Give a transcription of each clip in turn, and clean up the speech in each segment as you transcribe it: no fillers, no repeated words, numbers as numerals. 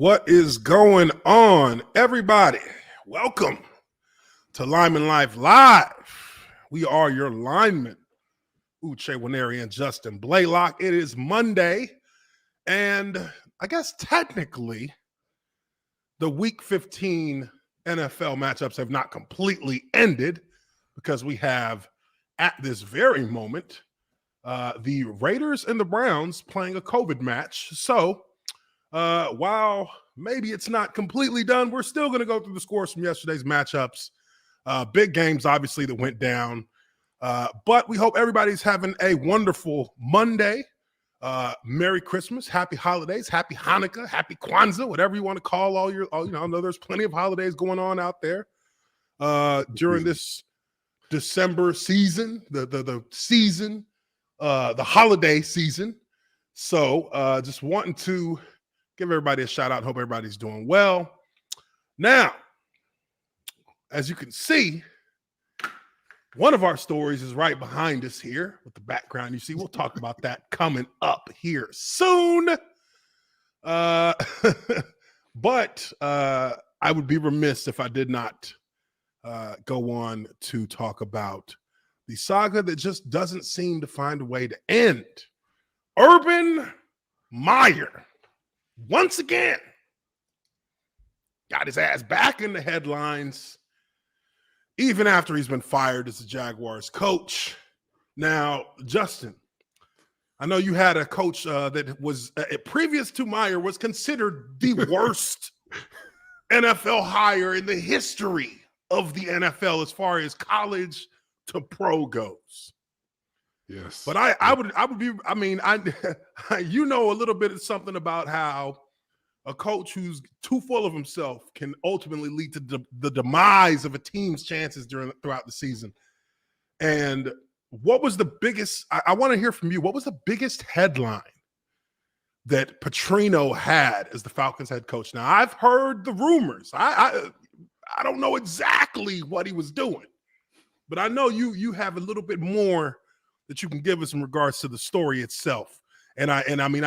What is going on, everybody? Welcome to Lineman Life Live. We are your linemen, Uche, Nwaneri, and Justin Blaylock. It is Monday, and I guess technically the Week 15 NFL matchups have not completely ended because we have, at this very moment, the Raiders and the Browns playing a COVID match. So, while maybe it's not completely done, we're still going to go through the scores from yesterday's matchups. Big games, obviously, that went down. But we hope everybody's having a wonderful Monday. Merry Christmas, Happy Holidays, Happy Hanukkah, Happy Kwanzaa, whatever you want to call I know there's plenty of holidays going on out there during this December season, the season, the holiday season. So just wanting to give everybody a shout out. Hope everybody's doing well. Now, as you can see, one of our stories is right behind us here with the background. You see, we'll talk about that coming up here soon. But I would be remiss if I did not go on to talk about the saga that just doesn't seem to find a way to end. Urban Meyer, once again, got his ass back in the headlines, even after he's been fired as the Jaguars coach. Now, Justin, I know you had a coach that was, previous to Meyer, was considered the worst NFL hire in the history of the NFL as far as college to pro goes. Yes. But I would be, you know a little bit of something about how a coach who's too full of himself can ultimately lead to the demise of a team's chances throughout the season. And what was the biggest, I want to hear from you, what was the biggest headline that Petrino had as the Falcons head coach? Now, I've heard the rumors. I don't know exactly what he was doing, but I know you have a little bit more that you can give us in regards to the story itself. And I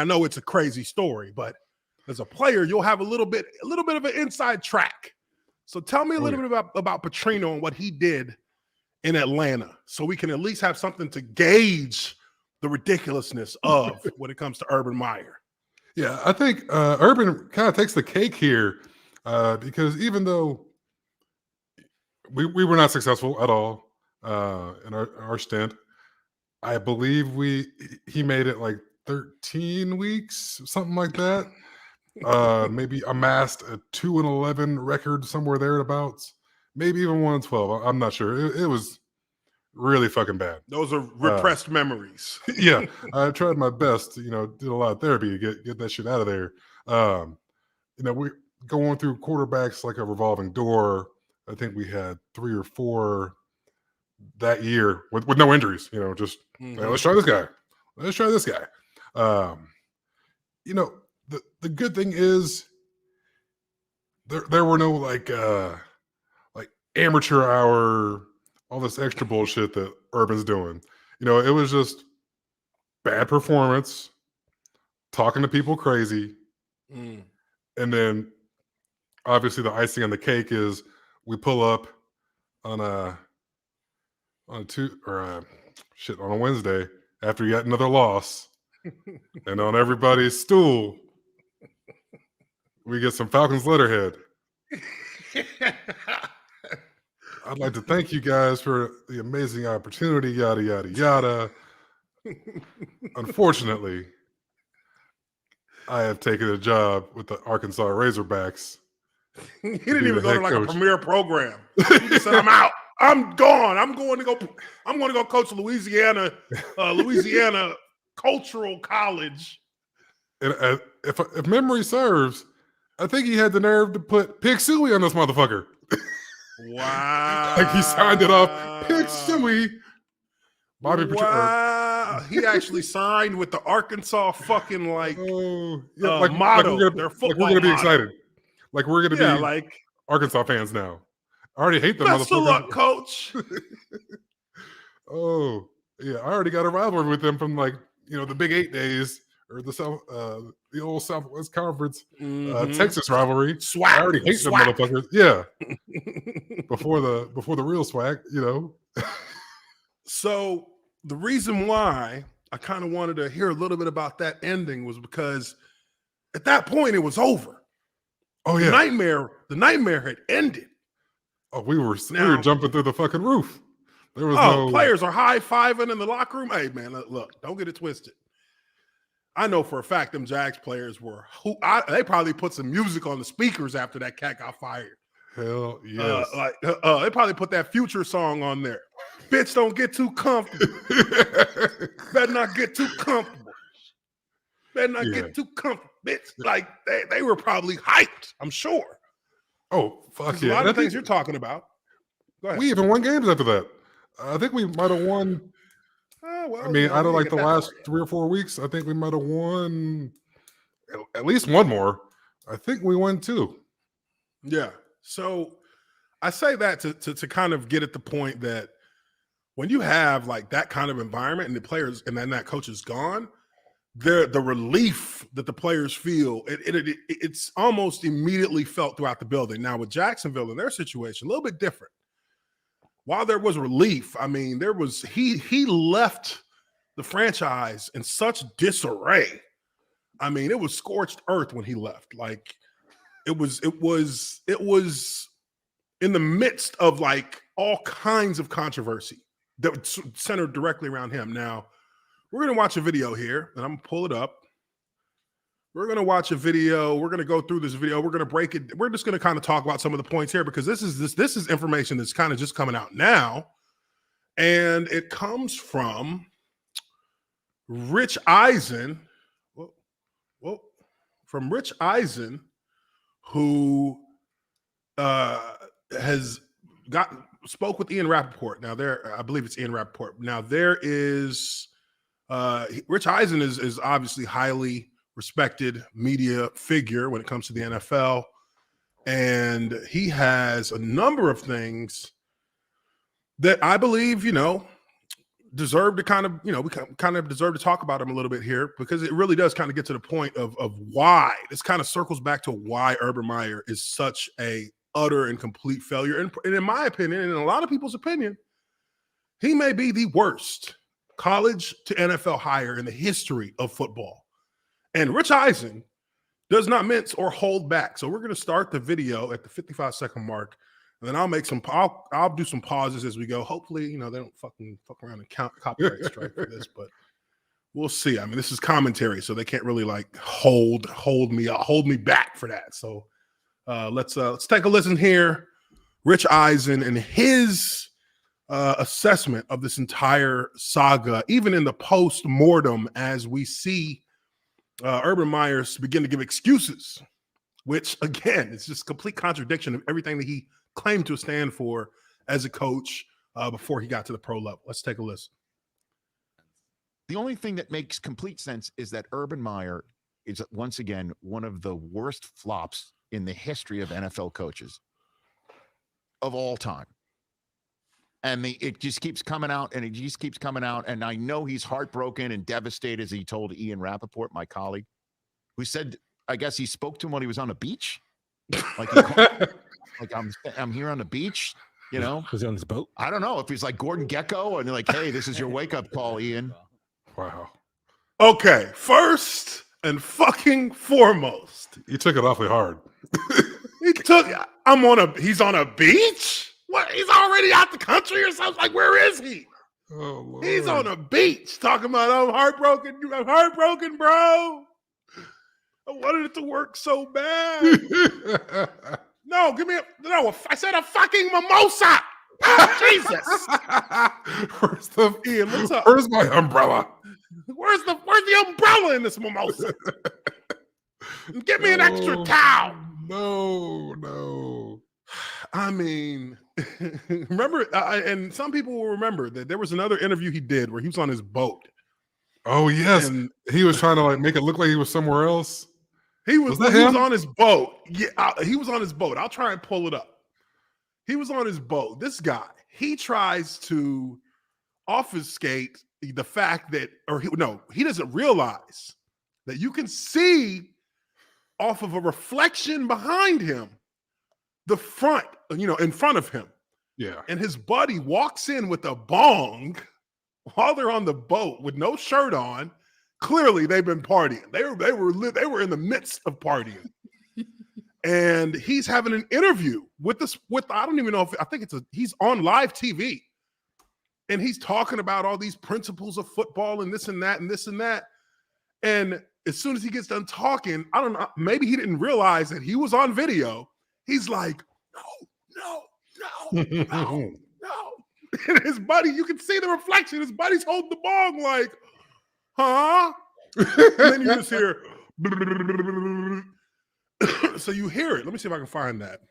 know it's a crazy story, but as a player, you'll have a little bit of an inside track. So tell me a little bit about Petrino and what he did in Atlanta, so we can at least have something to gauge the ridiculousness of when it comes to Urban Meyer. Yeah, I think Urban kind of takes the cake here because even though we were not successful at all in our stint, I believe he made it like 13 weeks, something like that. Maybe amassed a 2-11 record somewhere thereabouts, maybe even 1-12. I'm not sure. It was really fucking bad. Those are repressed memories. Yeah, I tried my best. Did a lot of therapy to get that shit out of there. We going through quarterbacks like a revolving door. I think we had 3 or 4 that year with no injuries. Just let's try this guy. Let's try this guy. The good thing is there were no like amateur hour, all this extra bullshit that Urban's doing. It was just bad performance, talking to people crazy, and then obviously the icing on the cake is we pull up on a Wednesday after yet another loss, and on everybody's stool we get some Falcons letterhead. I'd like to thank you guys for the amazing opportunity, yada, yada, yada. Unfortunately, I have taken a job with the Arkansas Razorbacks. He didn't even go to like a premier program. He just said, I'm out. I'm gone. I'm going to go coach Louisiana Cultural College. And if memory serves, I think he had the nerve to put Pig Suey on this motherfucker. Wow. Like he signed it off. Pig Suey. Wow. He actually signed with the Arkansas fucking motto. Their football we're going to be motto. excited. Like we're going to be like Arkansas fans now. I already hate them best motherfuckers. Best of luck, coach. Oh, yeah. I already got a rivalry with them from the Big 8 days or the old Southwest Conference Mhm. Texas rivalry. Swag. I already hate them Swag. motherfuckers. Yeah, before the real swag, So the reason why I kind of wanted to hear a little bit about that ending was because at that point it was over. Oh The yeah. nightmare had ended. Oh, we were Now, jumping through the fucking roof. There was no players are high-fiving in the locker room. Hey man, look, don't get it twisted. I know for a fact them Jags players were they probably put some music on the speakers after that cat got fired. Hell yes. They probably put that Future song on there. Bitch, don't get too comfortable. Better not get too comfortable. Better not get too comfortable, bitch. Like they were probably hyped, I'm sure. Oh, fuck yeah. A lot of things you're talking about. Go ahead. We even won games after that. I think we might have won. Well, I mean, out of like the last 3 or 4 weeks, I think we might have won at least one more. I think we won 2. Yeah. So I say that to kind of get at the point that when you have like that kind of environment and the players and then that coach is gone, the relief that the players feel, it's almost immediately felt throughout the building. Now with Jacksonville in their situation, a little bit different. While there was relief, I mean, there was he left the franchise in such disarray. I mean, it was scorched earth when he left. Like it was in the midst of like all kinds of controversy that centered directly around him. Now, we're going to watch a video here, and I'm going to pull it up. We're going to watch a video. We're going to go through this video. We're going to break it. We're just going to kind of talk about some of the points here because this is information that's kind of just coming out now. And it comes from Rich Eisen. From Rich Eisen, who has spoke with Ian Rappaport. Now I believe it's Ian Rappaport. Now there is Rich Eisen is obviously highly respected media figure when it comes to the NFL, and he has a number of things that I believe deserve to kind of we kind of deserve to talk about them a little bit here because it really does kind of get to the point of why this kind of circles back to why Urban Meyer is such a utter and complete failure. And in my opinion, and in a lot of people's opinion, he may be the worst college to NFL hire in the history of football. And Rich Eisen does not mince or hold back. So we're going to start the video at the 55-second mark, and then I'll do some pauses as we go. Hopefully, they don't fuck around and copyright strike for this, but we'll see. I mean, this is commentary, so they can't really like hold me back for that. So let's take a listen here. Rich Eisen and his assessment of this entire saga, even in the post-mortem, as we see Urban Meyer begin to give excuses, which again, it's just complete contradiction of everything that he claimed to stand for as a coach before he got to the pro level. Let's take a listen. The only thing that makes complete sense is that Urban Meyer is once again one of the worst flops in the history of NFL coaches of all time. And it just keeps coming out, and it just keeps coming out. And I know he's heartbroken and devastated, as he told Ian Rappaport, my colleague, who said, I guess he spoke to him when he was on a beach. Like, I'm here on the beach, Was he on his boat? I don't know if he's like Gordon Gekko and they're like, hey, this is your wake-up call, Ian. Wow. Okay, first and fucking foremost. You took it awfully hard. He's on a beach? What? He's already out the country or something? Like, where is he? Oh, Lord. He's on a beach talking about, I'm heartbroken, bro. I wanted it to work so bad. No, I said a fucking mimosa. Jesus. Ian, what's up? Where's my umbrella? Where's the umbrella in this mimosa? Get me an extra towel. No. I mean, remember, and some people will remember that there was another interview he did where he was on his boat. Oh, yes. And he was trying to like make it look like he was somewhere else. He was on his boat. Yeah, he was on his boat. I'll try and pull it up. He was on his boat. This guy, he tries to obfuscate the fact that, he doesn't realize that you can see off of a reflection behind him, the front, in front of him. Yeah. And his buddy walks in with a bong while they're on the boat with no shirt on. Clearly, they've been partying. They were in the midst of partying. And he's having an interview with I don't even know he's on live TV. And he's talking about all these principles of football and this and that and this and that. And as soon as he gets done talking, I don't know, maybe he didn't realize that he was on video. He's like, no. And his buddy, you can see the reflection. His buddy's holding the bong like, huh? And then you just hear, so you hear it. Let me see if I can find that.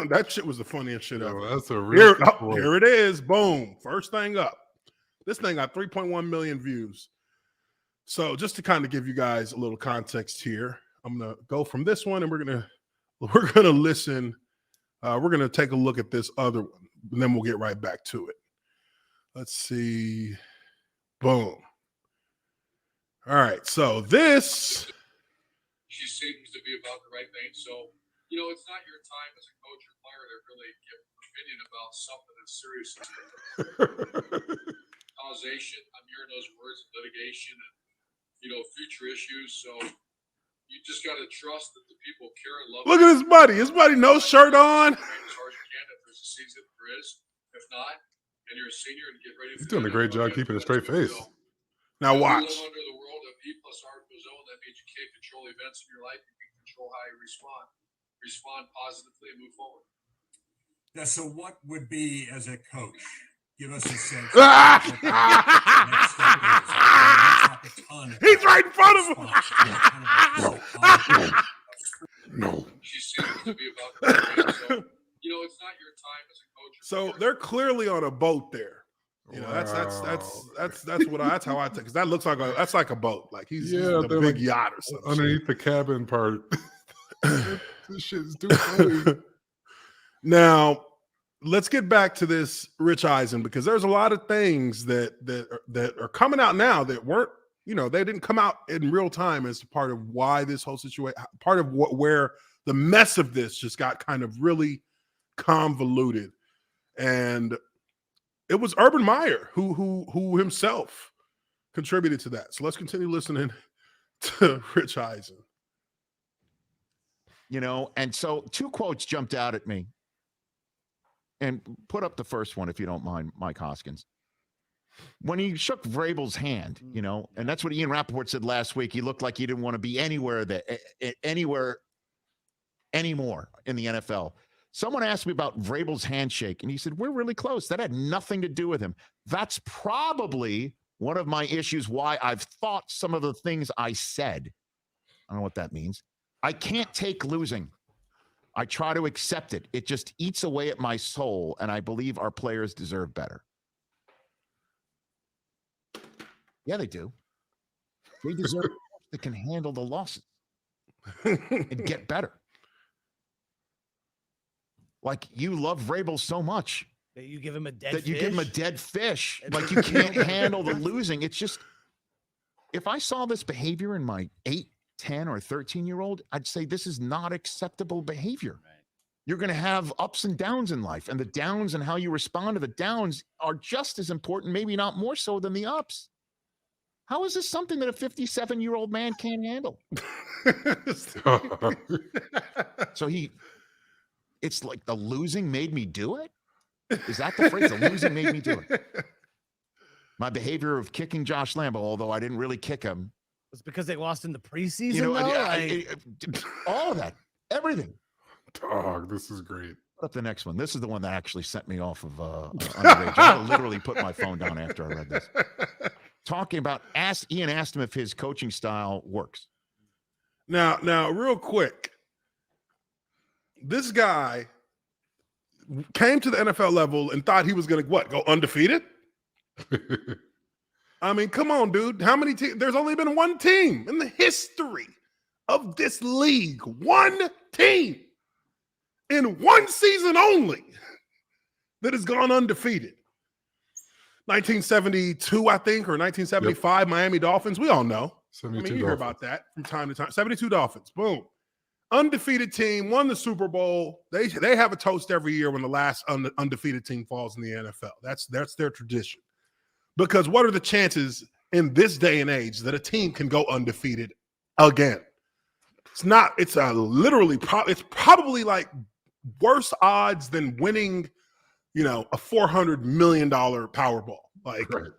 That shit was the funniest shit ever. That's a real here it is. Boom. First thing up. This thing got 3.1 million views. So just to kind of give you guys a little context here, I'm gonna go from this one and we're gonna listen. We're gonna take a look at this other one, and then we'll get right back to it. Let's see. Boom. All right. So this. She seems to be about the right thing. So, it's not your time as a coach or player to really give an opinion about something as serious as causation. I'm hearing those words, litigation, and future issues. So you just got to trust that the people care and love. Look at his buddy. His buddy, no shirt on. As hard as you can, if there's a season, there is. If not, and you're a senior and get ready. He's doing a great job keeping a straight face. Now watch. You live under the world of E plus R equals O. That means you can't control events in your life. You can control how you respond. Respond positively and move forward. Yeah, so what would be, as a coach, give us a sense of next step is? He's right in front of him. No. She seems to be about the right thing. So, it's not your time as a coach. So they're clearly on a boat there. That's how I take, because that looks like that's like a boat. Like he's in a big yacht or something. Underneath the cabin part. This shit is too funny. Now, let's get back to this Rich Eisen, because there's a lot of things that are coming out now that weren't, they didn't come out in real time as part of why this whole situation, part of where the mess of this just got kind of really convoluted. And it was Urban Meyer who himself contributed to that. So let's continue listening to Rich Eisen. And so two quotes jumped out at me. And put up the first one, if you don't mind, Mike Hoskins. When he shook Vrabel's hand, and that's what Ian Rappaport said last week. He looked like he didn't want to be anywhere anymore in the NFL. Someone asked me about Vrabel's handshake, and he said, we're really close. That had nothing to do with him. That's probably one of my issues, why I've thought some of the things I said. I don't know what that means. I can't take losing. I try to accept it. It just eats away at my soul, and I believe our players deserve better. Yeah, they do. They deserve that can handle the losses and get better. Like, you love Vrabel so much that you give him a dead that fish. You give him a dead fish. Like, you can't handle the losing. It's just, if I saw this behavior in my 8, 10, or 13-year-old, I'd say this is not acceptable behavior. Right. You're going to have ups and downs in life, and the downs and how you respond to the downs are just as important, maybe not more so, than the ups. How is this something that a 57-year-old man can't handle? So it's like the losing made me do it? Is that the phrase? The losing made me do it. My behavior of kicking Josh Lambo, although I didn't really kick him. It's because they lost in the preseason, all of that, everything. Dog, this is great. Put up the next one. This is the one that actually sent me off of underage. I literally put my phone down after I read this. Talking about, Ian asked him if his coaching style works. Now, real quick, this guy came to the NFL level and thought he was going to go undefeated? I mean, come on, dude. How many teams? There's only been one team in the history of this league. One team in one season only that has gone undefeated. 1972, I think, or 1975 Miami Dolphins. We all know. I 72 mean, you hear about that from time to time. 72 Dolphins. Boom. Undefeated team, won the Super Bowl. They have a toast every year when the last undefeated team falls in the NFL. That's their tradition. Because what are the chances in this day and age that a team can go undefeated again? It's not. It's it's probably like worse odds than winning, a $400 million Powerball. Like, Right.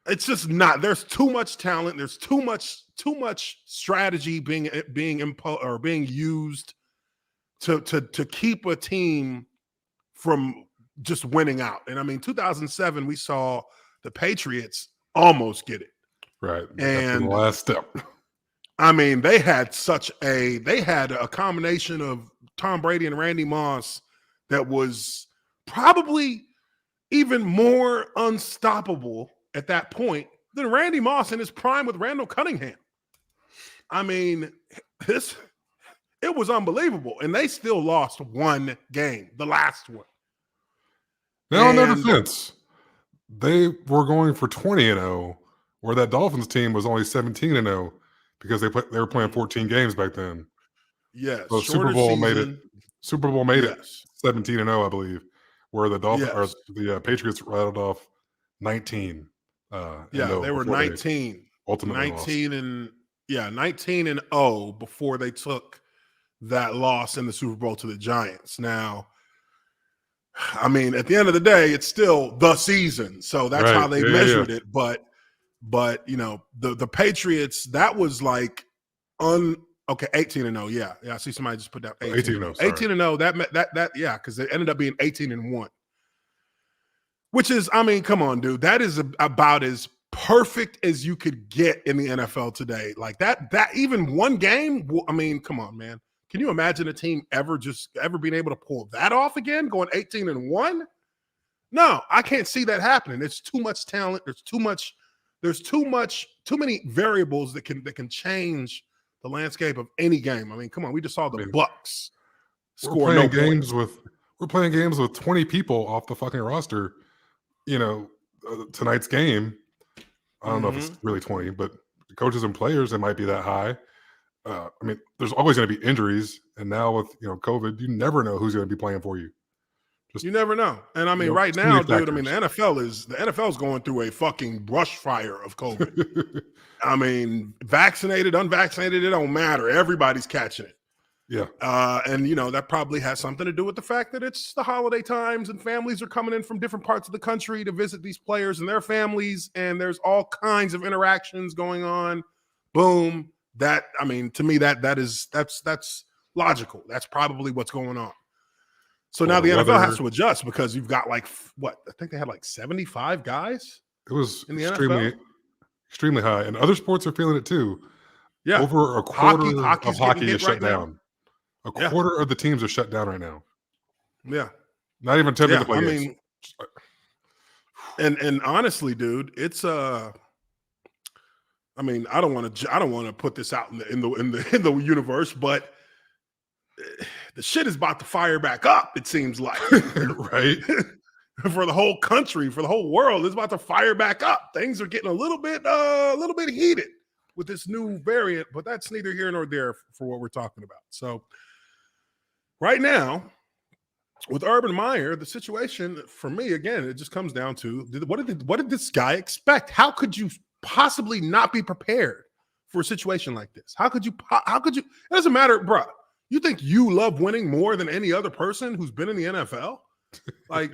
it's just not. There's too much talent. There's too much strategy being used to keep a team from just winning out. And I mean, 2007, we saw the Patriots almost get it. Right. And the last step. I mean, they had a combination of Tom Brady and Randy Moss that was probably even more unstoppable at that point than Randy Moss in his prime with Randall Cunningham. I mean, it was unbelievable. And they still lost one game, the last one. Now, in their defense, they were going for 20-0, where that Dolphins team was only 17-0 because they were playing 14 games back then. Yes. So Super Bowl made it 17-0, I believe, where the Dolphins or the Patriots rattled off 19. They were 19. Ultimately 19-0 before they took that loss in the Super Bowl to the Giants. Now, I mean, at the end of the day, it's still the season. So that's how they measured it. But the Patriots, that was like 18-0. Yeah. I see somebody just put down 18-0. 18-0. That because it ended up being 18-1. Which is, I mean, come on, dude. That is about as perfect as you could get in the NFL today. Like that even one game, I mean, come on, man. Can you imagine a team ever being able to pull that off again, going 18-1? No, I can't see that happening. There's too much talent. There's too many variables that can change the landscape of any game. I mean, come on, we just saw the Bucs score we're no playing points. We're playing games with 20 people off the fucking roster. Tonight's game, I don't know if it's really 20, but the coaches and players, it might be that high. I mean, there's always going to be injuries, and now with COVID, you never know who's going to be playing for you. You never know. And I mean, right now, dude, I mean, the NFL is going through a fucking brush fire of COVID. I mean, vaccinated, unvaccinated, it don't matter. Everybody's catching it. Yeah. And that probably has something to do with the fact that it's the holiday times and families are coming in from different parts of the country to visit these players and their families. And there's all kinds of interactions going on. Boom. That, I mean, to me, that's logical. That's probably what's going on. So now the NFL has to adjust because you've got I think they had 75 guys. It was in the NFL? Extremely high. And other sports are feeling it too. Yeah. Over a quarter of hockey is shut down. A quarter of the teams are shut down right now. Yeah. Not even attempting to play games. And honestly, dude, it's I mean, I don't want to put this out in the universe, but the shit is about to fire back up, it seems like. Right? For the whole country, for the whole world, it's about to fire back up. Things are getting a little bit heated with this new variant, but that's neither here nor there for what we're talking about. So right now, with Urban Meyer, the situation for me, again, it just comes down to what did this guy expect? How could you possibly not be prepared for a situation like this? How could you? It doesn't matter, bro. You think you love winning more than any other person who's been in the NFL? Like,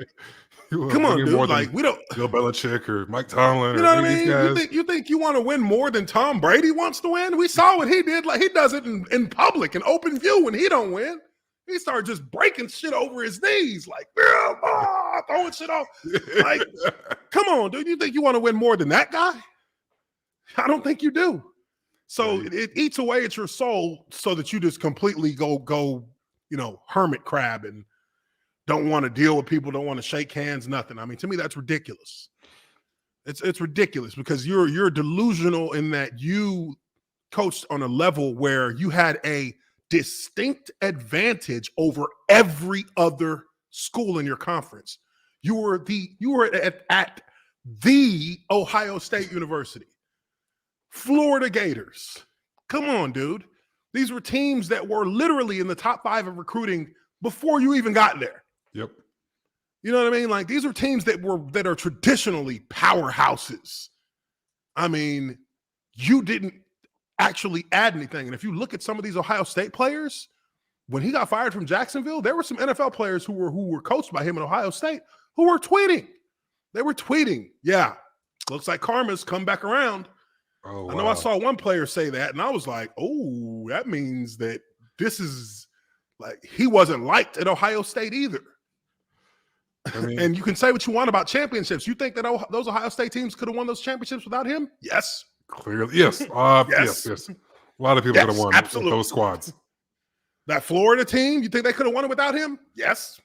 come on, dude. Like, we don't. Bill Belichick or Mike Tomlin. You know what I mean? You think you want to win more than Tom Brady wants to win? We saw what he did. Like, he does it in public, in open view when he don't win. He started just breaking shit over his knees, like, throwing shit off. Like, come on, dude. You think you want to win more than that guy? I don't think you do. So it eats away at your soul so that you just completely go, hermit crab and don't want to deal with people, don't want to shake hands, nothing. I mean, to me, that's ridiculous. It's ridiculous because you're delusional in that you coached on a level where you had a distinct advantage over every other school in your conference. You were at the Ohio State University, Florida Gators. Come on, dude. These were teams that were literally in the top 5 of recruiting before you even got there. Yep. You know what I mean? Like, these are teams that are traditionally powerhouses. I mean, you didn't actually add anything. And if you look at some of these Ohio State players, when he got fired from Jacksonville, there were some NFL players who were coached by him in Ohio State who were tweeting. They were tweeting, yeah, looks like karma's come back around. Oh, wow. I know I saw one player say that, and I was like, oh, that means that this is like he wasn't liked at Ohio State either. I mean, And you can say what you want about championships. You think that those Ohio State teams could have won those championships without him? Yes. clearly, yes. Yes. Yes. A lot of people Yes, could have won absolutely. with those squads. That Florida team, you think they could have won it without him? Yes.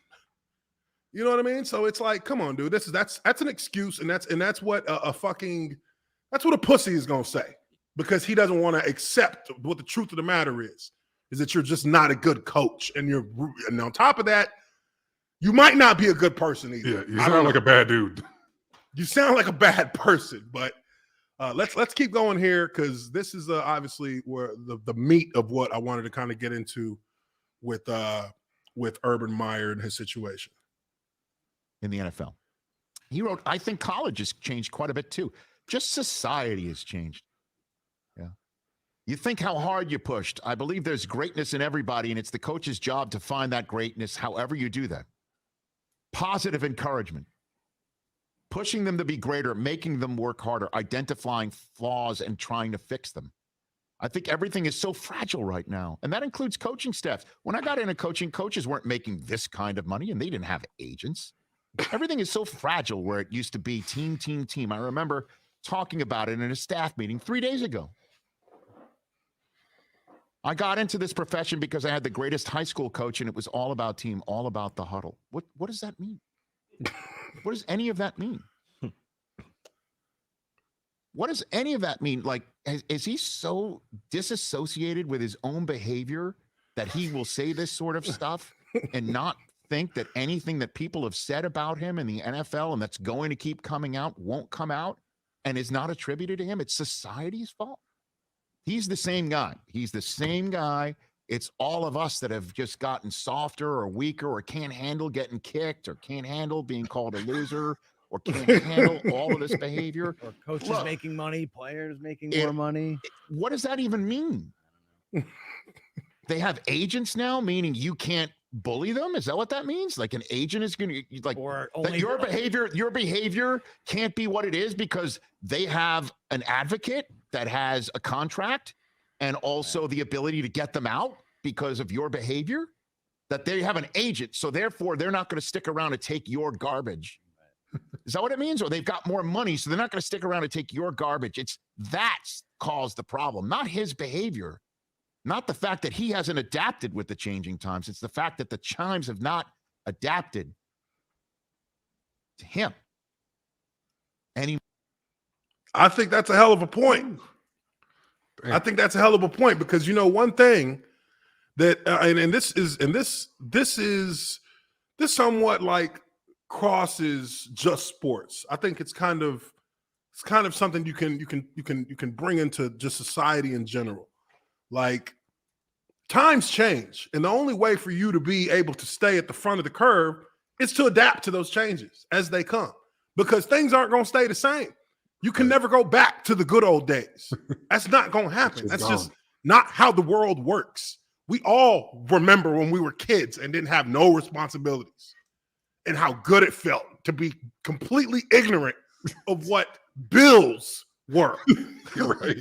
You know what I mean? So it's like, come on, dude. That's an excuse, and that's what that's what a pussy is gonna say, because he doesn't want to accept what the truth of the matter is that you're just not a good coach, and on top of that, you might not be a good person either. Yeah, you sound like a bad dude. You sound like a bad person, but let's keep going here, because this is obviously where the meat of what I wanted to kind of get into with Urban Meyer and his situation in the NFL. He wrote, I think college has changed quite a bit too. Just society has changed. Yeah. You think how hard you pushed. I believe there's greatness in everybody, and it's the coach's job to find that greatness however you do that. Positive encouragement. Pushing them to be greater, making them work harder, identifying flaws and trying to fix them. I think everything is so fragile right now, and that includes coaching staffs. When I got into coaching, coaches weren't making this kind of money, and they didn't have agents. Everything is so fragile where it used to be team, team, team. I remember talking about it in a staff meeting 3 days ago. I got into this profession because I had the greatest high school coach, and it was all about team, all about the huddle. What does that mean? What does any of that mean? What does any of that mean? Like, is he so disassociated with his own behavior that he will say this sort of stuff and not think that anything that people have said about him in the NFL and that's going to keep coming out won't come out and is not attributed to him? It's society's fault. He's the same guy. He's the same guy. It's all of us that have just gotten softer or weaker or can't handle getting kicked or can't handle being called a loser or can't handle all of this behavior. Or coaches Look, making money, players making more money. What does that even mean? They have agents now, meaning you can't bully them? Is that what that means? Like an agent is going to like Or that only your behavior can't be what it is because they have an advocate that has a contract and also the ability to get them out because of your behavior, that they have an agent. So therefore they're not going to stick around to take your garbage. Is that what it means? Or they've got more money, so they're not going to stick around to take your garbage. That's caused the problem, not his behavior, not the fact that he hasn't adapted with the changing times. It's the fact that the chimes have not adapted to him. And I think that's a hell of a point. I think that's a hell of a point, because you know one thing that this somewhat like crosses just sports. I think it's kind of something you can bring into just society in general. Like, times change, and the only way for you to be able to stay at the front of the curve is to adapt to those changes as they come, because things aren't going to stay the same. You can never go back to the good old days. That's not going to happen. That's just not how the world works. We all remember when we were kids and didn't have no responsibilities and how good it felt to be completely ignorant of what bills were. Right.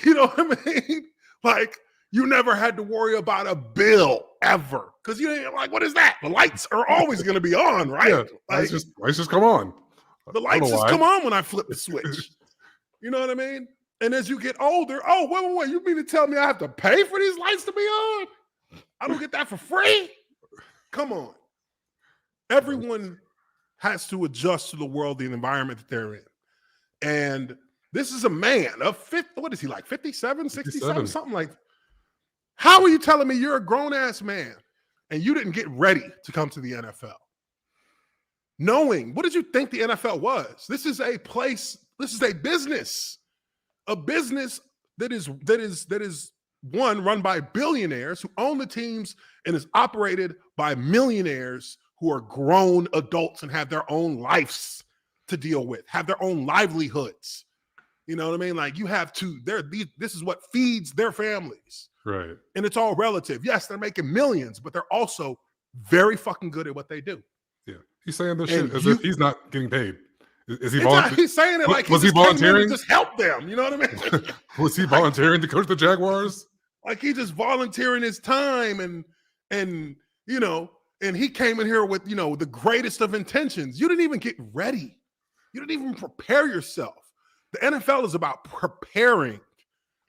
You know what I mean? Like, you never had to worry about a bill ever, because you ain't like, what is that? The lights are always going to be on, right? Yeah, Like, lights just come on. the lights just come on when I flip the switch. You know what I mean? And as you get older, oh, wait, you mean to tell me I have to pay for these lights to be on? I don't get that for free? Come on. Everyone has to adjust to the world, the environment that they're in. And this is a man of 50, what is he, like 57, 67, something like that. How are you telling me you're a grown-ass man and you didn't get ready to come to the NFL? knowing, what did you think the NFL was? This is a place, this is a business that is one, run by billionaires who own the teams and is operated by millionaires who are grown adults and have their own lives to deal with, have their own livelihoods. You know what I mean? Like, you have to, this is what feeds their families. Right. And it's all relative. Yes, they're making millions, but they're also very fucking good at what they do. Yeah. He's saying this And shit as if he's not getting paid. Is he He's saying it like was he he volunteering? Just help them. You know what I mean? Was he volunteering to coach the Jaguars? Like, he just volunteering his time and you know, and he came in here with, you know, the greatest of intentions. You didn't even get ready. You didn't even prepare yourself. The NFL is about preparing,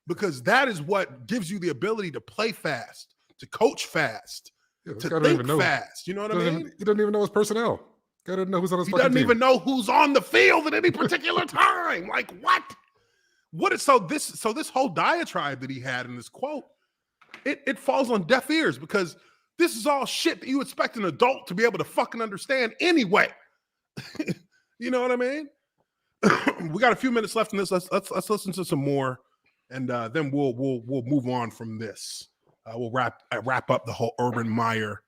because that is what gives you the ability to play fast, to coach fast, to think fast. You know what I mean? He doesn't even know his personnel. Got to know who's on his He fucking doesn't team. even know who's on the field at any particular time. Like, what? What is this whole diatribe that he had in this quote, it falls on deaf ears, because this is all shit that you expect an adult to be able to fucking understand anyway. You know what I mean? We got a few minutes left in this. Let's listen to some more, and then we'll move on from this. We'll wrap up the whole Urban Meyer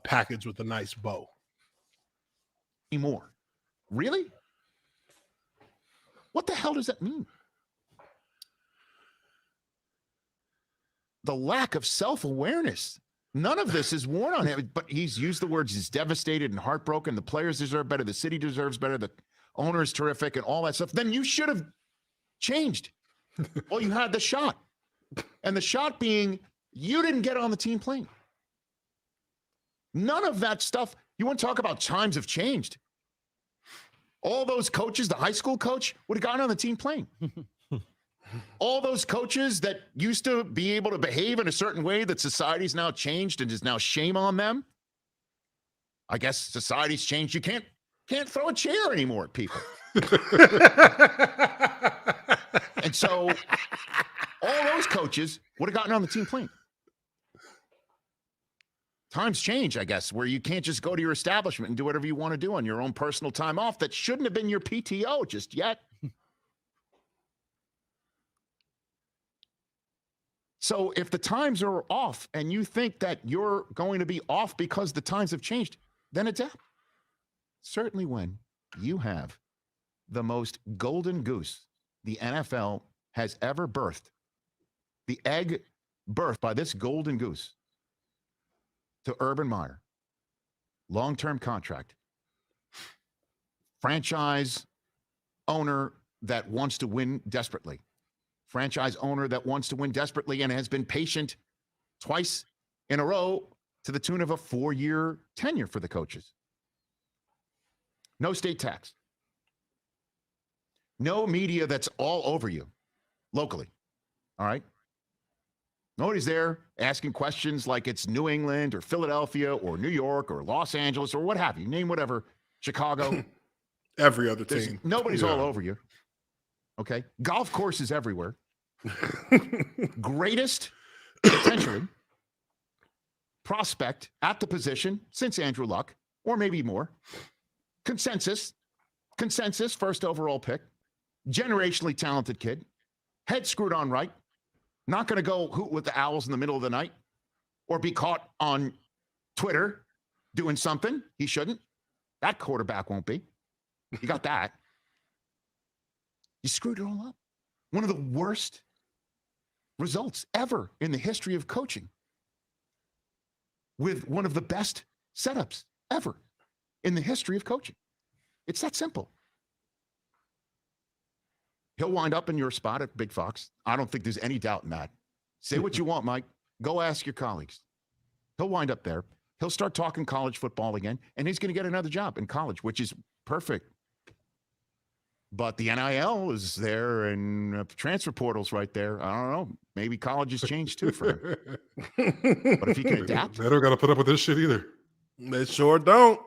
package with a nice bow. More. Really? What the hell does that mean? The lack of self-awareness. None of this is worn on him, but he's used the words, he's devastated and heartbroken. The players deserve better. The city deserves better. The owner is terrific and all that stuff. Then you should have changed. Well, you had the shot. And the shot being, you didn't get on the team plane. None of that stuff. You want to talk about times have changed. All those coaches, the high school coach would have gotten on the team plane. All those coaches that used to be able to behave in a certain way that society's now changed and is now shame on them. I guess society's changed. You can't throw a chair anymore at people. And so all those coaches would have gotten on the team plane. Times change, I guess, where you can't just go to your establishment and do whatever you want to do on your own personal time off. That shouldn't have been your PTO just yet. So if the times are off and you think that you're going to be off because the times have changed, then adapt. Certainly when you have the most golden goose the NFL has ever birthed, the egg birthed by this golden goose to Urban Meyer, long-term contract, franchise owner that wants to win desperately, franchise owner that wants to win desperately and has been patient twice in a row to the tune of a 4-year tenure for the coaches. No state tax. No media that's all over you locally. All right? Nobody's there asking questions like it's New England or Philadelphia or New York or Los Angeles or what have you. Name whatever. Chicago. Every other team. Nobody's all over you. Okay? Golf courses everywhere. Greatest, potentially, prospect at the position since Andrew Luck, or maybe more. Consensus, first overall pick. Generationally talented kid. Head screwed on right. Not going to go hoot with the Owls in the middle of the night or be caught on Twitter doing something he shouldn't. That quarterback won't be. You got that. You screwed it all up. One of the worst results ever in the history of coaching with one of the best setups ever in the history of coaching. It's that simple. He'll wind up in your spot at Big Fox. I don't think there's any doubt in that. Say what you want, Mike. Go ask your colleagues. He'll wind up there. He'll start talking college football again, and he's going to get another job in college, which is perfect. But the NIL is there, and transfer portal's right there. I don't know. Maybe college has changed too for him. But if he can adapt. They don't got to put up with this shit either. They sure don't.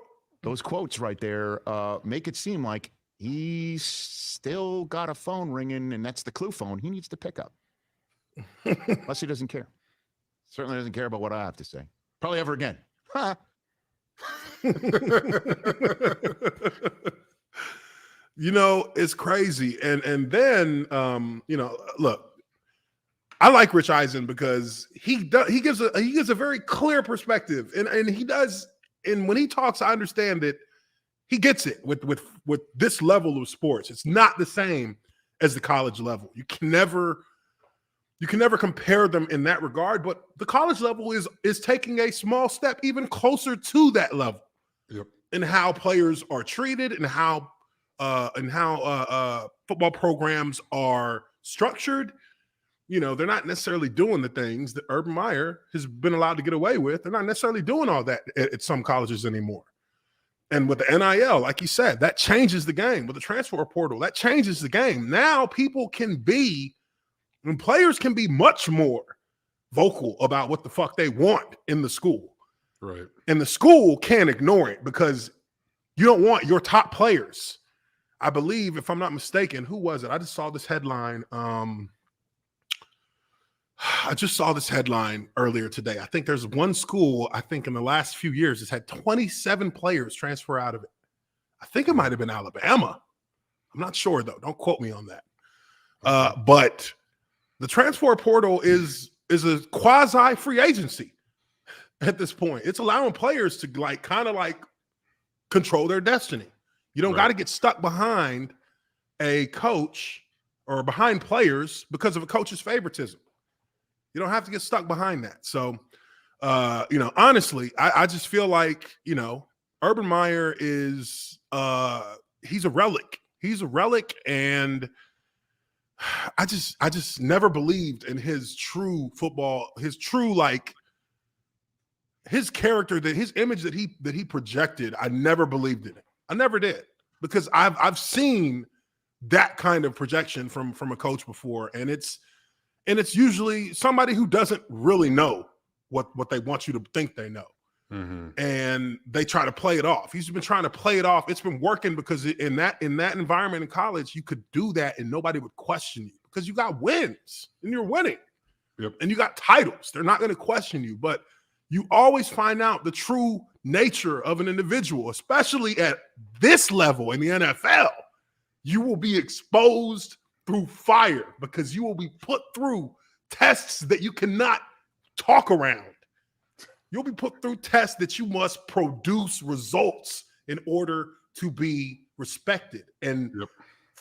Those quotes right there make it seem like he's still got a phone ringing, and that's the clue phone he needs to pick up. Unless he doesn't care. Certainly doesn't care about what I have to say. Probably ever again. You know, it's crazy. And then you know, look, I like Rich Eisen because he gives a very clear perspective, and he does. And when he talks, I understand that he gets it with this level of sports. It's not the same as the college level. You can never compare them in that regard. But the college level is taking a small step even closer to that level. Yep. In how players are treated and how football programs are structured. You know, they're not necessarily doing the things that Urban Meyer has been allowed to get away with. They're not necessarily doing all that at some colleges anymore. And with the NIL, like you said, that changes the game. With the transfer portal, that changes the game. Now people can be, and players can be much more vocal about what the fuck they want in the school. Right. And the school can't ignore it because you don't want your top players. I believe, if I'm not mistaken, who was it? I just saw this headline. I just saw this headline earlier today. I think there's one school, I think in the last few years, that's had 27 players transfer out of it. I think it might have been Alabama. I'm not sure, though. Don't quote me on that. But the transfer portal is a quasi-free agency at this point. It's allowing players to kind of control their destiny. You don't got to get stuck behind a coach or behind players because of a coach's favoritism. You don't have to get stuck behind that. So, you know, honestly, I just feel like, you know, Urban Meyer is he's a relic. He's a relic, and I just never believed in his true football, his true his character, that his image that he projected. I never believed in it. I never did, because I've seen that kind of projection from a coach before, and it's usually somebody who doesn't really know what they want you to think they know. Mm-hmm. And they try to play it off. He's been trying to play it off. It's been working because in that environment in college, you could do that and nobody would question you because you got wins and you're winning. Yep. And you got titles. They're not going to question you, but you always find out the true nature of an individual, especially at this level in the NFL. You will be exposed through fire because you will be put through tests that you cannot talk around. You'll be put through tests that you must produce results in order to be respected. And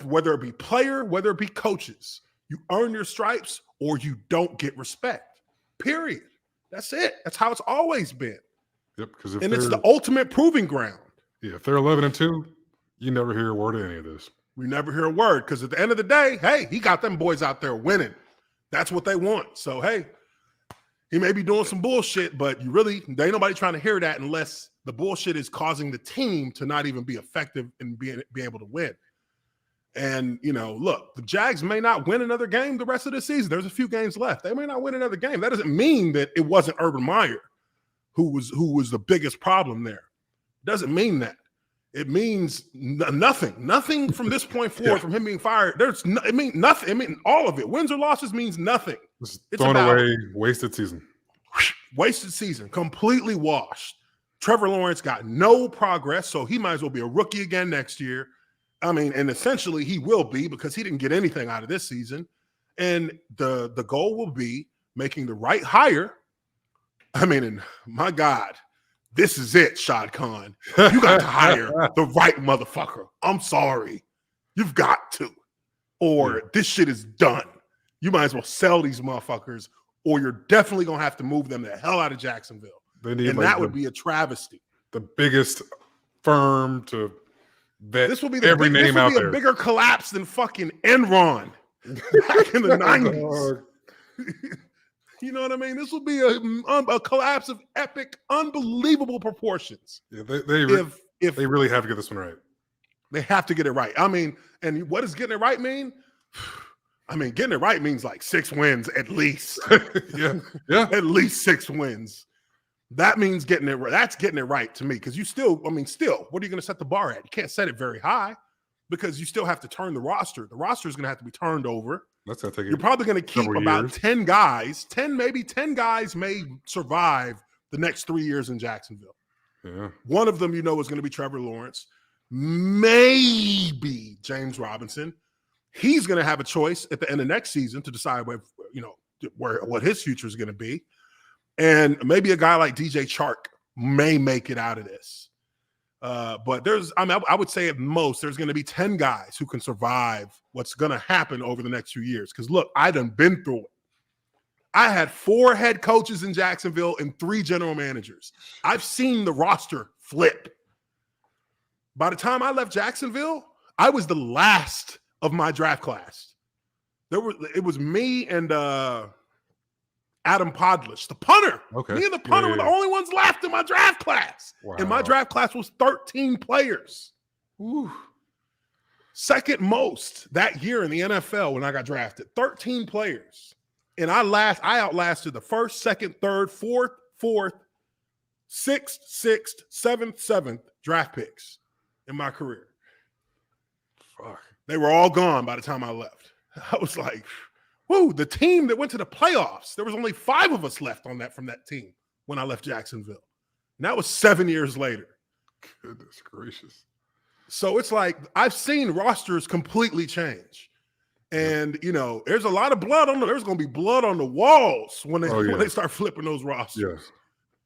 whether it be player, whether it be coaches, you earn your stripes or you don't get respect. Period. That's it. That's how it's always been. Yep. And it's the ultimate proving ground. Yeah, if they're 11-2, you never hear a word of any of this. We never hear a word because at the end of the day, hey, he got them boys out there winning. That's what they want. So, hey, he may be doing some bullshit, but there ain't nobody trying to hear that unless the bullshit is causing the team to not even be effective and be able to win. And, you know, look, the Jags may not win another game the rest of the season. There's a few games left. They may not win another game. That doesn't mean that it wasn't Urban Meyer who was the biggest problem there. Doesn't mean that. It means nothing. Nothing from this point forward from him being fired. It means nothing. I mean, all of it. Wins or losses means nothing. It's thrown away, wasted season. Wasted season. Completely washed. Trevor Lawrence got no progress, so he might as well be a rookie again next year. I mean, and essentially he will be because he didn't get anything out of this season. And the goal will be making the right hire. I mean, and my God, this is it, Shad Khan. You got to hire the right motherfucker. I'm sorry. You've got to. Or this shit is done. You might as well sell these motherfuckers, or you're definitely going to have to move them the hell out of Jacksonville. And that would be a travesty. The biggest firm to vet this will be every name out there. A bigger collapse than fucking Enron back in the 90s. You know what I mean? This will be a collapse of epic, unbelievable proportions. Yeah, they really have to get this one right. They have to get it right. I mean, and what does getting it right mean? I mean, getting it right means like 6 wins at least. yeah. At least 6 wins. That means getting it right. That's getting it right to me because still, what are you going to set the bar at? You can't set it very high because you still have to turn the roster. The roster is going to have to be turned over. That's going to take You're probably going to keep about 10 guys. 10 guys may survive the next 3 years in Jacksonville. Yeah. One of them, is going to be Trevor Lawrence, maybe James Robinson. He's going to have a choice at the end of next season to decide what his future is going to be. And maybe a guy like DJ Chark may make it out of this. But I would say at most there's going to be 10 guys who can survive what's going to happen over the next few years. Because look, I done been through it. I had 4 head coaches in Jacksonville and 3 general managers. I've seen the roster flip. By the time I left Jacksonville, I was the last of my draft class. It was me and Adam Podlish, the punter. Okay. Me and the punter were the only ones left in my draft class. Wow. And my draft class was 13 players. Ooh. Second most that year in the NFL when I got drafted. 13 players. And I outlasted the first, second, third, fourth, sixth, seventh draft picks in my career. Fuck. They were all gone by the time I left. I was like, whoo, the team that went to the playoffs, there was only 5 of us left from that team when I left Jacksonville. And that was 7 years later. Goodness gracious. So it's like I've seen rosters completely change. And, there's a lot of there's going to be blood on the walls when they start flipping those rosters. Yes.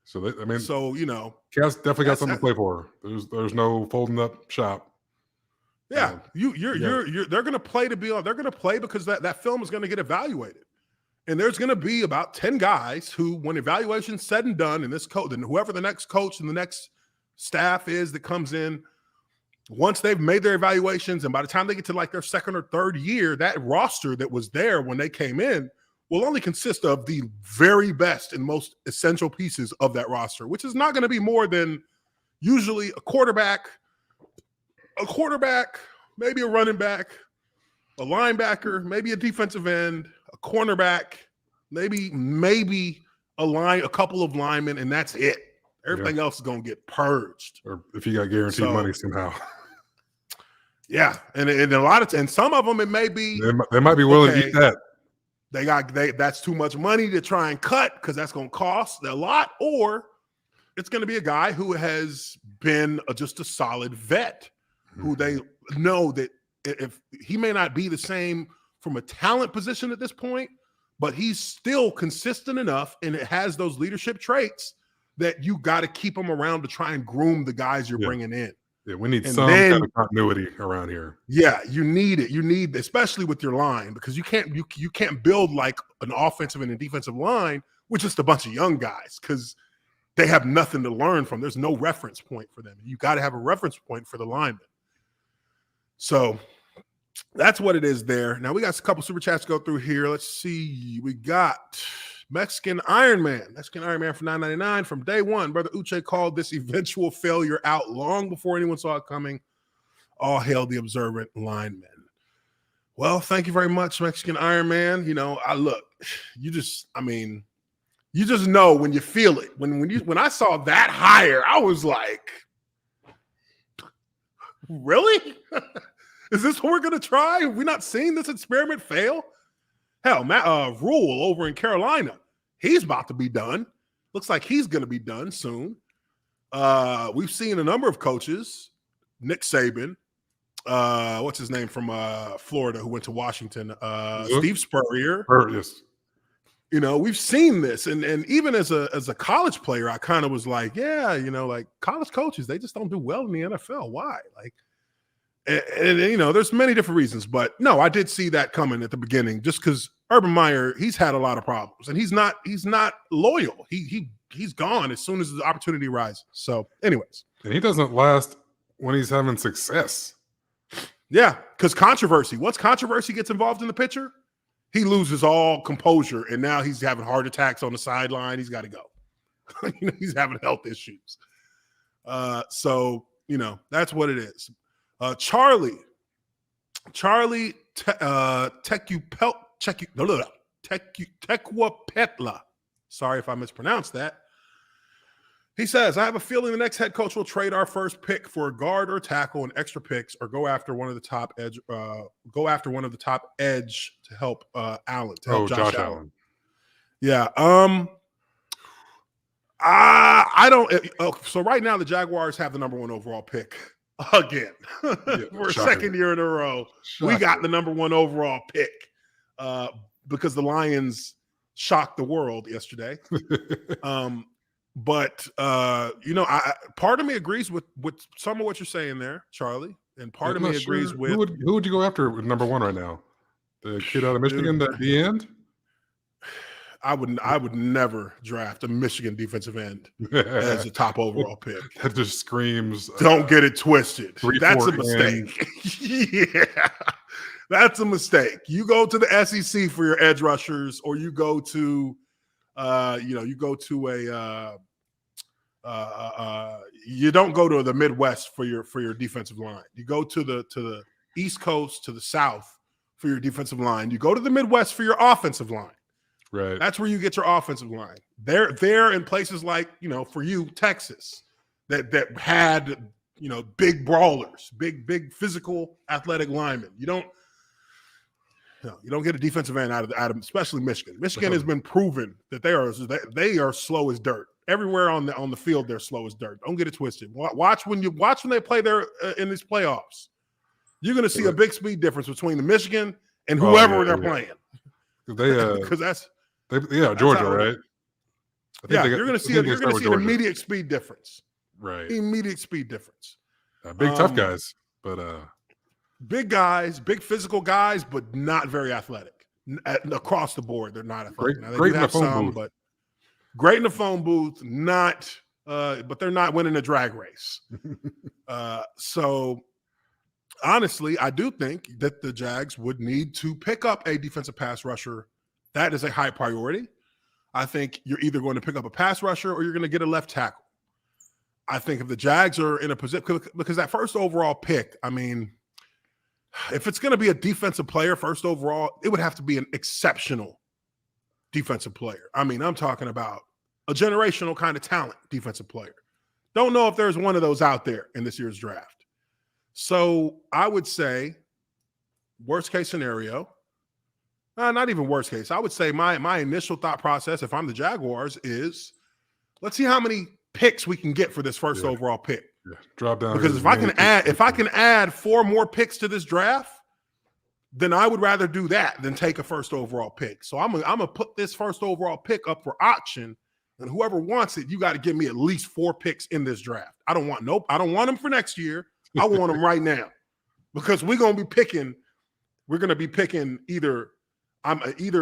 So, Cats definitely got something to play for. There's no folding up shop. Yeah, they're going to play they're going to play because that film is going to get evaluated. And there's going to be about 10 guys who, when evaluation's said and done, and whoever the next coach and the next staff is that comes in, once they've made their evaluations, and by the time they get to like their second or third year, that roster that was there when they came in will only consist of the very best and most essential pieces of that roster, which is not going to be more than usually a quarterback, maybe a running back, a linebacker, maybe a defensive end, a cornerback, maybe a couple of linemen, and that's it. Everything else is going to get purged. Or if you got guaranteed money somehow. Yeah, and some of them it may be they might be willing to eat that. That's too much money to try and cut because that's going to cost a lot, or it's going to be a guy who has been just a solid vet, who they know that if he may not be the same from a talent position at this point, but he's still consistent enough and it has those leadership traits that you got to keep him around to try and groom the guys you're bringing in. Yeah, we need some kind of continuity around here. Yeah, you need it. You need, especially with your line, because you can't build like an offensive and a defensive line with just a bunch of young guys because they have nothing to learn from. There's no reference point for them. You got to have a reference point for the linemen. So that's what it is there. Now we got a couple super chats to go through here. Let's see. We got Mexican Iron Man for $9.99 from day one. Brother Uche called this eventual failure out long before anyone saw it coming. All hail the observant linemen. Well, thank you very much, Mexican Iron Man. You just know when you feel it. When I saw that hire, I was like, really? Is this what we're going to try? Have we not seen this experiment fail? Hell, Rule over in Carolina, he's about to be done. Looks like he's going to be done soon. We've seen a number of coaches, Nick Saban, what's his name from Florida who went to Washington, Steve Spurrier. Yes. We've seen this. And even as a college player, I kind of was like, yeah, like college coaches, they just don't do well in the NFL. Why? And there's many different reasons, but no, I did see that coming at the beginning. Just because Urban Meyer, he's had a lot of problems, and he's not loyal. He's gone as soon as the opportunity arises. So, anyways, and he doesn't last when he's having success. Yeah, because controversy. Once controversy gets involved in the picture, he loses all composure, and now he's having heart attacks on the sideline. He's got to go. He's having health issues. So that's what it is. Charlie Tequapetla. Sorry if I mispronounced that. He says, I have a feeling the next head coach will trade our first pick for a guard or tackle and extra picks, or go after one of the top edge. To help Allen. To help Josh Allen. Yeah. I don't. So right now, the Jaguars have the number 1 overall pick again for a second year in a row. We got the number 1 overall pick because the Lions shocked the world yesterday. But part of me agrees with some of what you're saying there, Charlie, and part of me agrees with who would you go after with number 1 right now? The kid out of Michigan, the end. I would never draft a Michigan defensive end as a top overall pick. That just screams. Don't get it twisted. 3-4 That's a mistake. Yeah, that's a mistake. You go to the SEC for your edge rushers, or you go to, you don't go to the Midwest for your defensive line. You go to the East Coast, to the South for your defensive line. You go to the Midwest for your offensive line. Right. That's where you get your offensive line. They're in places like, for you, Texas, that had, big brawlers, big physical athletic linemen. You don't get a defensive end out of especially Michigan. Michigan has been proven that they are slow as dirt. Everywhere on the field, they're slow as dirt. Don't get it twisted. Watch when they play there in these playoffs. You're going to see a big speed difference between the Michigan and whoever they're playing. Because that's Georgia, right? You're going to see an immediate speed difference. Right. Immediate speed difference. Big tough guys, but big guys, big physical guys, but not very athletic. Across the board, they're not athletic. Great in the phone booth. But great in the phone booth, but they're not winning a drag race. So honestly, I do think that the Jags would need to pick up a defensive pass rusher. That is a high priority. I think you're either going to pick up a pass rusher or you're going to get a left tackle. I think if the Jags are in a position, because that first overall pick, I mean, if it's going to be a defensive player first overall, it would have to be an exceptional defensive player. I mean, I'm talking about a generational kind of talent defensive player. Don't know if there's one of those out there in this year's draft. So I would say worst case scenario, not even worst case. I would say my initial thought process, if I'm the Jaguars, is let's see how many picks we can get for this first overall pick. Yeah. Drop down, because if I can add 4 more picks to this draft, then I would rather do that than take a first overall pick. So I'm gonna put this first overall pick up for auction, and whoever wants it, you got to give me at least 4 picks in this draft. I don't want them for next year. I want them right now, because we're gonna be picking either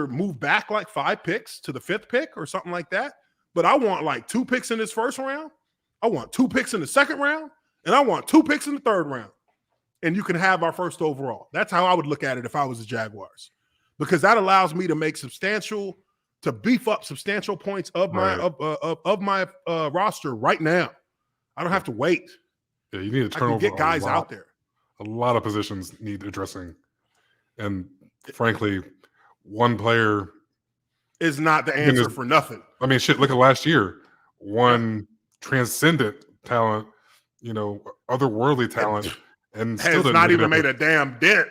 move back like 5 picks to the 5th pick or something like that. But I want like 2 picks in this first round. I want 2 picks in the second round, and I want 2 picks in the third round. And you can have our first overall. That's how I would look at it if I was the Jaguars, because that allows me to beef up substantial points of my roster right now. I don't have to wait. Yeah, you need to turn over. Get guys out there. A lot of positions need addressing, and frankly, one player is not the answer for nothing. I mean, shit, look at last year. One transcendent talent, otherworldly talent, and has still not even made a damn dent.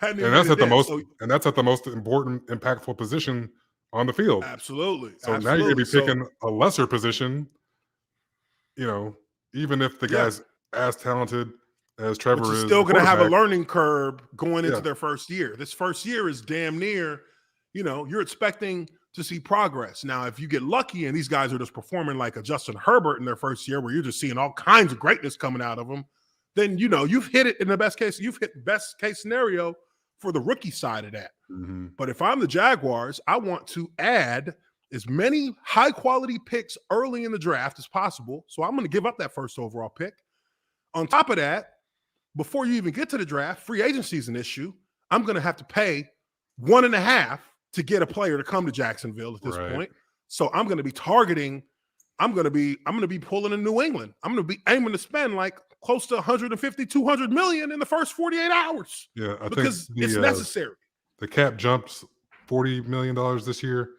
And that's at the most important, impactful position on the field. Absolutely. So now you're going to be picking a lesser position, even if the guy's as talented as Trevor is. Still going to have a learning curve going into their first year. This first year is damn near, you're expecting to see progress. Now, if you get lucky and these guys are just performing like a Justin Herbert in their first year, where you're just seeing all kinds of greatness coming out of them, then, you've hit it in the best case. You've hit best case scenario for the rookie side of that. Mm-hmm. But if I'm the Jaguars, I want to add as many high quality picks early in the draft as possible. So I'm going to give up that first overall pick. On top of that, before you even get to the draft, free agency is an issue. I'm going to have to pay 1.5 to get a player to come to Jacksonville at this point. So I'm going to be targeting. I'm going to be pulling in New England. I'm going to be aiming to spend like close to 150, 200 million in the first 48 hours. Yeah, because it's necessary. The cap jumps $40 million this year.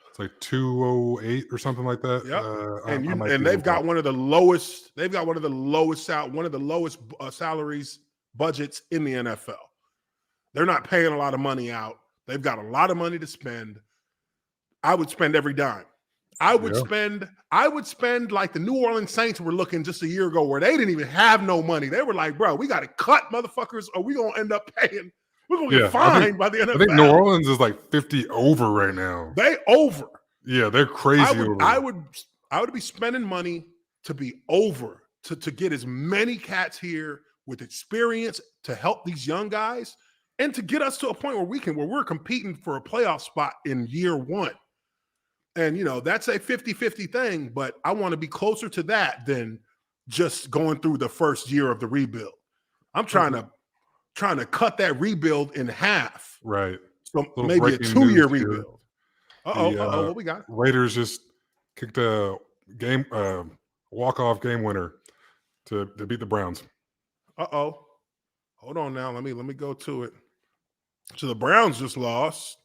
It's like 208 or something like that. Yeah, and they've got one of the lowest. They've got one of the lowest salaries budgets in the NFL. They're not paying a lot of money out. They've got a lot of money to spend. I would spend every dime. I would spend like the New Orleans Saints were looking just a year ago where they didn't even have no money. They were like, bro, we got to cut motherfuckers or we're going to end up paying. We're going to get fined by the NFL. I think New Orleans is like 50 over right now. They over. Yeah, they're crazy over. I would be spending money to be over to get as many cats here with experience to help these young guys and to get us to a point where we're competing for a playoff spot in year one. And, that's a 50-50 thing, but I want to be closer to that than just going through the first year of the rebuild. I'm trying to cut that rebuild in half. Right. So maybe a 2-year rebuild. What we got? Raiders just kicked a game walk-off game winner to beat the Browns. Hold on now. Let me go to it. So the Browns just lost.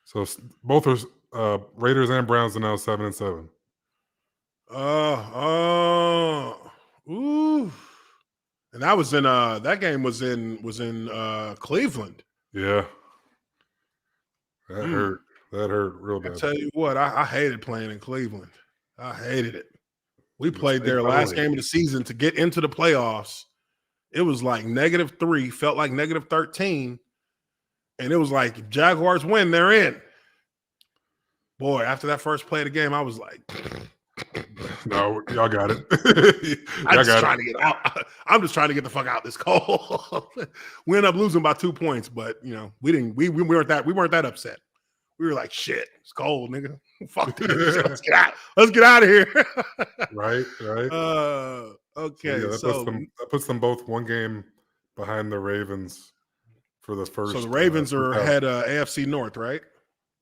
So both are Raiders and Browns are now 7-7. Ooh. And that was in that game was in Cleveland. Yeah. That hurt. That hurt real bad. I tell you what, I hated playing in Cleveland. I hated it. We played there last game of the season to get into the playoffs. It was like -3, felt like -13. And it was like, if Jaguars win, they're in. Boy, after that first play of the game, I was like, no, y'all got it. I'm just trying to get out. I'm just trying to get the fuck out this cold. We ended up losing by 2 points, but we weren't that upset. We were like, shit, it's cold, nigga. Fuck this. Let's get out. Let's get out of here. Right. Okay. So that puts them both one game behind the Ravens for the first. So the Ravens are ahead AFC North, right?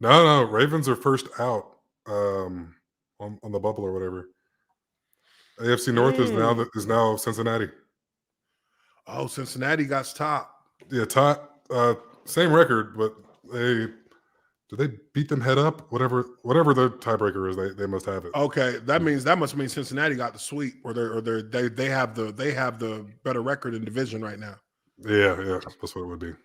No. Ravens are first out on the bubble or whatever. AFC North is now Cincinnati. Oh, Cincinnati got top. Yeah, top. Same record, but did they beat them head up? Whatever the tiebreaker is, they must have it. Okay, that must mean Cincinnati got the sweep, or they have the better record in division right now. Yeah, that's what it would be.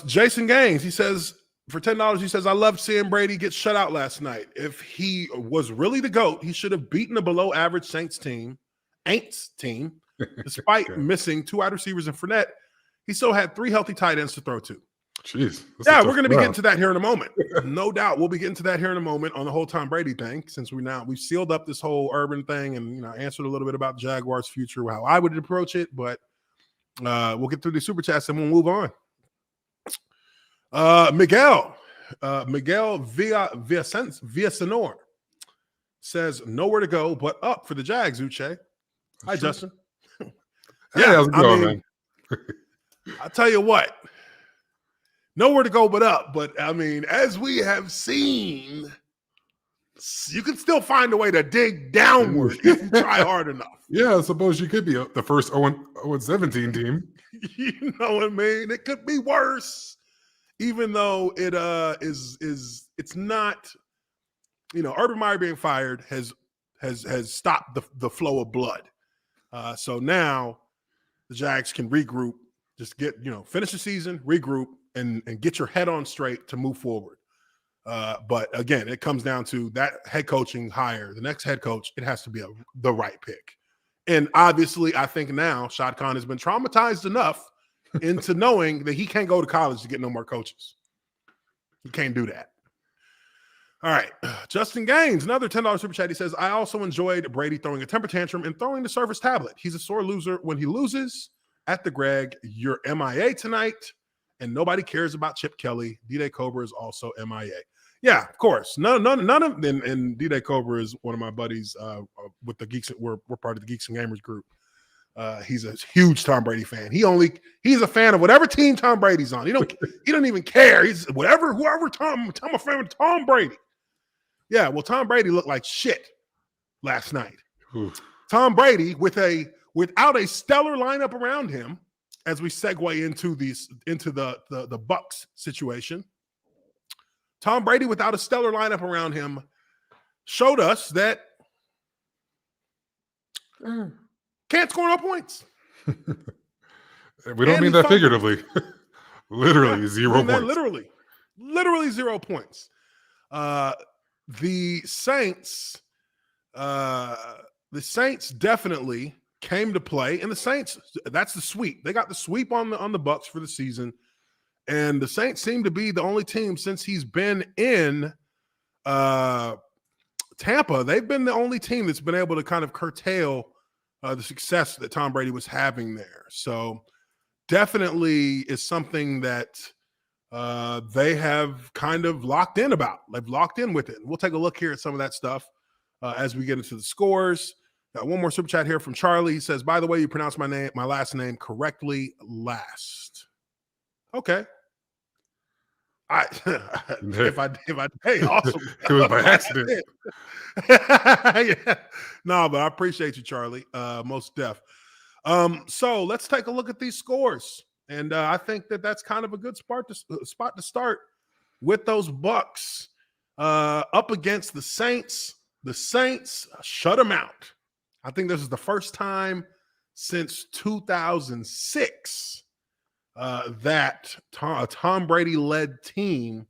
Jason Gaines, he says for $10, he says, I loved seeing Brady get shut out last night. If he was really the GOAT, he should have beaten a below average Saints team, despite missing 2 wide receivers and Fournette. He still had 3 healthy tight ends to throw to. Jeez. Yeah, we're going to be getting to that here in a moment. No doubt. We'll be getting to that here in a moment on the whole Tom Brady thing, since we've sealed up this whole Urban thing and answered a little bit about Jaguars' future, how I would approach it, but we'll get through the super chats and we'll move on. Miguel Villasenor says nowhere to go but up for the Jags, Uche. Hi, Justin. Hey, how's it going, man? I'll tell you what. Nowhere to go but up. But, I mean, as we have seen, you can still find a way to dig downward if you try hard enough. Yeah, I suppose you could be the first 0-17 team. You know what I mean? It could be worse. Even though it it's not, Urban Meyer being fired has stopped the flow of blood. So now the Jags can regroup, just finish the season, regroup, and get your head on straight to move forward. But again, it comes down to that head coaching hire. The next head coach, it has to be the right pick. And obviously, I think now Shad Khan has been traumatized enough into knowing that he can't go to college to get no more coaches. He can't do that. All right. Justin Gaines, another $10 super chat. He says, I also enjoyed Brady throwing a temper tantrum and throwing the Surface tablet. He's a sore loser. When he loses at the Greg, you're MIA tonight, and nobody cares about Chip Kelly. D-Day Cobra is also MIA. Yeah, of course. None of them. And D-Day Cobra is one of my buddies with the Geeks. We're part of the Geeks and Gamers group. He's a huge Tom Brady fan. He's a fan of whatever team Tom Brady's on. He don't even care. He's whoever Tom a fan of Tom Brady. Yeah, well, Tom Brady looked like shit last night. Oof. Tom Brady without a stellar lineup around him, as we segue into the Bucs situation. Tom Brady without a stellar lineup around him showed us that can't score no points. We don't mean that figuratively. Literally 0 points. Literally 0 points. the Saints definitely came to play, and the Saints, that's the sweep. They got the sweep on the Bucs for the season, and the Saints seem to be the only team since he's been in Tampa. They've been the only team that's been able to kind of curtail the success that Tom Brady was having there. So definitely is something that they have kind of locked in about. They've locked in with it. We'll take a look here at some of that stuff as we get into the scores. Got one more super chat here from Charlie. He says, by the way, you pronounce my last name correctly last. Okay. If I hey, awesome. It was by accident. Yeah. No, but I appreciate you, Charlie. Most def. So let's take a look at these scores. And I think that's kind of a good spot to start with those Bucs up against the Saints. The Saints shut them out. I think this is the first time since 2006 that a Tom Brady-led team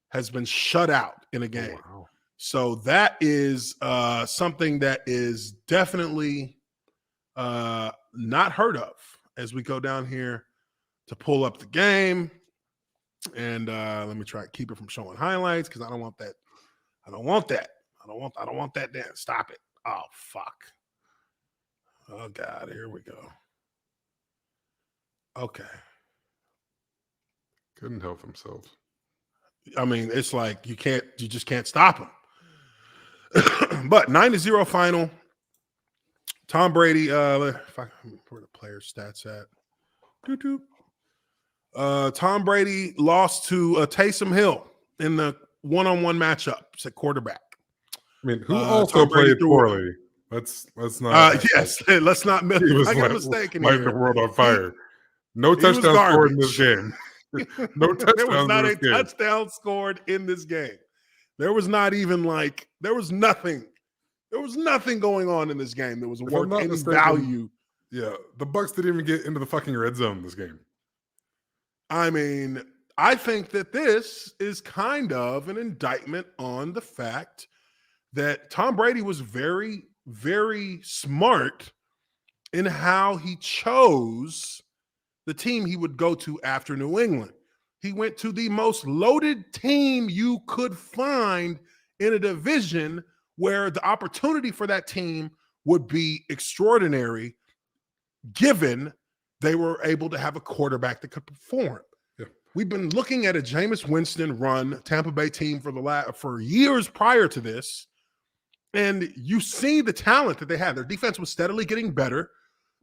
has been shut out in a game. Oh, wow. So that is something that is definitely not heard of as we go down here to pull up the game. And let me try to keep it from showing highlights because I don't want that. I don't want that. I don't want that down. Stop it. Oh, fuck. Oh, God. Here we go. Okay. Couldn't help themselves. I mean, it's like you just can't stop them. But 9-0 final. Tom Brady, where the player stats at? Tom Brady lost to Taysom Hill in the one-on-one matchups at quarterback. I mean, who also played poorly? Let's not. Yes, let's not make a mistake in here. Lighting the world on fire. No touchdown scored in this game. No touchdown. There was not a touchdown scored in this game. There was not even there was nothing. There was nothing going on in this game that was worth any value. Yeah, the Bucs didn't even get into the fucking red zone this game. I mean, I think that this is kind of an indictment on the fact that Tom Brady was very, very smart in how he chose the team he would go to after New England. He went to the most loaded team you could find in a division where the opportunity for that team would be extraordinary given they were able to have a quarterback that could perform. Yeah. We've been looking at a Jameis Winston run Tampa Bay team for years prior to this, and you see the talent that they had. Their defense was steadily getting better.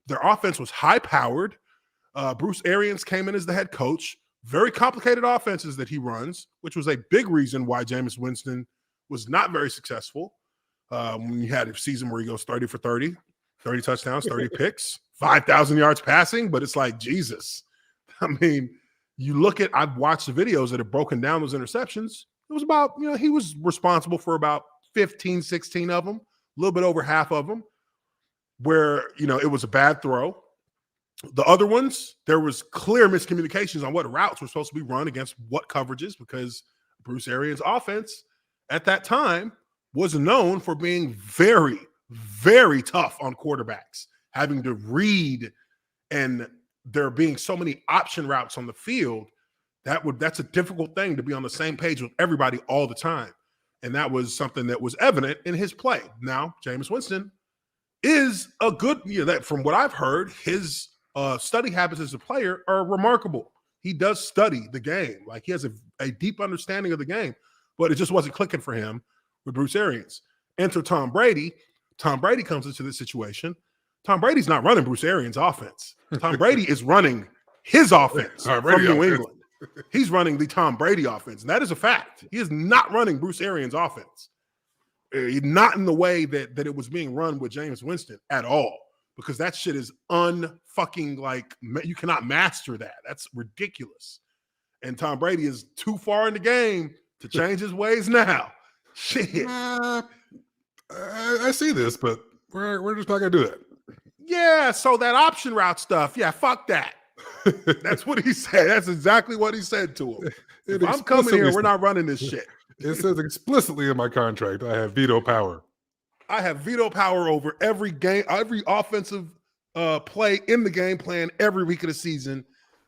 Their offense was high-powered. Bruce Arians came in as the head coach. Very complicated offenses that he runs, which was a big reason why Jameis Winston was not very successful. When you had a season where he goes 30 for 30 touchdowns, 30 picks, 5,000 yards passing, but it's like, Jesus. I mean, I've watched the videos that have broken down those interceptions. It was about, he was responsible for about 15, 16 of them, a little bit over half of them, where, it was a bad throw. The other ones, there was clear miscommunications on what routes were supposed to be run against what coverages because Bruce Arians' offense at that time was known for being very, very tough on quarterbacks, having to read and there being so many option routes on the field. That's a difficult thing to be on the same page with everybody all the time. And that was something that was evident in his play. Now, Jameis Winston is a good, that from what I've heard, his study habits as a player are remarkable. He does study the game. Like he has a deep understanding of the game, but it just wasn't clicking for him with Bruce Arians. Enter Tom Brady. Tom Brady comes into this situation. Tom Brady's not running Bruce Arians' offense. Tom Brady is running his offense from New England. He's running the Tom Brady offense, and that is a fact. He is not running Bruce Arians' offense. Not in the way that it was being run with Jameis Winston at all, because that shit is you cannot master that. That's ridiculous. And Tom Brady is too far in the game to change his ways now. Shit. I see this, but we're just not going to do it. Yeah, so that option route stuff, yeah, fuck that. That's what he said. That's exactly what he said to him. If I'm coming here, we're not running this shit. It says explicitly in my contract I have veto power. I have veto power over every game, every offensive play in the game plan every week of the season.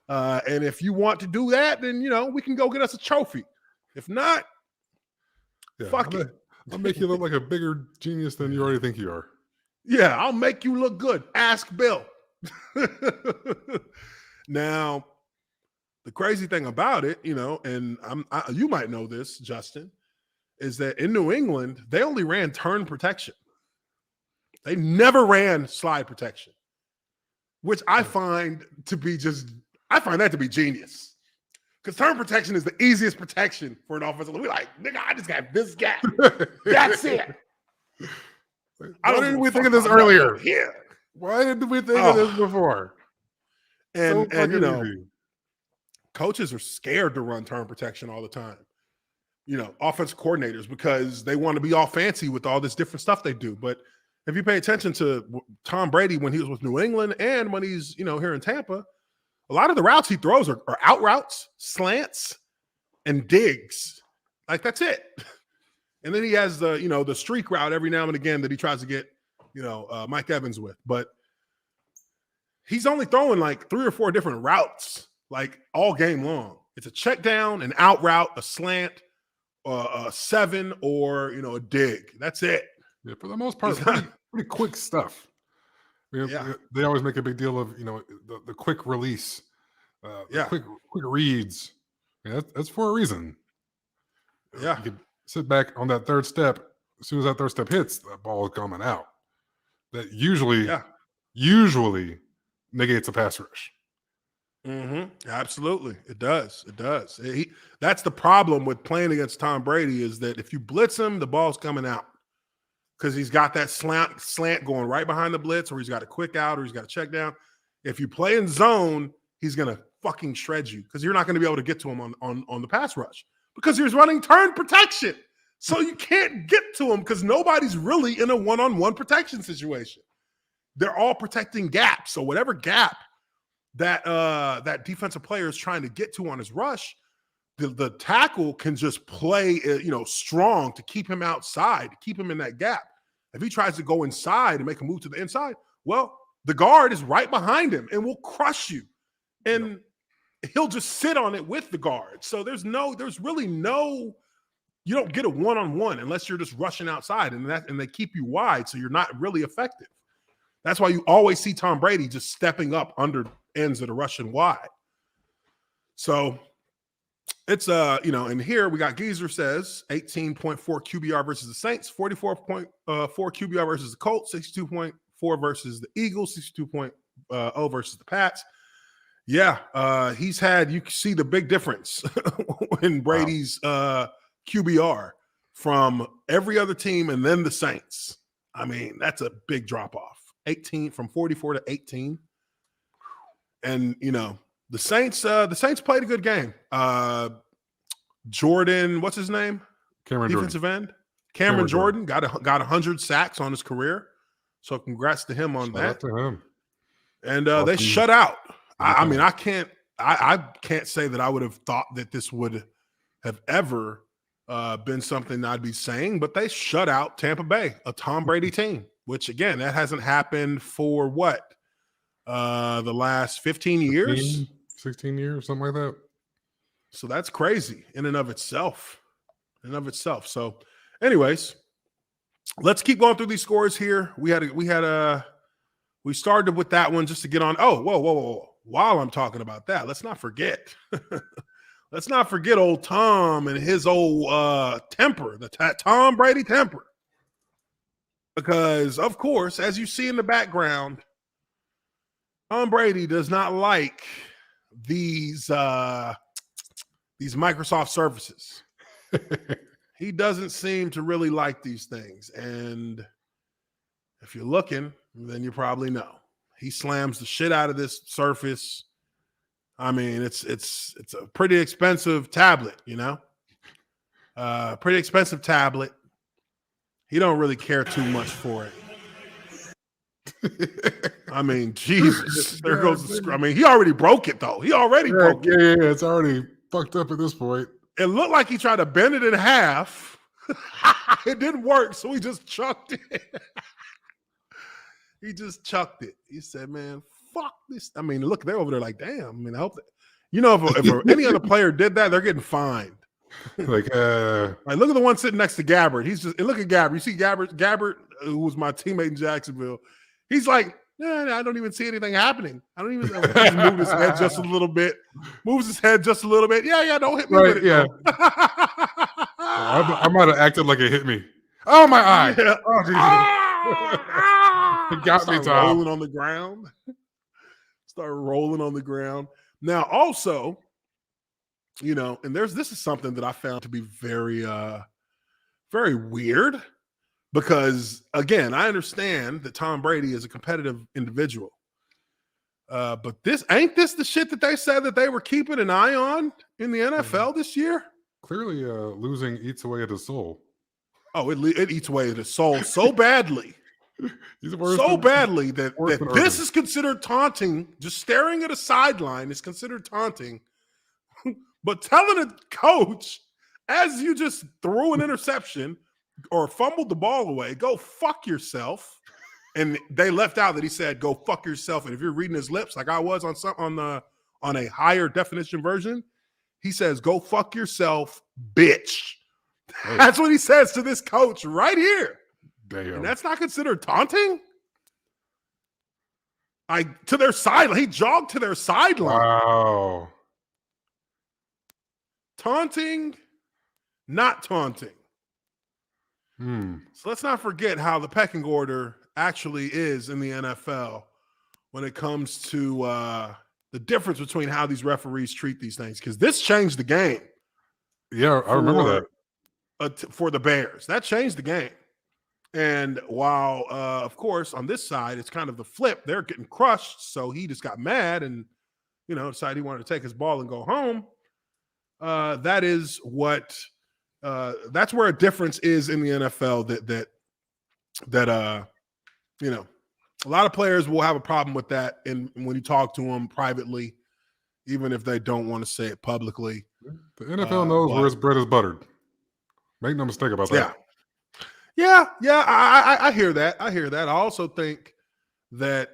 And if you want to do that, then we can go get us a trophy. If not, fuck it. I'll make you look like a bigger genius than you already think you are. Yeah, I'll make you look good. Ask Bill. Now, the crazy thing about it, and you might know this, Justin, is that in New England, they only ran turn protection. They never ran slide protection, which I find that to be genius. Because turn protection is the easiest protection for an offensive. We're like, nigga, I just got this gap. That's it. Why didn't we think of this earlier? Yeah. Why didn't we think of this before? And coaches are scared to run turn protection all the time. Offensive coordinators, because they want to be all fancy with all this different stuff they do. But if you pay attention to Tom Brady when he was with New England and when he's, here in Tampa, a lot of the routes he throws are out routes, slants, and digs. Like, that's it. And then he has the streak route every now and again that he tries to get, Mike Evans with. But he's only throwing like 3 or 4 different routes, like all game long. It's a check down, an out route, a slant, a 7, or a dig. That's it. Yeah, for the most part, pretty quick stuff. They always make a big deal of the quick release, quick reads. That's for a reason. Yeah, you can sit back on that third step. As soon as that third step hits, the ball is coming out. That usually negates a pass rush. Mm-hmm. Absolutely, it does. It does. That's the problem with playing against Tom Brady, is that if you blitz him, the ball's coming out because he's got that slant going right behind the blitz, or he's got a quick out, or he's got a check down. If you play in zone, he's gonna fucking shred you because you're not going to be able to get to him on the pass rush because he's running turn protection. So you can't get to him because nobody's really in a one-on-one protection situation. They're all protecting gaps. So whatever gap that defensive player is trying to get to on his rush, the tackle can just play strong to keep him outside, to keep him in that gap. If he tries to go inside and make a move to the inside, well, the guard is right behind him and will crush you. And he'll just sit on it with the guard. So there's really no, you don't get a one-on-one unless you're just rushing outside, and they keep you wide, so you're not really effective. That's why you always see Tom Brady just stepping up under ends that are rushing wide. So it's and here we got Geezer says 18.4 QBR versus the Saints, 44.4 QBR versus the Colts, 62.4 versus the Eagles, 62.0 versus the Pats. Yeah, he's had, you see the big difference in Brady's QBR from every other team and then the Saints. I mean, that's a big drop off. 18 from 44 to 18. And the Saints played a good game. Jordan, what's his name? Defensive end. Cameron Jordan got 100 sacks on his career. So congrats to him on that. Shout out to him. And they shut out. I mean, I can't say that I would have thought that this would have ever been something I'd be saying, but they shut out Tampa Bay, a Tom Brady team, which again, that hasn't happened for what? The last 15 years? 16 years, something like that. So that's crazy in and of itself. So anyways, let's keep going through these scores here. We started with that one just to get on. Oh, whoa. While I'm talking about that, let's not forget. Let's not forget old Tom and his old temper, the Tom Brady temper. Because, of course, as you see in the background, Tom Brady does not like these Microsoft services. He doesn't seem to really like these things. And if you're looking, then you probably know. He slams the shit out of this Surface. I mean, it's a pretty expensive tablet, pretty expensive tablet. He don't really care too much for it. I mean, Jesus, there goes the screw. I mean, he already broke it though. He already broke it. Yeah, it's already fucked up at this point. It looked like he tried to bend it in half. It didn't work, so he just chucked it. He just chucked it. He said, man, fuck this. I mean, look, they're over there like, damn. I mean, I hope that, if any other player did that, they're getting fined. Like, look at the one sitting next to Gabbard. Look at Gabbard. You see Gabbard, who was my teammate in Jacksonville. He's like, I don't even see anything happening. I don't even he just moved his head just a little bit. Moves his head just a little bit. Yeah, don't hit me with it. Yeah. I might have acted like it hit me. Oh, my eye. Yeah. Oh, Jesus. It got me, Tom. Rolling on the ground. Start rolling on the ground. Now, also, and this is something that I found to be very, very weird because, again, I understand that Tom Brady is a competitive individual. But ain't this the shit that they said that they were keeping an eye on in the NFL this year? Clearly, losing eats away at his soul. Oh, it eats away at his soul so badly. Badly that this is considered taunting. Just staring at a sideline is considered taunting. But telling a coach, as you just threw an interception or fumbled the ball away, go fuck yourself. And they left out that he said, go fuck yourself. And if you're reading his lips, like I was on a higher definition version, he says, go fuck yourself, bitch. Hey. That's what he says to this coach right here. Damn. And that's not considered taunting? To their sideline. He jogged to their sideline. Wow. Taunting, not taunting. So let's not forget how the pecking order actually is in the NFL when it comes to the difference between how these referees treat these things. Because this changed the game. Yeah, I remember that. For the Bears. That changed the game. And while, of course, on this side, it's kind of the flip. They're getting crushed, so he just got mad and, decided he wanted to take his ball and go home. That is what that's where a difference is in the NFL that a lot of players will have a problem with that. And when you talk to them privately, even if they don't want to say it publicly, the NFL knows where its bread is buttered. Make no mistake about that. Yeah. I hear that. I also think that,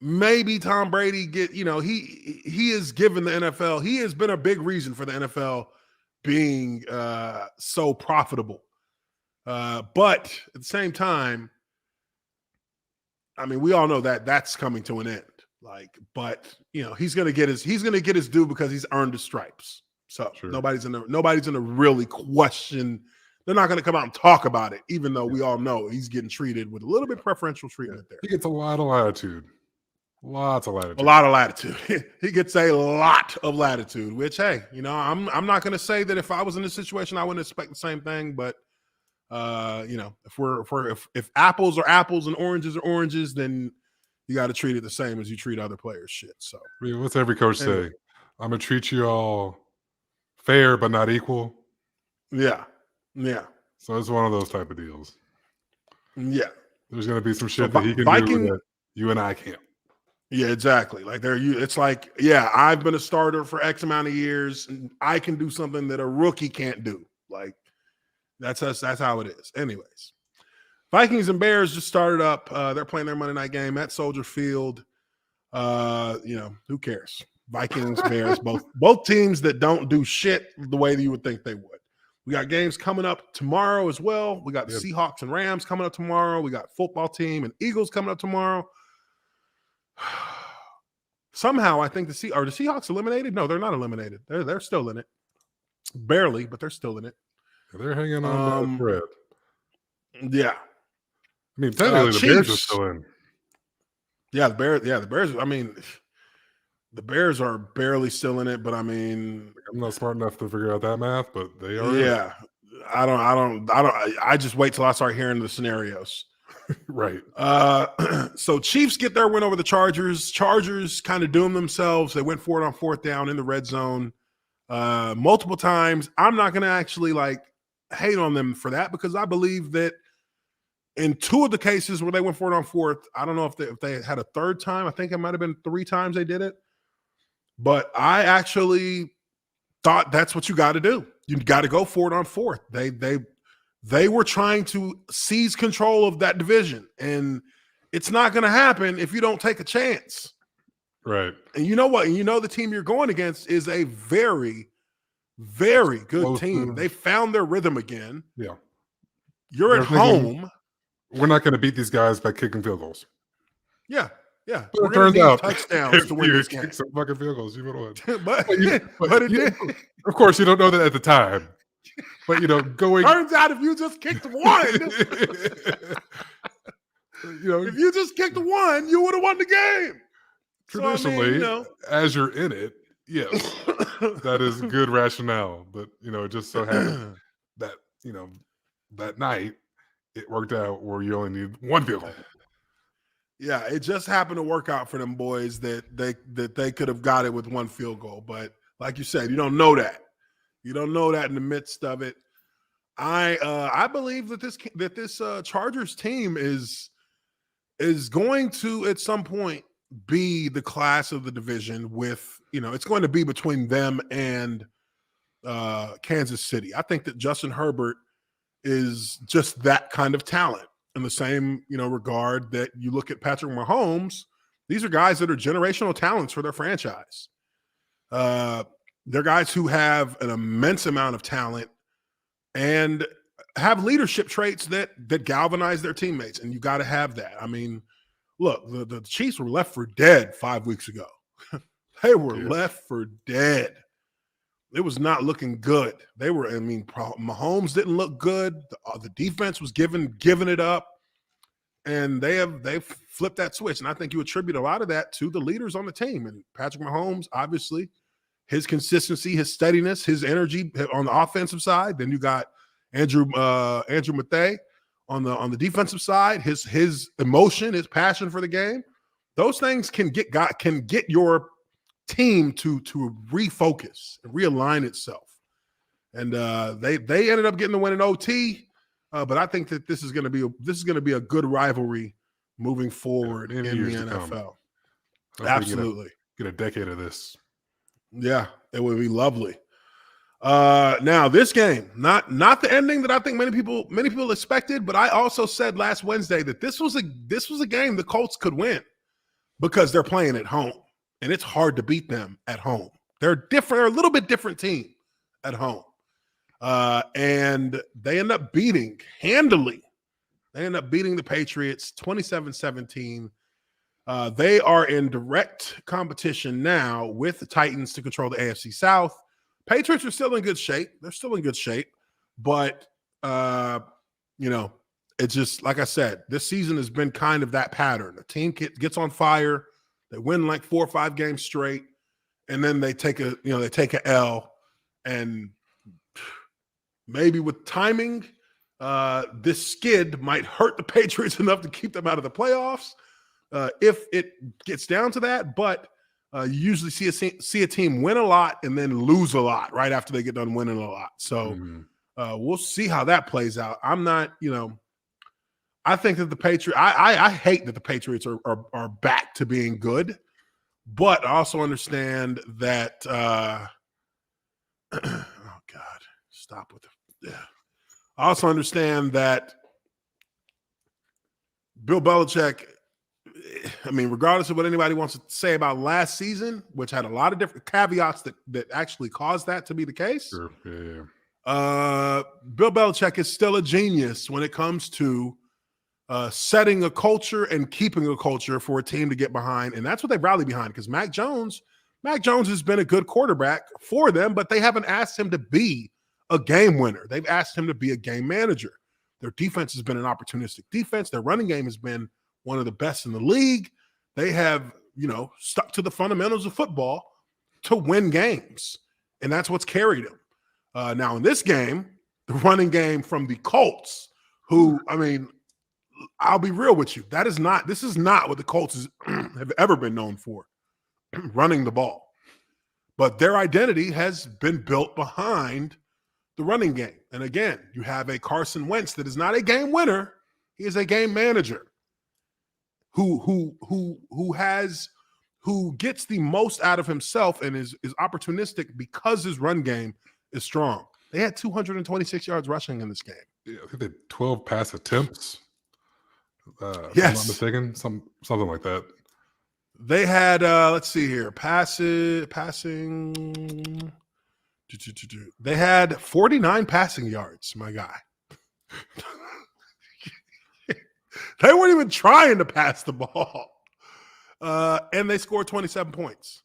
maybe Tom Brady he has given the NFL, he has been a big reason for the NFL being so profitable. But at the same time, I mean, we all know that that's coming to an end. But he's gonna get his due because he's earned his stripes. So sure. Nobody's gonna really question. They're not gonna come out and talk about it, even though we all know he's getting treated with a little bit preferential treatment there. He gets a lot of latitude. Lots of latitude. A lot of latitude. He gets a lot of latitude, which, hey, I'm not going to say that if I was in this situation, I wouldn't expect the same thing. But, if apples are apples and oranges are oranges, then you got to treat it the same as you treat other players' shit. So, I mean, what's every coach say? I'm going to treat you all fair, but not equal. Yeah. So it's one of those type of deals. Yeah. There's going to be some shit that he can do that you and I can't. Yeah, exactly. It's like, yeah, I've been a starter for X amount of years, and I can do something that a rookie can't do. That's how it is. Anyways, Vikings and Bears just started up. They're playing their Monday night game at Soldier Field. Who cares? Vikings, Bears, both teams that don't do shit the way that you would think they would. We got games coming up tomorrow as well. We got the Seahawks and Rams coming up tomorrow. We got football team and Eagles coming up tomorrow. Somehow I think the Seahawks eliminated? No, they're not eliminated. They're still in it. Barely, but they're still in it. They're hanging on that thread. Yeah. I mean, technically the Bears are still in. Yeah, the Bears. I mean, the Bears are barely still in it, but I mean, I'm not smart enough to figure out that math, but they are. Yeah. I just wait till I start hearing the scenarios. Right. So Chiefs get their win over the Chargers. Chargers kind of doomed themselves. They went for it on fourth down in the red zone multiple times. I'm not going to actually hate on them for that because I believe that in two of the cases where they went for it on fourth, I don't know if they had a third time. I think it might have been 3 times they did it. But I actually thought that's what you got to do. You got to go for it on fourth. They were trying to seize control of that division, and it's not going to happen if you don't take a chance. Right. And you know what? And you know the team you're going against is a very, very good team. They found their rhythm again. Yeah. You're at home. We're not going to beat these guys by kicking field goals. Yeah. Yeah. But We're it going turns to need out touchdowns to win this game. Kick some fucking field goals. You know what? but it you, did. Of course, you don't know that at the time. But, going. Turns out if you just kicked one, if you just kicked one, you would have won the game. Traditionally, So, I mean, as you're in it, yes, that is good rationale. But, it just so happened that, that night it worked out where you only need one field goal. Yeah, it just happened to work out for them boys that they could have got it with one field goal. But like you said, you don't know that. You don't know that in the midst of it. I believe that this Chargers team is going to at some point be the class of the division with, it's going to be between them and Kansas City. I think that Justin Herbert is just that kind of talent in the same, regard that you look at Patrick Mahomes. These are guys that are generational talents for their franchise. They're guys who have an immense amount of talent and have leadership traits that galvanize their teammates. And you got to have that. I mean, look, the Chiefs were left for dead 5 weeks ago. They were left for dead. It was not looking good. Mahomes didn't look good. The defense was giving it up, and they've flipped that switch. And I think you attribute a lot of that to the leaders on the team. And Patrick Mahomes, obviously, his consistency, his steadiness, his energy on the offensive side. Then you got Andrew Mathey on the defensive side. His emotion, his passion for the game. Those things can get your team to refocus and realign itself. And they ended up getting the win in OT. But I think that this is going to be a good rivalry moving forward in the NFL. Absolutely, get a decade of this. Yeah, it would be lovely. Now this game, not the ending that I think many people expected, but I also said last Wednesday that this was a game the Colts could win because they're playing at home, and it's hard to beat them at home. They're a little bit different team at home. And they end up beating handily. They end up beating the Patriots 27-17. They are in direct competition now with the Titans to control the AFC South. Patriots are still in good shape. They're still in good shape. But, it's just, like I said, this season has been kind of that pattern. The team gets on fire. They win like 4 or 5 games straight. And then they take a L. And maybe with timing, this skid might hurt the Patriots enough to keep them out of the playoffs if it gets down to that. But you usually see a team win a lot and then lose a lot right after they get done winning a lot. So we'll see how that plays out. I'm not, I think that the Patriots, I hate that the Patriots are back to being good, but I also understand that, oh God, stop with I also understand that Bill Belichick, regardless of what anybody wants to say about last season, which had a lot of different caveats that actually caused that to be the case. Sure. Yeah. Bill Belichick is still a genius when it comes to setting a culture and keeping a culture for a team to get behind. And that's what they rally behind, because Mac Jones has been a good quarterback for them, but they haven't asked him to be a game winner. They've asked him to be a game manager. Their defense has been an opportunistic defense. Their running game has been one of the best in the league. They have, stuck to the fundamentals of football to win games. And that's what's carried them. Now in this game, the running game from the Colts, who, I'll be real with you. This is not what the Colts have ever been known for, running the ball. But their identity has been built behind the running game. And again, you have a Carson Wentz that is not a game winner. He is a game manager who who gets the most out of himself and is opportunistic because his run game is strong. They had 226 yards rushing in this game. Yeah, I think they had 12 pass attempts. If I'm Yes. not mistaken, something like that. They had, let's see here, passing. They had 49 passing yards, my guy. They weren't even trying to pass the ball. And they scored 27 points.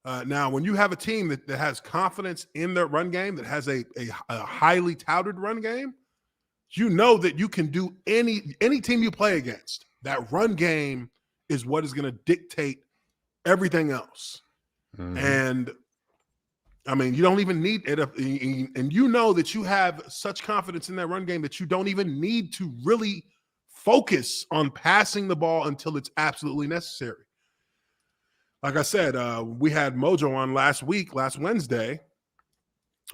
Now, when you have a team that has confidence in their run game, that has a highly touted run game, you know that you can do any team you play against. That run game is what is going to dictate everything else. Mhm. And I mean, you don't even need it. And you know that you have such confidence in that run game that you don't even need to really focus on passing the ball until it's absolutely necessary. Like I said, we had Mojo on last Wednesday.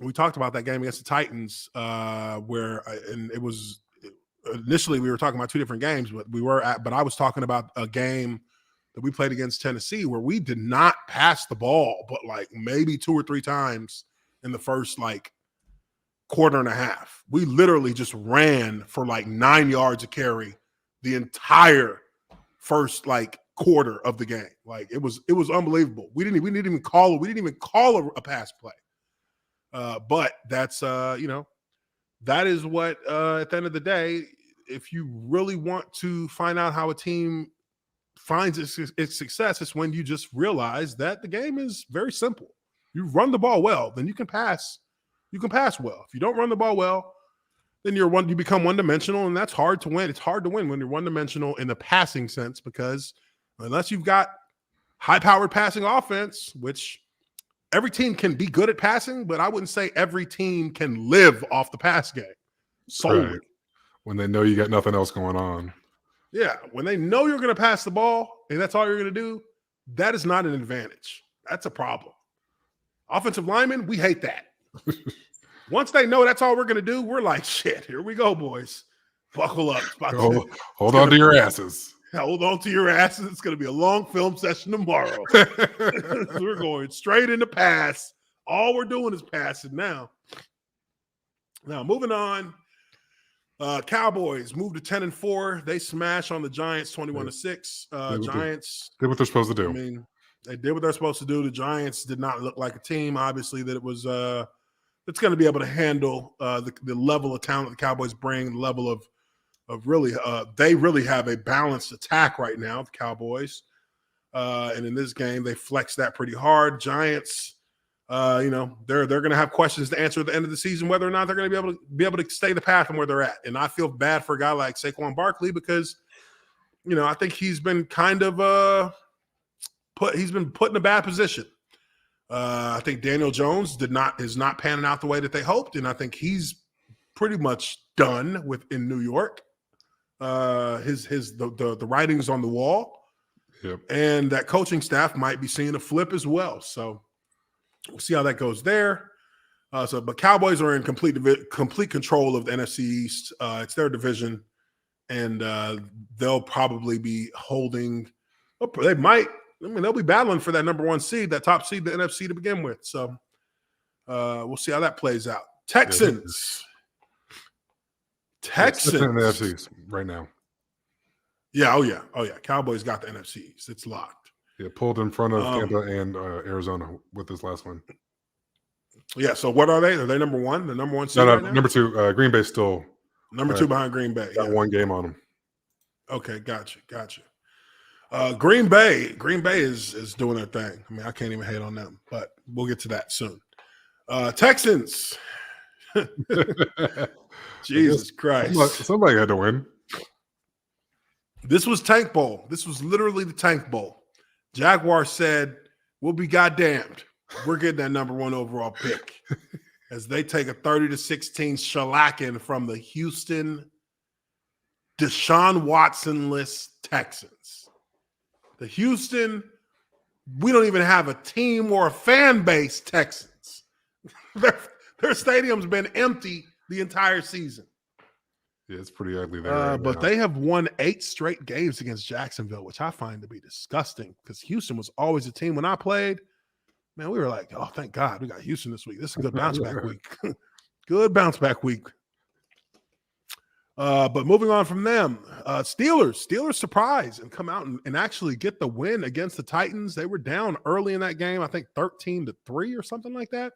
We talked about that game against the Titans, and it was initially we were talking about two different games, but I was talking about a game that we played against Tennessee where we did not pass the ball, but like maybe 2 or 3 times in the first like quarter and a half. We literally just ran for like 9 yards a carry the entire first like quarter of the game. Like it was unbelievable. We didn't even call a pass play. But that's that is what at the end of the day, if you really want to find out how a team finds its success, it's when you just realize that the game is very simple. You run the ball well, then you can pass. You can pass well. If you don't run the ball well, then you become one-dimensional, and that's hard to win. It's hard to win when you're one-dimensional in the passing sense, because unless you've got high-powered passing offense, which every team can be good at passing, but I wouldn't say every team can live off the pass game solely. Right. When they know you got nothing else going on. Yeah, when they know you're going to pass the ball and that's all you're going to do, that is not an advantage. That's a problem. Offensive linemen, we hate that. Once they know that's all we're going to do, we're like, shit, here we go, boys. Buckle up. Hold on to your asses. Hold on to your asses. It's going to be a long film session tomorrow. We're going straight into pass. All we're doing is passing now. Now, moving on. Cowboys moved to 10-4. They smash on the Giants 21-6. Giants did what they're supposed to do. I mean, they did what they're supposed to do. The Giants did not look like a team, obviously, that it was that's going to be able to handle the level of talent the Cowboys bring, the level of really they really have a balanced attack right now, the Cowboys. And in this game, they flex that pretty hard. Giants, they're going to have questions to answer at the end of the season whether or not they're going to be able to stay the path and where they're at. And I feel bad for a guy like Saquon Barkley because, I think he's been kind of put in a bad position. I think Daniel Jones is not panning out the way that they hoped, and I think he's pretty much done in New York. The writing's on the wall. Yep. And that coaching staff might be seeing a flip as well. So we'll see how that goes there. But Cowboys are in complete control of the NFC East. It's their division, and they'll probably be holding. They might. They'll be battling for that number 1 seed, that top seed, the NFC to begin with. So we'll see how that plays out. Texans. Texans in the NFC right now. Yeah. Oh yeah. Cowboys got the NFC East. It's locked. Yeah, pulled in front of Tampa and Arizona with this last one. Yeah. So what are they? Are they number 1? The number 1 seed? No, right now? number 2. Green Bay's still number 2 behind Green Bay. Got 1 game on them. Okay, gotcha. Green Bay is doing their thing. I mean, I can't even hate on them, but we'll get to that soon. Texans. Jesus Christ. Somebody had to win. This was Tank Bowl. This was literally the Tank Bowl. Jaguar said, we'll be goddamned. We're getting that number 1 overall pick as they take a 30-16 shellacking from the Houston Deshaun Watson-less Texans. The Houston, we don't even have a team or a fan base Texans. Their stadium's been empty the entire season. Yeah, it's pretty ugly there. Right But now. they have won 8 straight games against Jacksonville, which I find to be disgusting because Houston was always a team when I played. Man, we were like, oh, thank God we got Houston this week. This is a good bounce back week. Good bounce back week. But moving on from them, Steelers surprise and come out and actually get the win against the Titans. They were down early in that game, I think 13-3 or something like that.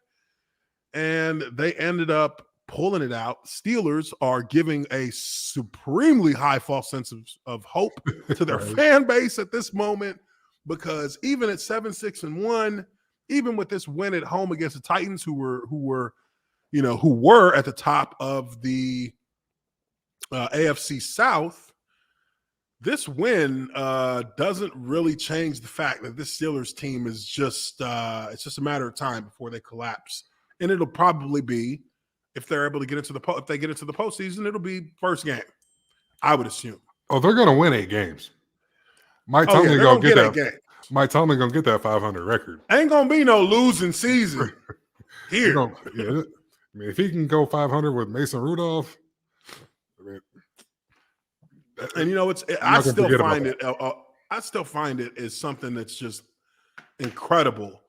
And they ended up pulling it out. Steelers are giving a supremely high false sense of hope to their Right. fan base at this moment, because even at 7-6-1, even with this win at home against the Titans, who were at the top of the AFC South, this win doesn't really change the fact that this Steelers team is just it's just a matter of time before they collapse. And it'll probably be, if they're able to get into the postseason, it'll be first game, I would assume. Oh, they're going to win 8 games. Mike Oh, yeah, Tomlin they're going gonna to get get 8 that. games. Mike Tomlin going to get that 500 record. Ain't gonna be no losing season here. Yeah, I mean, if he can go 500 with Mason Rudolph, I mean, And you know, I still find it as something that's just incredible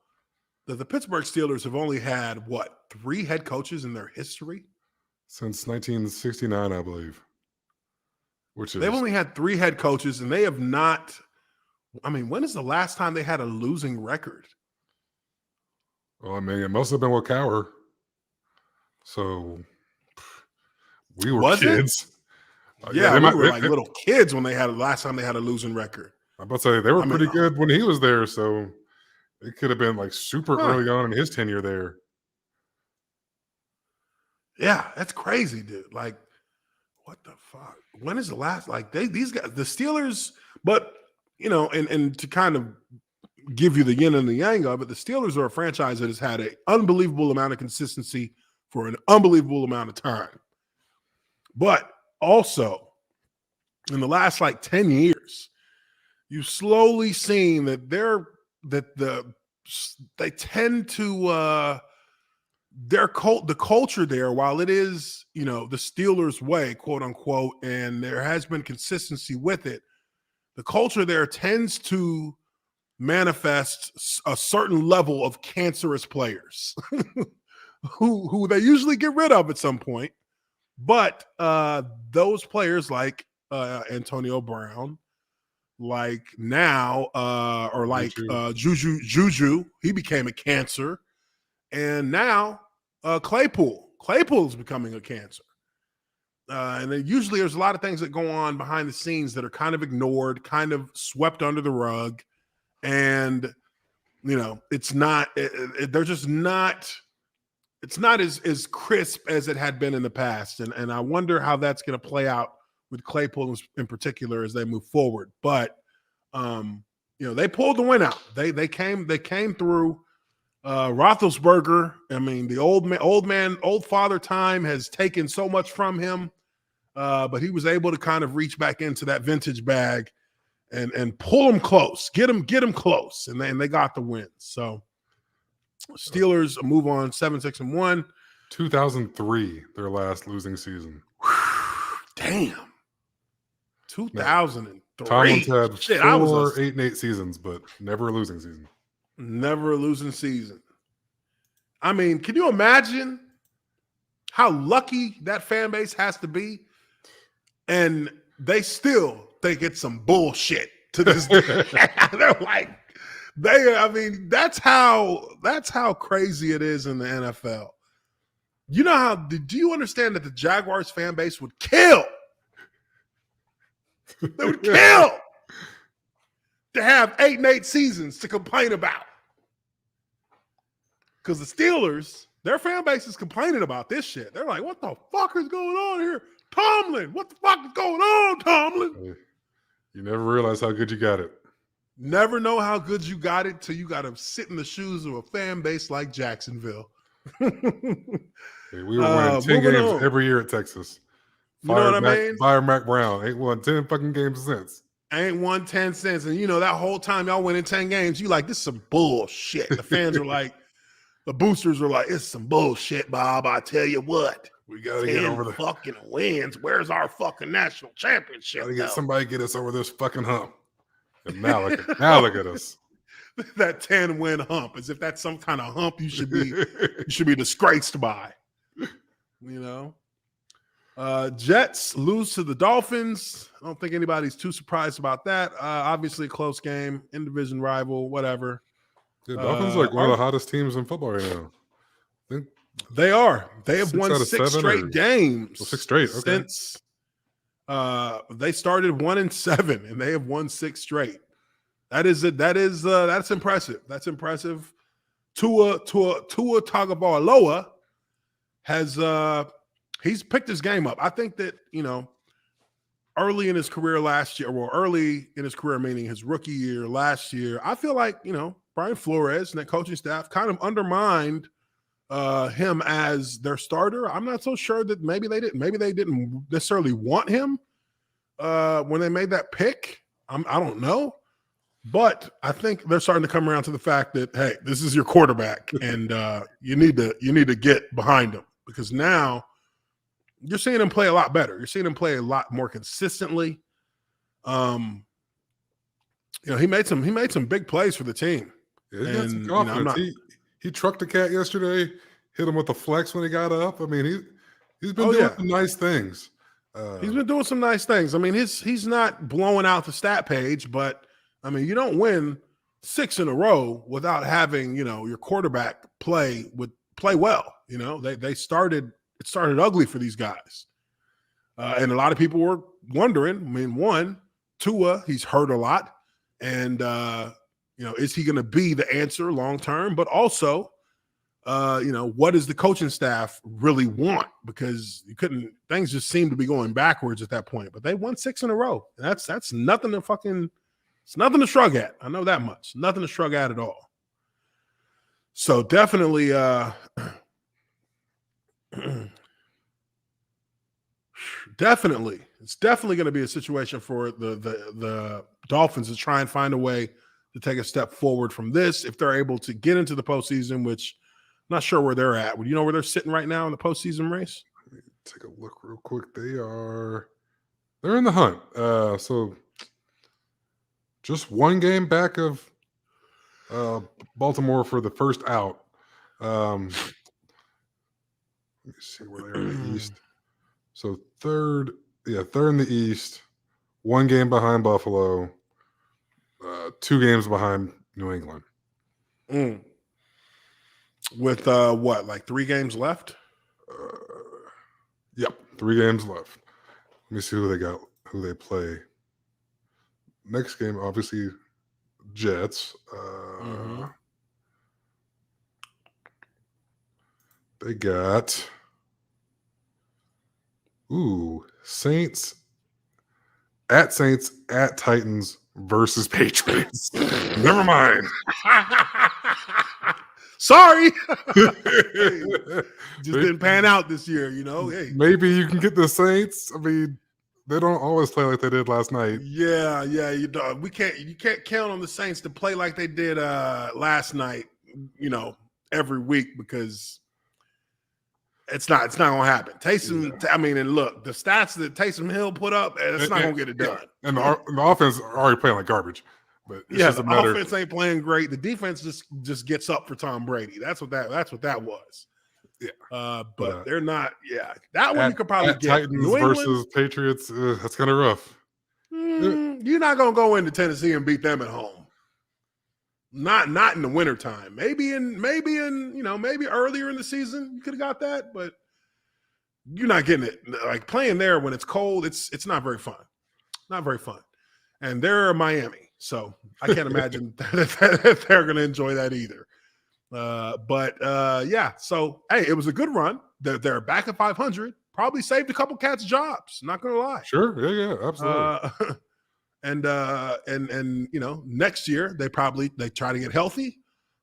that the Pittsburgh Steelers have only had 3 head coaches in their history. since 1969, I believe. Which is They've only had 3 head coaches, and they have not. I mean, when is the last time they had a losing record? well, I mean, it must have been with Cowher. So we were Was it? kids. Yeah, they we were like little kids when last time they had a losing record. I'm about to say they were I mean, pretty good when he was there, so it could have been like super Huh. early on in his tenure there. Yeah, that's crazy, dude. Like, what the fuck? When is the last? Like, these guys, the Steelers, but you know, and to kind of give you the yin and the yang of it, the Steelers are a franchise that has had an unbelievable amount of consistency for an unbelievable amount of time. But also, in the last 10 years, you've slowly seen that they tend to the culture there, while it is, the Steelers way, quote unquote, and there has been consistency with it, the culture there tends to manifest a certain level of cancerous players who they usually get rid of at some point. But those players like Antonio Brown, like now, or like Juju, he became a cancer. And now Claypool's becoming a cancer. And then usually there's a lot of things that go on behind the scenes that are kind of ignored, kind of swept under the rug. And, it's not, they're just not, it's not as crisp as it had been in the past. And I wonder how that's going to play out with Claypool in particular as they move forward. But, they pulled the win out. They came through. Roethlisberger, I mean, the old father time has taken so much from him, but he was able to kind of reach back into that vintage bag and pull him close, get him close, and they got the win. So Steelers move on 7-6-1. 2003, their last losing season. Damn. 2003. Tomlin's had Shit, 4 8-8 seasons, but never a losing season. Never a losing season. I mean, can you imagine how lucky that fan base has to be? And they still think it's some bullshit to this day. They're like, that's how crazy it is in the NFL. Do you understand that the Jaguars fan base would kill? They would kill to have 8-8 seasons to complain about. Because the Steelers, their fan base is complaining about this shit. They're like, what the fuck is going on here? Tomlin, what the fuck is going on, Tomlin? You never realize how good you got it. Never know how good you got it till you got to sit in the shoes of a fan base like Jacksonville. Hey, we were winning 10 games every year at Texas. You know what I mean? Fire Mac Brown. Ain't won 10 fucking games since. Ain't won 10 cents. And that whole time y'all winning 10 games, you like, this is some bullshit. The fans are like, The boosters are like, it's some bullshit, Bob. I tell you what. We gotta get 10 over the fucking wins. Where's our fucking national championship? gotta get though? somebody to get us over this fucking hump. And now look at us. That 10-win hump, as if that's some kind of hump you should be disgraced by. You know? Jets lose to the Dolphins. I don't think anybody's too surprised about that. Obviously, a close game, in division rival, whatever. The Dolphins are like one of the hottest teams in football right now. I think They are. They have 6 won out of 6 7 straight or- games. Well, 6 straight, okay. Since they started 1-7, and they have won 6 straight. That's impressive. That's impressive. Tua Tagovailoa has he's picked his game up. I think that, early in his career last year, well, early in his career, meaning his rookie year last year, I feel like, Brian Flores and that coaching staff kind of undermined him as their starter. I'm not so sure that maybe they didn't necessarily want him when they made that pick. I don't know. But I think they're starting to come around to the fact that, hey, this is your quarterback, and you need to get behind him, because now you're seeing him play a lot better. You're seeing him play a lot more consistently. He made some big plays for the team. Yeah, he got some confidence. He trucked the cat yesterday, hit him with the flex when he got up. I mean, he's been doing some nice things. He's been doing some nice things. I mean, he's not blowing out the stat page, but I mean, you don't win 6 in a row without having, your quarterback play well. It started ugly for these guys. And a lot of people were wondering, I mean, one, Tua, he's hurt a lot. And, is he going to be the answer long-term? But also, what does the coaching staff really want? Because things just seemed to be going backwards at that point. But they won 6 in a row. And that's nothing to it's nothing to shrug at. I know that much. Nothing to shrug at all. So definitely, it's definitely going to be a situation for the Dolphins to try and find a way to take a step forward from this if they're able to get into the postseason, which I'm not sure where they're at. Do you know where they're sitting right now in the postseason race? Let me take a look real quick. They're in the hunt. So just one game back of Baltimore for the first out. Let me see where they are in the East. So third in the East, one game behind Buffalo, 2 games behind New England. With like 3 games left? Yep, 3 games left. Let me see who they play. Next game, obviously, Jets. They got Saints at Titans versus Patriots. Never mind. Sorry. Just didn't pan out this year, Hey. Maybe you can get the Saints. I mean, they don't always play like they did last night. Yeah, you don't. You can't count on the Saints to play like they did last night, every week, because it's not gonna happen. Taysom, I mean, and look, the stats that Taysom Hill put up, it's not gonna get it done. And the offense are already playing like garbage. But it's just a the matter. offense ain't playing great. The defense just gets up for Tom Brady. That's what that was. Yeah. But they're not. Yeah, that one you could probably get. Titans versus Patriots. That's kind of rough. You're not gonna go into Tennessee and beat them at home. Not in the wintertime. Maybe earlier in the season you could have got that, but you're not getting it. Like playing there when it's cold, it's not very fun. Not very fun. And they're Miami, so I can't imagine that they're going to enjoy that either. So hey, it was a good run. They're back at 500. Probably saved a couple cats' jobs. Not going to lie. Sure, yeah, absolutely. And next year they try to get healthy,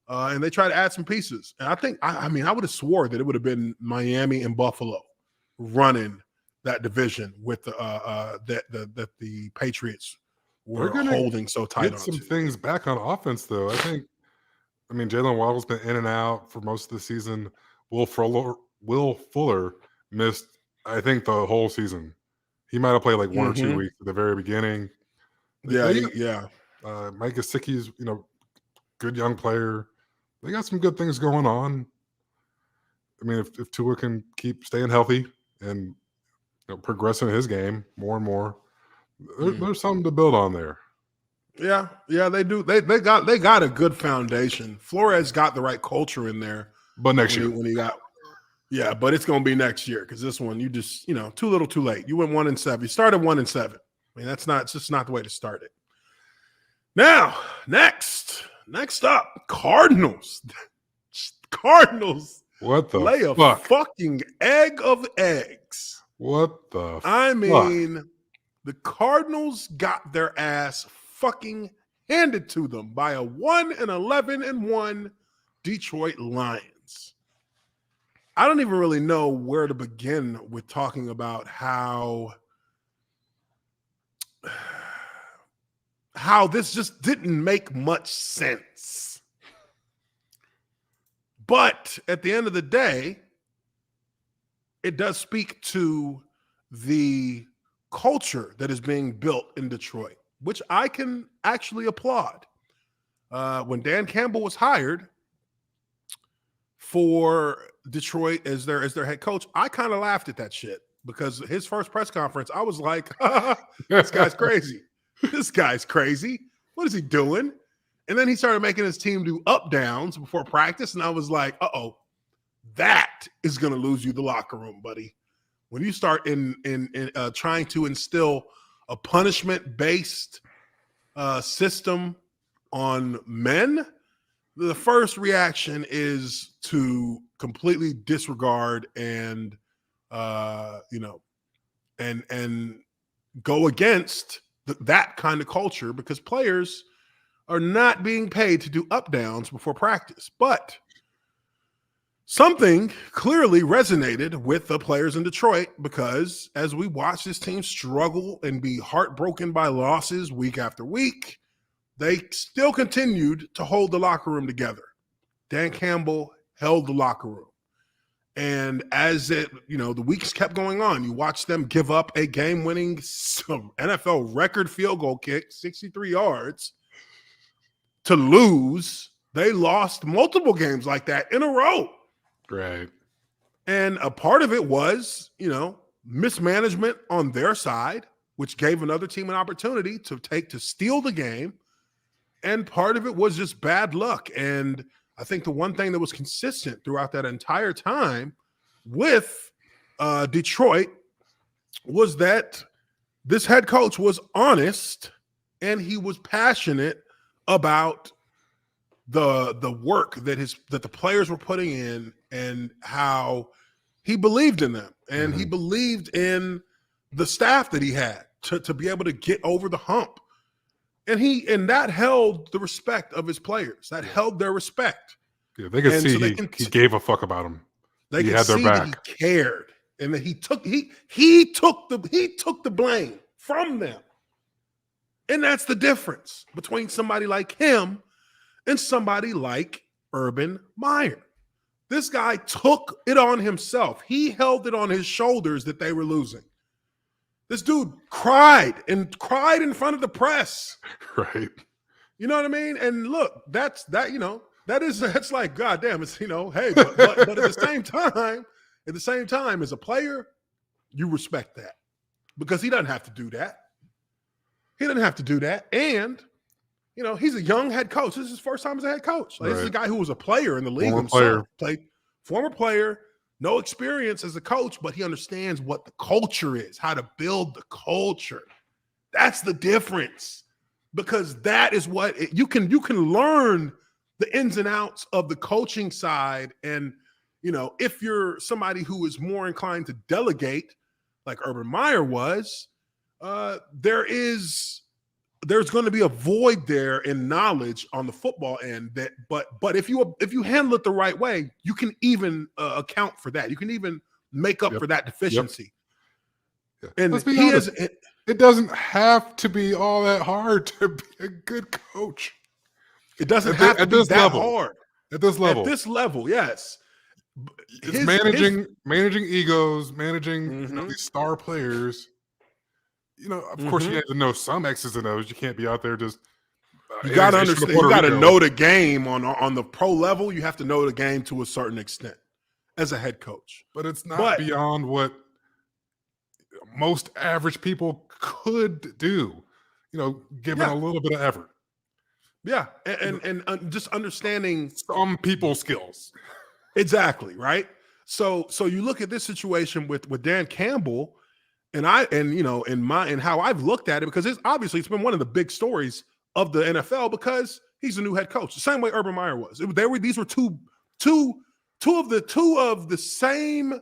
and they try to add some pieces. And I think I would have swore that it would have been Miami and Buffalo running that division with that the Patriots were holding so tight. Get some things back on offense, though. I think I mean, Jalen Waddle's been in and out for most of the season. Will Fuller missed, I think, the whole season. He might have played like 1 or 2 weeks at the very beginning. Yeah. Mike Gesicki's, good young player. They got some good things going on. I mean, if Tua can keep staying healthy and progressing his game more and more, there's something to build on there. Yeah, they do. They got a good foundation. Flores got the right culture in there. But next year, but it's going to be next year because this one you just too little, too late. You went 1-7. You started 1-7. I mean, it's just not the way to start it. Now, next up, Cardinals. Cardinals. What the lay a fuck? Fucking egg of eggs. What the? I mean, the Cardinals got their ass fucking handed to them by a 1-11-1 Detroit Lions. I don't even really know where to begin with talking about how this just didn't make much sense. But at the end of the day, it does speak to the culture that is being built in Detroit, which I can actually applaud. When Dan Campbell was hired for Detroit as their head coach, I kind of laughed at that shit because his first press conference, I was like, this guy's crazy. This guy's crazy. What is he doing? And then he started making his team do up downs before practice, and I was like, uh-oh, that is going to lose you the locker room, buddy. When you start in trying to instill a punishment-based system on men, the first reaction is to completely disregard and go against that kind of culture because players are not being paid to do up downs before practice. But something clearly resonated with the players in Detroit because as we watch this team struggle and be heartbroken by losses week after week, they still continued to hold the locker room together. Dan Campbell held the locker room. And as the weeks kept going on, you watch them give up a game-winning NFL record field goal kick, 63 yards, to lose. They lost multiple games like that in a row. Right. And a part of it was, mismanagement on their side, which gave another team an opportunity to steal the game. And part of it was just bad luck. And I think the one thing that was consistent throughout that entire time with Detroit was that this head coach was honest and he was passionate about the work that the players were putting in and how he believed in them and he believed in the staff that he had to be able to get over the hump. And that held the respect of his players. That held their respect. Yeah, they could see he gave a fuck about them. They could see that he cared and that he took the blame from them. And that's the difference between somebody like him and somebody like Urban Meyer. This guy took it on himself. He held it on his shoulders that they were losing. This dude cried in front of the press. Right. You know what I mean? And look, that's like, goddamn, it's, hey, but at the same time, as a player, you respect that because he doesn't have to do that. He doesn't have to do that. And, he's a young head coach. This is his first time as a head coach. This is a guy who was a player in the league himself. Former player, no experience as a coach, but he understands what the culture is, how to build the culture. That's the difference because that is what you can learn the ins and outs of the coaching side. And, if you're somebody who is more inclined to delegate like Urban Meyer was, there's going to be a void there in knowledge on the football end but if you handle it the right way, you can even account for that. You can even make up for that deficiency. Yep. And let's be honest, it doesn't have to be all that hard to be a good coach. It doesn't have to be that hard. At this level. At this level, yes. It's managing egos, managing these star players. Of course, you have to know some X's and O's. You can't be out there just. You got to understand. You got to know the game on the pro level. You have to know the game to a certain extent as a head coach. But it's not beyond what most average people could do. Given a little bit of effort. Yeah, and just understanding some people's skills. Exactly, right? So you look at this situation with Dan Campbell, and how I've looked at it, because it's been one of the big stories of the NFL because he's a new head coach, the same way Urban Meyer was. These were two of the same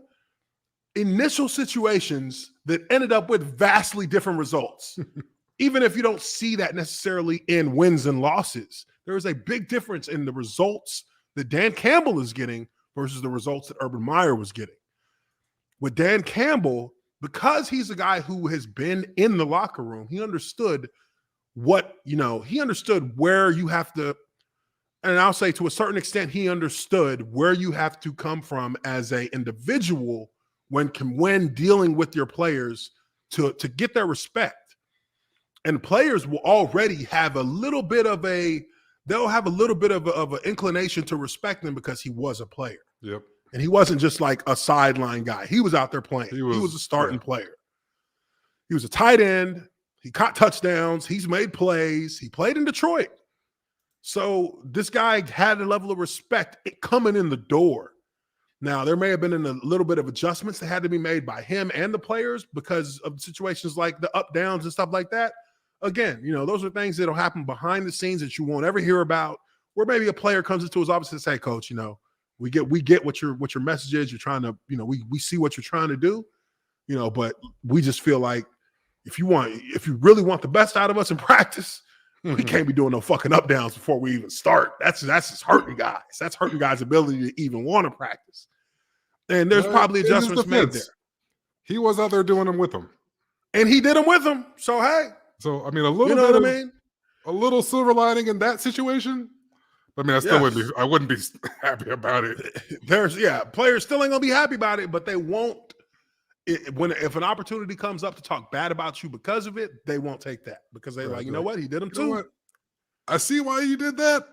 initial situations that ended up with vastly different results. Even if you don't see that necessarily in wins and losses, there is a big difference in the results that Dan Campbell is getting versus the results that Urban Meyer was getting. With Dan Campbell, because he's a guy who has been in the locker room, he understood where you have to, and I'll say to a certain extent, he understood where you have to come from as an individual when dealing with your players to get their respect. And players will already have a little bit of an inclination to respect him because he was a player. Yep. And he wasn't just like a sideline guy. He was out there playing. He was a starting player. He was a tight end. He caught touchdowns. He's made plays. He played in Detroit. So this guy had a level of respect coming in the door. Now, there may have been a little bit of adjustments that had to be made by him and the players because of situations like the up downs and stuff like that. Again, those are things that'll happen behind the scenes that you won't ever hear about, where maybe a player comes into his office and say, Coach, we get what your message is. You're trying to, we see what you're trying to do, but we just feel like if you really want the best out of us in practice, we can't be doing no fucking up downs before we even start. That's just hurting guys. That's hurting guys' ability to even want to practice. And there's probably adjustments made there. He was out there doing them with them. And he did them with them. So, hey. So, a little silver lining in that situation. I wouldn't be happy about it. Players still ain't going to be happy about it, but they won't. If an opportunity comes up to talk bad about you because of it, they won't take that because they're like, you know what? He did them too. I see why you did that.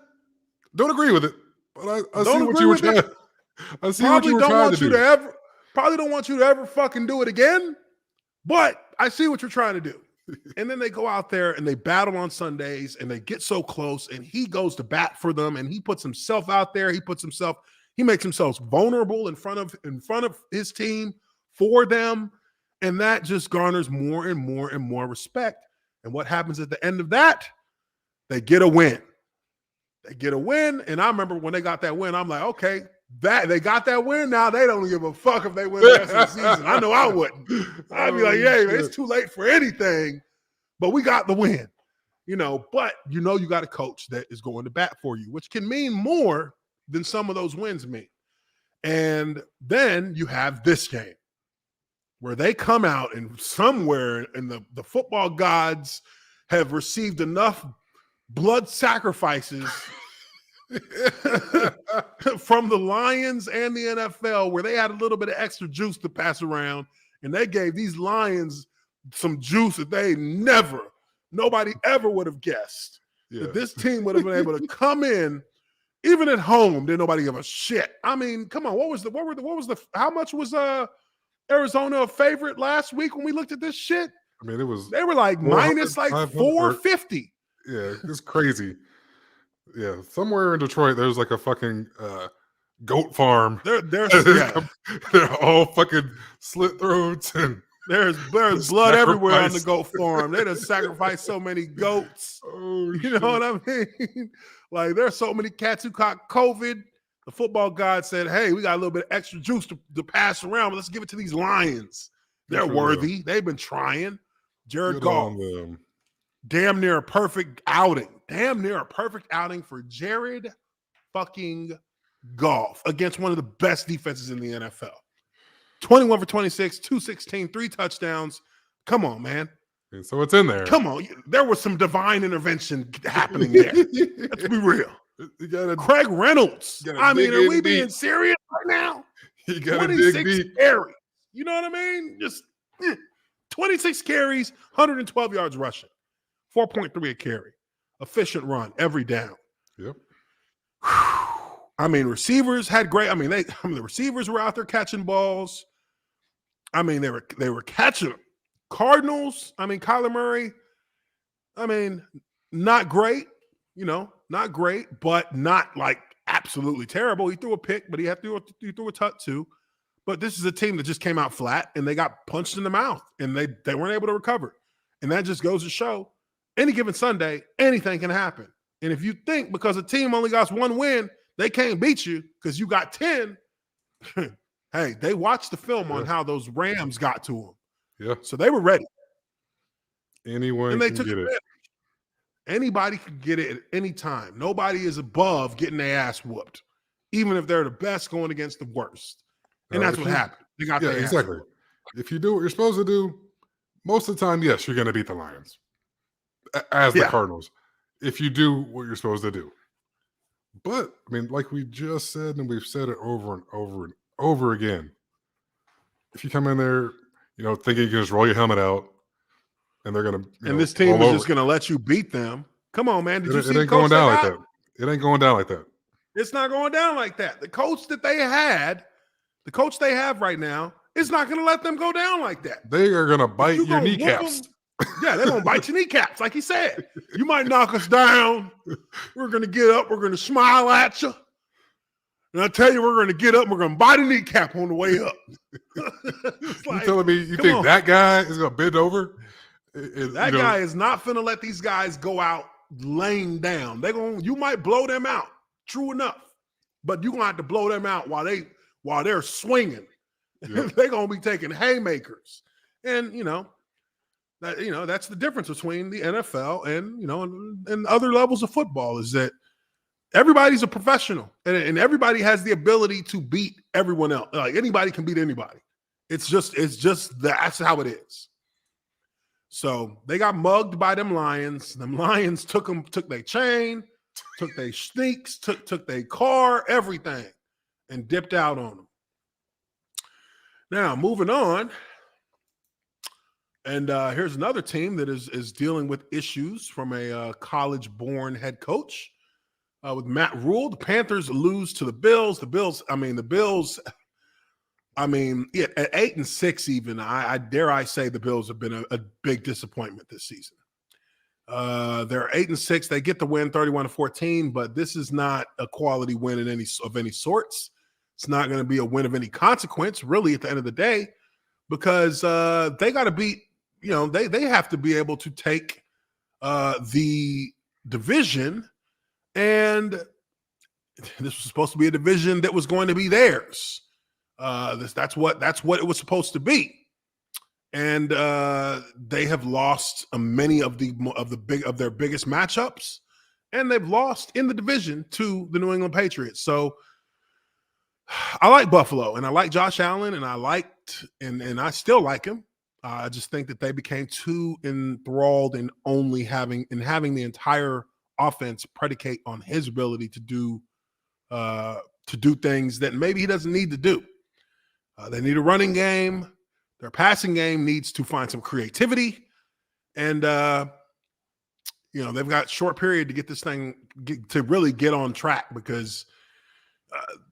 Don't agree with it, but I see what you were trying. I see what you were trying to do. Probably don't want you to ever fucking do it again, but I see what you're trying to do. And then they go out there and they battle on Sundays and they get so close and he goes to bat for them and he puts himself out there. He makes himself vulnerable in front of his team for them. And that just garners more and more and more respect. And what happens at the end of that? They get a win. And I remember when they got that win, I'm like, okay, they got that win. Now they don't give a fuck if they win the rest of the season. I know I wouldn't. I'd be like, yeah, man, it's too late for anything, but we got the win. But you got a coach that is going to bat for you, which can mean more than some of those wins mean. And then you have this game where they come out and somewhere in the football gods have received enough blood sacrifices from the Lions and the NFL where they had a little bit of extra juice to pass around, and they gave these Lions some juice that nobody ever would have guessed. Yeah. That this team would have been able to come in, even at home, didn't nobody give a shit. I mean, come on, how much was Arizona a favorite last week when we looked at this shit? I mean, they were like minus like 450. Yeah, it's crazy. Yeah, somewhere in Detroit, there's like a fucking goat farm. They're all fucking slit throats and there's blood everywhere on the goat farm. They done sacrificed so many goats. Oh, you know what I mean? Like there's so many cats who caught COVID. The football god said, "Hey, we got a little bit of extra juice to pass around. But let's give it to these Lions. They're worthy. They've been trying." Jared Goff. Damn near a perfect outing. For Jared fucking Goff against one of the best defenses in the NFL. 21 for 26, 216, 3 touchdowns. Come on, man. So it's in there. Come on. There was some divine intervention happening there. Let's be real. You gotta, Craig Reynolds. gotta I mean, dig are we in being deep. serious right now? you gotta dig 26 deep. carries. You know what I mean? Just 26 carries, 112 yards rushing, 4.3 a carry. Efficient run every down. Yep. I mean, receivers had great. The receivers were out there catching balls. I mean, they were catching them. Cardinals. I mean, Kyler Murray. I mean, not great. Not great, but not like absolutely terrible. He threw a pick, but he threw a tut too. But this is a team that just came out flat and they got punched in the mouth and they weren't able to recover. And that just goes to show any given Sunday, anything can happen. And if you think because a team only got one win, they can't beat you because you got 10, hey, they watched the film on how those Rams got to them. Yeah. So they were ready. Anyone And they can took get it. Anybody can get it at any time. Nobody is above getting their ass whooped, even if they're the best going against the worst. And that's what happened. They got their ass exactly. whooped. If you do what you're supposed to do, most of the time, yes, you're going to beat the Lions as the Cardinals. If you do what you're supposed to do. But, I mean, like we just said, and we've said it over and over and over again, if you come in there, thinking you can just roll your helmet out, and they're going to, and this team is just going to let you beat them. Come on, man. Did you see it ain't going down like that. It ain't going down like that. It's not going down like that. The coach they have right now is not going to let them go down like that. They are going to bite your kneecaps. Yeah, they're going to bite your kneecaps, like he said. You might knock us down. We're going to get up. We're going to smile at you. And I tell you, we're going to get up and we're going to bite a kneecap on the way up. You telling me you think that guy is going to bend over? That guy is not finna let these guys go out laying down. You might blow them out, true enough, but you're gonna have to blow them out while they're swinging. Yep. They're gonna be taking haymakers, and that's the difference between the NFL and other levels of football is that everybody's a professional, and everybody has the ability to beat everyone else. Like anybody can beat anybody. It's just that's how it is. So they got mugged by them Lions. Them Lions took their chain, took their sneaks, took their car, everything, and dipped out on them. Now, moving on. And here's another team that is dealing with issues from a college-born head coach with Matt Rule. The Panthers lose to the Bills. The Bills, at 8-6 even, I dare I say the Bills have been a big disappointment this season. They're 8-6. They get the win 31-14, but this is not a quality win of any sorts. It's not going to be a win of any consequence, really, at the end of the day, because they got to beat, they have to be able to take the division, and this was supposed to be a division that was going to be theirs. That's what it was supposed to be, and they have lost many of their biggest matchups, and they've lost in the division to the New England Patriots. So I like Buffalo, and I like Josh Allen, and I still like him. I just think that they became too enthralled in only having the entire offense predicate on his ability to do things that maybe he doesn't need to do. They need a running game. Their passing game needs to find some creativity. And, they've got a short period to get this thing to really get on track because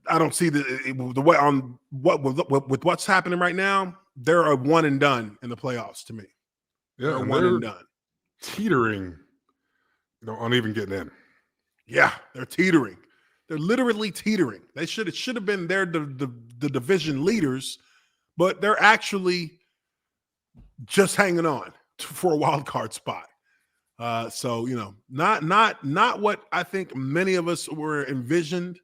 I don't see the way on with what's happening right now. They're a one and done in the playoffs to me. Yeah, they're one and done. Teetering, on even getting in. Yeah, they're teetering. They're literally teetering. It should have been the division leaders, but they're actually just hanging on for a wild card spot. So not what I think many of us were envisioned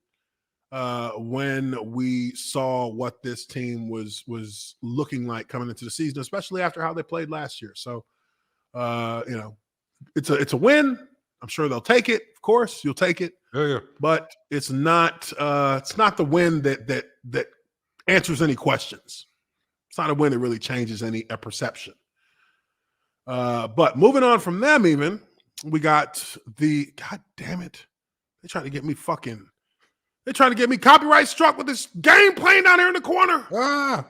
when we saw what this team was looking like coming into the season, especially after how they played last year. So it's a win. I'm sure they'll take it. Of course, you'll take it. Yeah. But it's not the win that answers any questions. It's not a win that really changes any perception. But moving on from them, even we got God damn it, They're trying to get me they're trying to get me copyright struck with this game playing down there in the corner. Ah,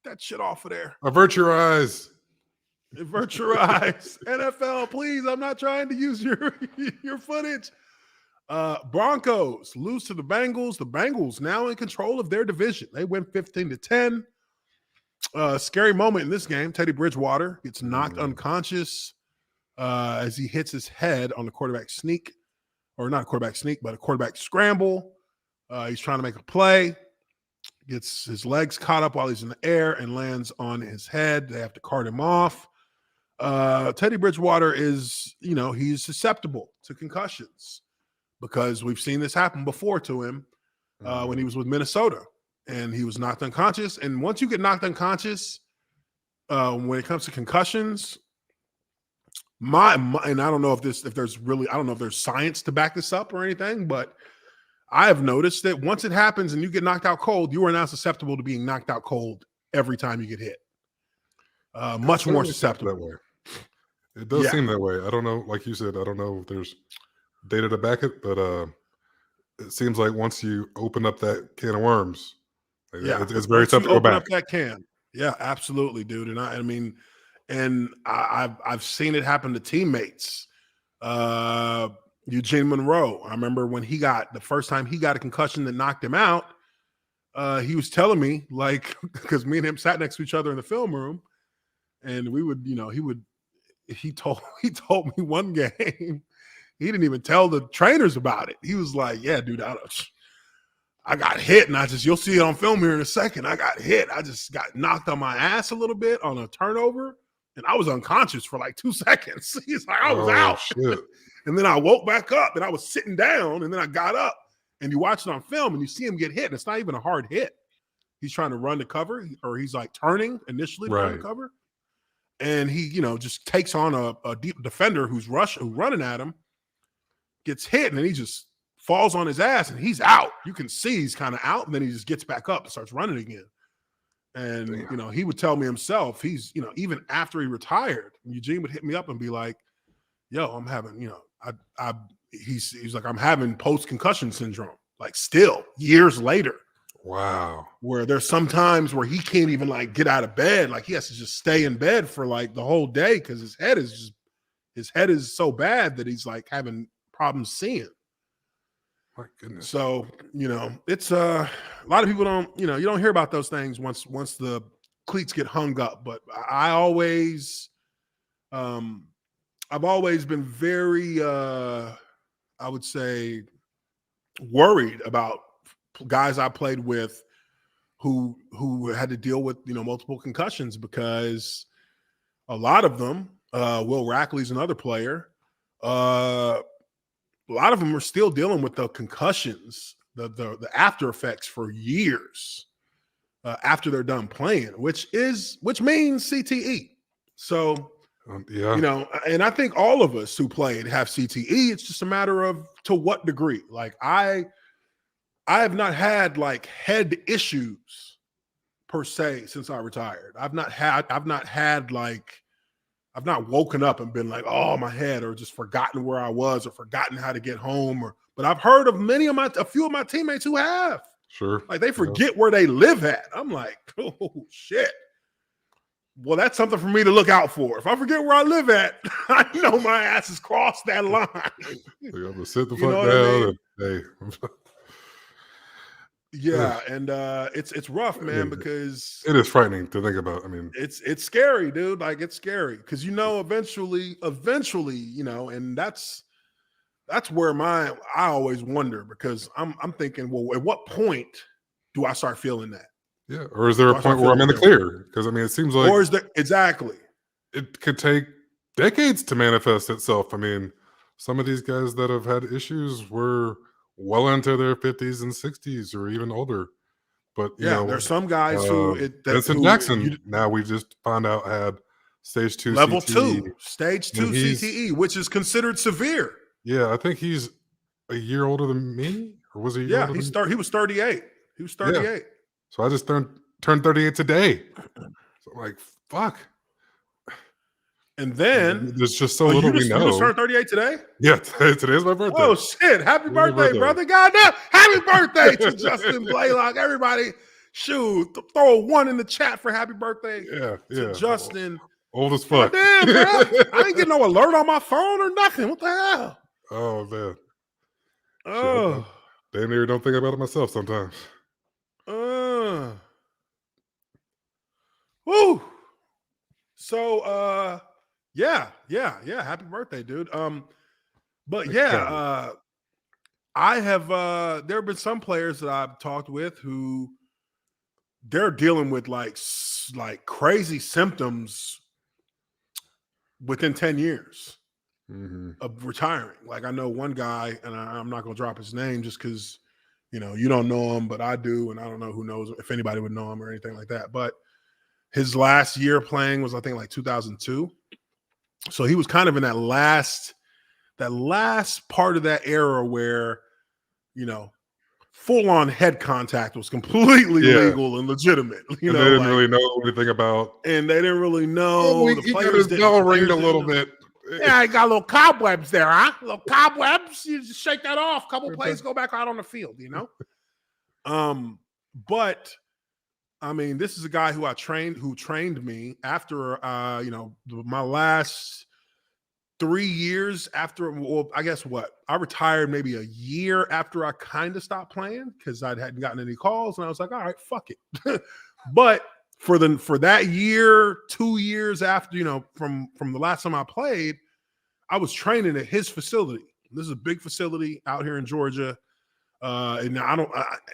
That shit off of there. avert your eyes. Avert your eyes. NFL, please. I'm not trying to use your footage. Broncos lose to the Bengals. The Bengals now in control of their division. They win 15-10. Scary moment in this game. Teddy Bridgewater gets knocked unconscious as he hits his head on the quarterback sneak. Or not a quarterback sneak, but a quarterback scramble. He's trying to make a play. Gets his legs caught up while he's in the air and lands on his head. They have to cart him off. Teddy Bridgewater is, he's susceptible to concussions because we've seen this happen before to him when he was with Minnesota and he was knocked unconscious. And once you get knocked unconscious, when it comes to concussions, and I don't know if there's science to back this up or anything, but I have noticed that once it happens and you get knocked out cold, you are now susceptible to being knocked out cold every time you get hit. Much more susceptible. That way. It does seem that way. I don't know. Like you said, I don't know if there's data to back it, but it seems like once you open up that can of worms, it's very tough to go back. Up that can. Yeah, absolutely, dude. And I've seen it happen to teammates. Eugene Monroe. I remember when the first time he got a concussion that knocked him out, he was telling me, like, because me and him sat next to each other in the film room, and we would, he told me one game, he didn't even tell the trainers about it. He was like, yeah, dude, I got hit, and you'll see it on film here in a second. I got hit. I just got knocked on my ass a little bit on a turnover, and I was unconscious for like 2 seconds. He's like, I was out. Shit. And then I woke back up and I was sitting down and then I got up and you watch it on film and you see him get hit. And it's not even a hard hit. He's trying to run to cover or he's like turning initially to run to cover. And he, just takes on a deep defender who's running at him, gets hit, and then he just falls on his ass and he's out. You can see he's kind of out and then he just gets back up and starts running again. And, he would tell me himself, he's, even after he retired, Eugene would hit me up and be like, yo, I'm having, he's like, I'm having post-concussion syndrome, like still years later. Wow. Where there's some times where he can't even like get out of bed. Like he has to just stay in bed for like the whole day because his head is so bad that he's like having problems seeing. My goodness. So, it's a lot of people don't, you don't hear about those things once the cleats get hung up. But I've always been very, I would say, worried about guys I played with who had to deal with, multiple concussions because a lot of them, Will Rackley's another player, a lot of them are still dealing with the concussions, the after effects for years after they're done playing, which means CTE. So, and I think all of us who played have CTE. It's just a matter of to what degree. Like I have not had like head issues per se since I retired. I've not woken up and been like, oh, my head, or just forgotten where I was or forgotten how to get home. But I've heard of a few of my teammates who have. Sure. Like they forget where they live at. I'm like, oh shit. Well, that's something for me to look out for. If I forget where I live at, I know my ass has crossed that line. I'm gonna sit the fuck down. And it's rough, man, because it is frightening to think about. I mean, it's scary, dude. Like it's scary because eventually, and that's where I always wonder because I'm thinking, well, at what point do I start feeling that? Yeah, or is there a point where I'm in the clear? Because I mean, it seems like, or is there exactly? It could take decades to manifest itself. I mean, some of these guys that have had issues were well into their 50s and 60s or even older. But there's some guys Vincent Jackson. Now we just found out had stage 2 level CTE. 2, stage 2 CTE, which is considered severe. Yeah, I think he's a year older than me, or was he? Yeah, he was 38. He was 38. Yeah. So I just turned 38 today. So I'm like, fuck. And then there's just so little we you know. just turned 38 today? Yeah, today's my birthday. Oh shit! Happy Today's my birthday, brother! Goddamn! Happy birthday to Justin Blaylock. Everybody, shoot, throw a 1 in the chat for happy birthday to Justin. Old as fuck. Damn, bro! I ain't getting no alert on my phone or nothing. What the hell? Oh man. Oh. Damn near don't think about it myself sometimes. Woo. So yeah. Happy birthday, dude. But yeah, I have there have been some players that I've talked with who they're dealing with like crazy symptoms within 10 years of retiring. Like I know one guy, and I'm not gonna drop his name just because you don't know him, but I do, and I don't know who knows if anybody would know him or anything like that. But his last year playing was, I think, like 2002. So he was kind of in that last part of that era where, full-on head contact was completely legal and legitimate. They didn't really know anything about. And they didn't really know. The players didn't ring a little bit. Yeah, I got little cobwebs there, huh? Little cobwebs. You just shake that off. Couple plays, go back out on the field, But I mean, this is a guy who trained me after, my last 3 years after, well, I guess I retired maybe a year after I kind of stopped playing because I hadn't gotten any calls, and I was like, all right, fuck it. But for that year, 2 years after, from the last time I played, I was training at his facility. This is a big facility out here in Georgia. And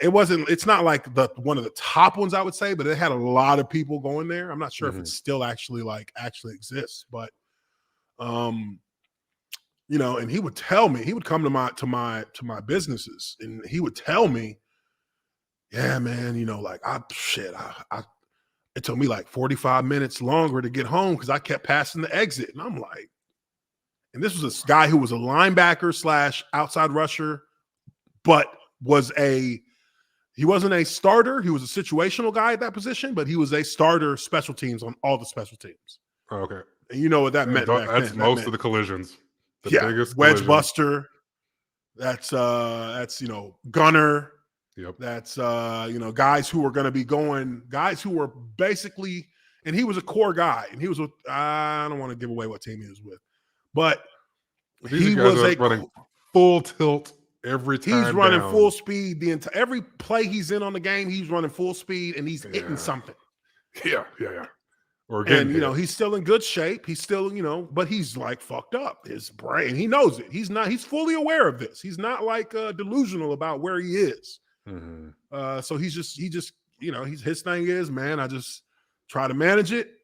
it's not like one of the top ones, I would say, but it had a lot of people going there. I'm not sure if it still actually exists, but, and he would tell me, he would come to my businesses and he would tell me, yeah, man, it took me like 45 minutes longer to get home because I kept passing the exit. And I'm like, and this was a guy who was a linebacker / outside rusher, but he wasn't a starter. He was a situational guy at that position, but he was a starter special teams on all the special teams. Oh, okay. And you know what that meant back that's then. most of the collisions. The biggest wedge collision. buster. That's gunner. Yep. That's guys who were basically, and he was a core guy, and he was with, I don't want to give away what team he was with, but he was running full tilt every time. He's running full speed every play he's in on the game. He's running full speed and he's hitting something. Yeah. Or he's still in good shape. He's still, but he's like fucked up. His brain, he knows it. He's fully aware of this. He's not like delusional about where he is. So he just, his thing is, man, I just try to manage it.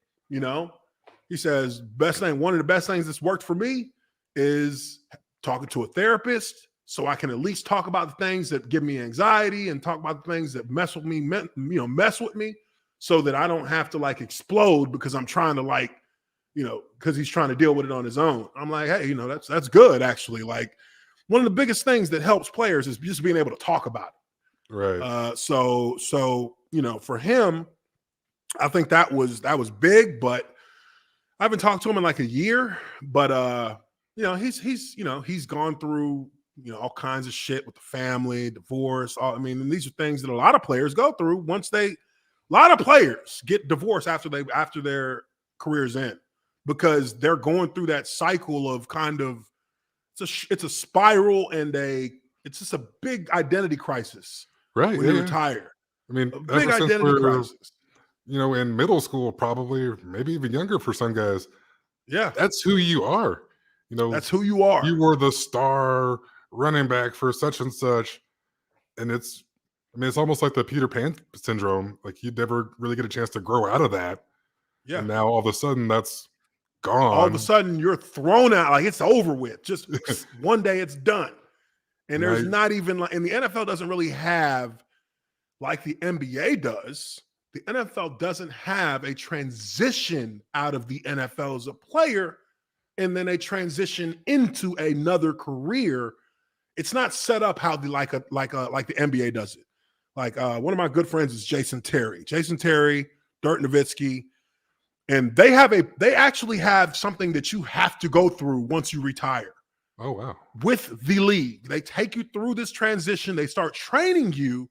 He says one of the best things that's worked for me is talking to a therapist, so I can at least talk about the things that give me anxiety and talk about the things that mess with me, so that I don't have to explode because I'm trying to because he's trying to deal with it on his own. I'm like, hey, that's good actually. One of the biggest things that helps players is just being able to talk about it. Right. So for him, I think that was big, but I haven't talked to him in like a year, but he's gone through all kinds of shit with the family, divorce. And these are things that a lot of players go through a lot of players get divorced after their careers end because they're going through that cycle of it's a spiral and it's just a big identity crisis. Right. When you retire. A big identity crisis. In middle school, probably, or maybe even younger for some guys. Yeah. That's who you are. That's who you are. You were the star running back for such and such. And it's almost like the Peter Pan syndrome. Like you never really get a chance to grow out of that. Yeah. And now all of a sudden that's gone. All of a sudden you're thrown out. Like it's over with. Just one day it's done. And there's not even and the NFL doesn't really have like the NBA does. The NFL doesn't have a transition out of the NFL as a player and then a transition into another career. It's not set up how the NBA does it. Like one of my good friends is Jason Terry. Jason Terry, Dirk Nowitzki. And they actually have something that you have to go through once you retire. Oh, wow. With the league, they take you through this transition. They start training you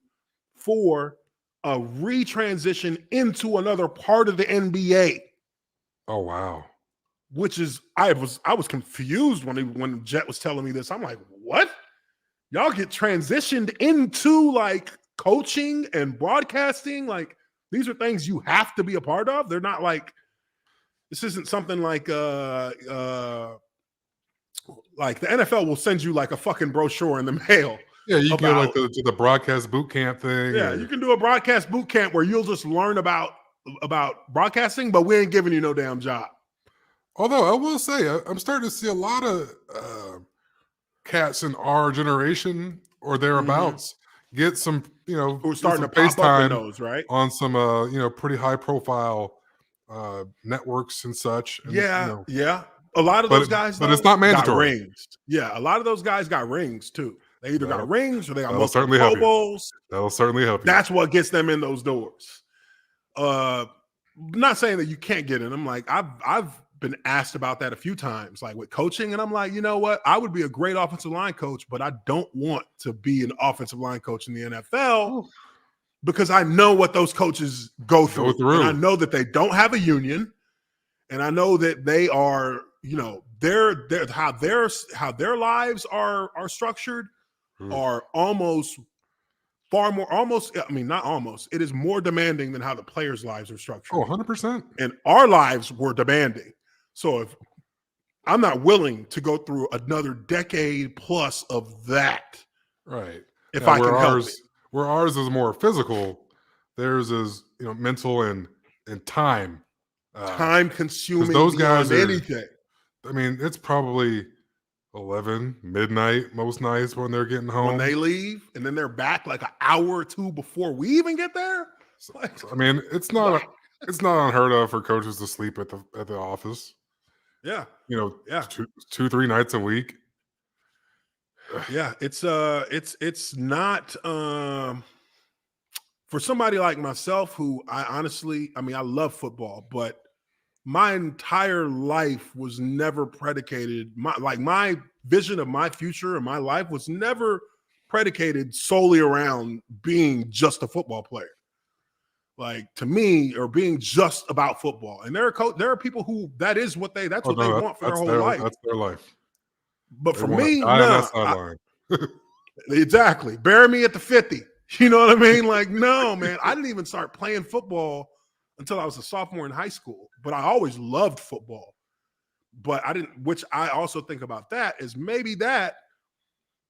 for a retransition into another part of the NBA. Oh, wow. Which is, I was confused when Jet was telling me this. I'm like, what? Y'all get transitioned into like coaching and broadcasting? Like, these are things you have to be a part of. They're not like, this isn't something like the NFL will send you like a fucking brochure in the mail. Yeah, you can go like the broadcast boot camp thing. Yeah, you can do a broadcast boot camp where you'll just learn about broadcasting, but we ain't giving you no damn job. Although I will say, I'm starting to see a lot of cats in our generation or thereabouts get some, We're starting to face pop up in time those, right? on some, pretty high profile networks and such. And, yeah. A lot of those guys, but it's not mandatory. Got rings. Yeah, a lot of those guys got rings too. They either got rings or they got multiple certainly Pro Bowls. That'll certainly help you. That's what gets them in those doors. Not saying that you can't get in them. Like I've been asked about that a few times, like with coaching, and I'm like, you know what? I would be a great offensive line coach, but I don't want to be an offensive line coach in the NFL because I know what those coaches go through. And I know that they don't have a union, and I know that they are, they're how their lives are structured are almost far more, not almost. It is more demanding than how the players' lives are structured. Oh, 100%. And our lives were demanding. So if I'm not willing to go through another decade plus of that, right? If I can help it. Where ours is more physical, theirs is mental and time. Time consuming. Those guys beyond anything. I mean, it's probably 11 midnight most nights when they're getting home. When they leave, and then they're back like an hour or two before we even get there. I mean, it's not unheard of for coaches to sleep at the office. Yeah. 2-3 nights a week. Yeah, it's not for somebody like myself who I love football, but my entire life was never predicated. My vision of my future and my life was never predicated solely around being just a football player. Like, to me, or being just about football. And there are people who that's what they want for their whole life. That's their life. But for me, no. Exactly. Bury me at the 50. You know what I mean? Like, no, man. I didn't even start playing football until I was a sophomore in high school. But I always loved football. But I didn't, which I also think about that is maybe that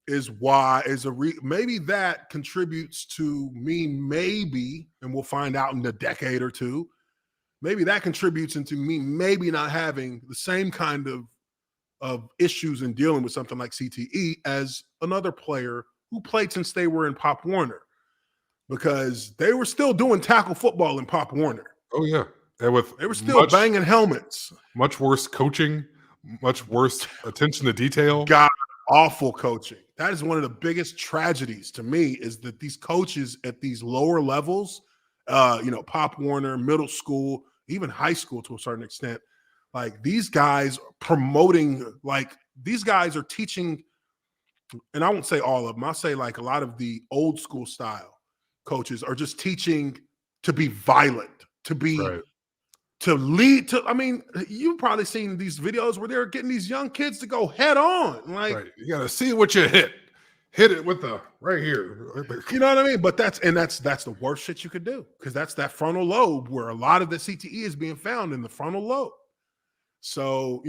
is why maybe that contributes to me, and we'll find out in a decade or two, maybe that contributes into me maybe not having the same kind of issues in dealing with something like CTE as another player who played since they were in Pop Warner, because they were still doing tackle football in Pop Warner. Oh yeah. They were still banging helmets. Much worse coaching, much worse attention to detail. God, awful coaching. That is one of the biggest tragedies to me, is that these coaches at these lower levels, Pop Warner, middle school, even high school to a certain extent, like these guys these guys are teaching, and I won't say all of them, I'll say like a lot of the old school style coaches are just teaching to be violent, to be to lead to. I mean, you've probably seen these videos where they're getting these young kids to go head on. Like, you got to see what you hit. Hit it with the right here. You know what I mean? But that's the worst shit you could do, because that's that frontal lobe where a lot of the CTE is being found, in the frontal lobe. So,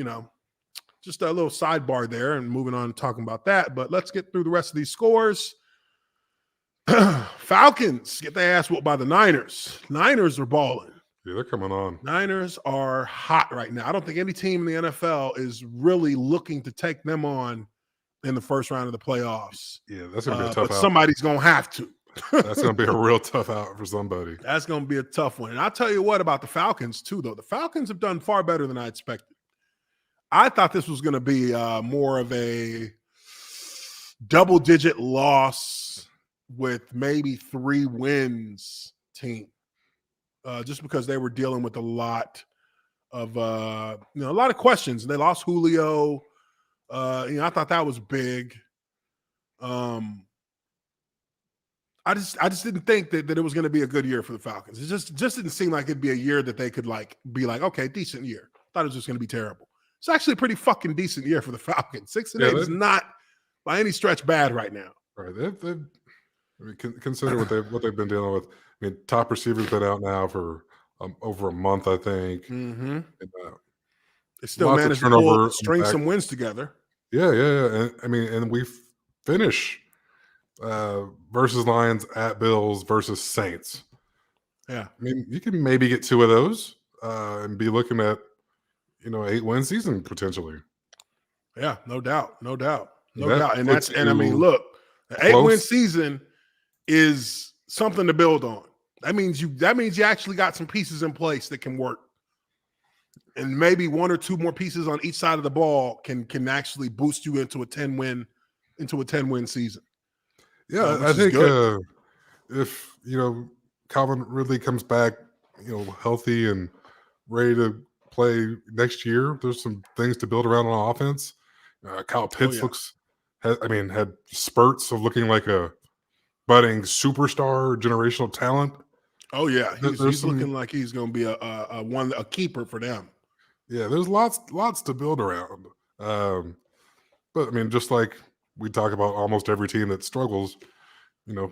just a little sidebar there, and moving on and talking about that. But let's get through the rest of these scores. Falcons get their ass whooped by the Niners. Niners are balling. Yeah, they're coming on. Niners are hot right now. I don't think any team in the NFL is really looking to take them on in the first round of the playoffs. Yeah, that's going to be a tough out. Somebody's going to have to. That's going to be a real tough out for somebody. That's going to be a tough one. And I'll tell you what about the Falcons, too, though. The Falcons have done far better than I expected. I thought this was going to be more of a double-digit loss with maybe 3 wins team, just because they were dealing with a lot of a lot of questions. They lost Julio. I thought that was big. I just didn't think that it was going to be a good year for the Falcons. It just didn't seem like it'd be a year that they could be like, okay, decent year. Thought it was just going to be terrible. It's actually a pretty fucking decent year for the Falcons. 6-8 is not by any stretch bad right now. Right. Consider what they've been dealing with. I mean, top receivers been out now for over a month, I think. Mm-hmm. And, they still managed to string some wins together. Yeah. And we finish versus Lions, at Bills, versus Saints. Yeah. I mean, you can maybe get 2 of those and be looking at 8-win season potentially. Yeah, no doubt. And I mean, look, the 8-win season is something to build on. That means you actually got some pieces in place that can work. And maybe 1 or 2 more pieces on each side of the ball can actually boost you into a 10-win season. Yeah, I think if Calvin Ridley comes back, healthy and ready to play next year, there's some things to build around on offense. Kyle Pitts had spurts of looking like a budding superstar, generational talent. Oh yeah, he's looking like he's going to be a keeper for them. Yeah, there's lots to build around. But I mean, just like we talk about almost every team that struggles, a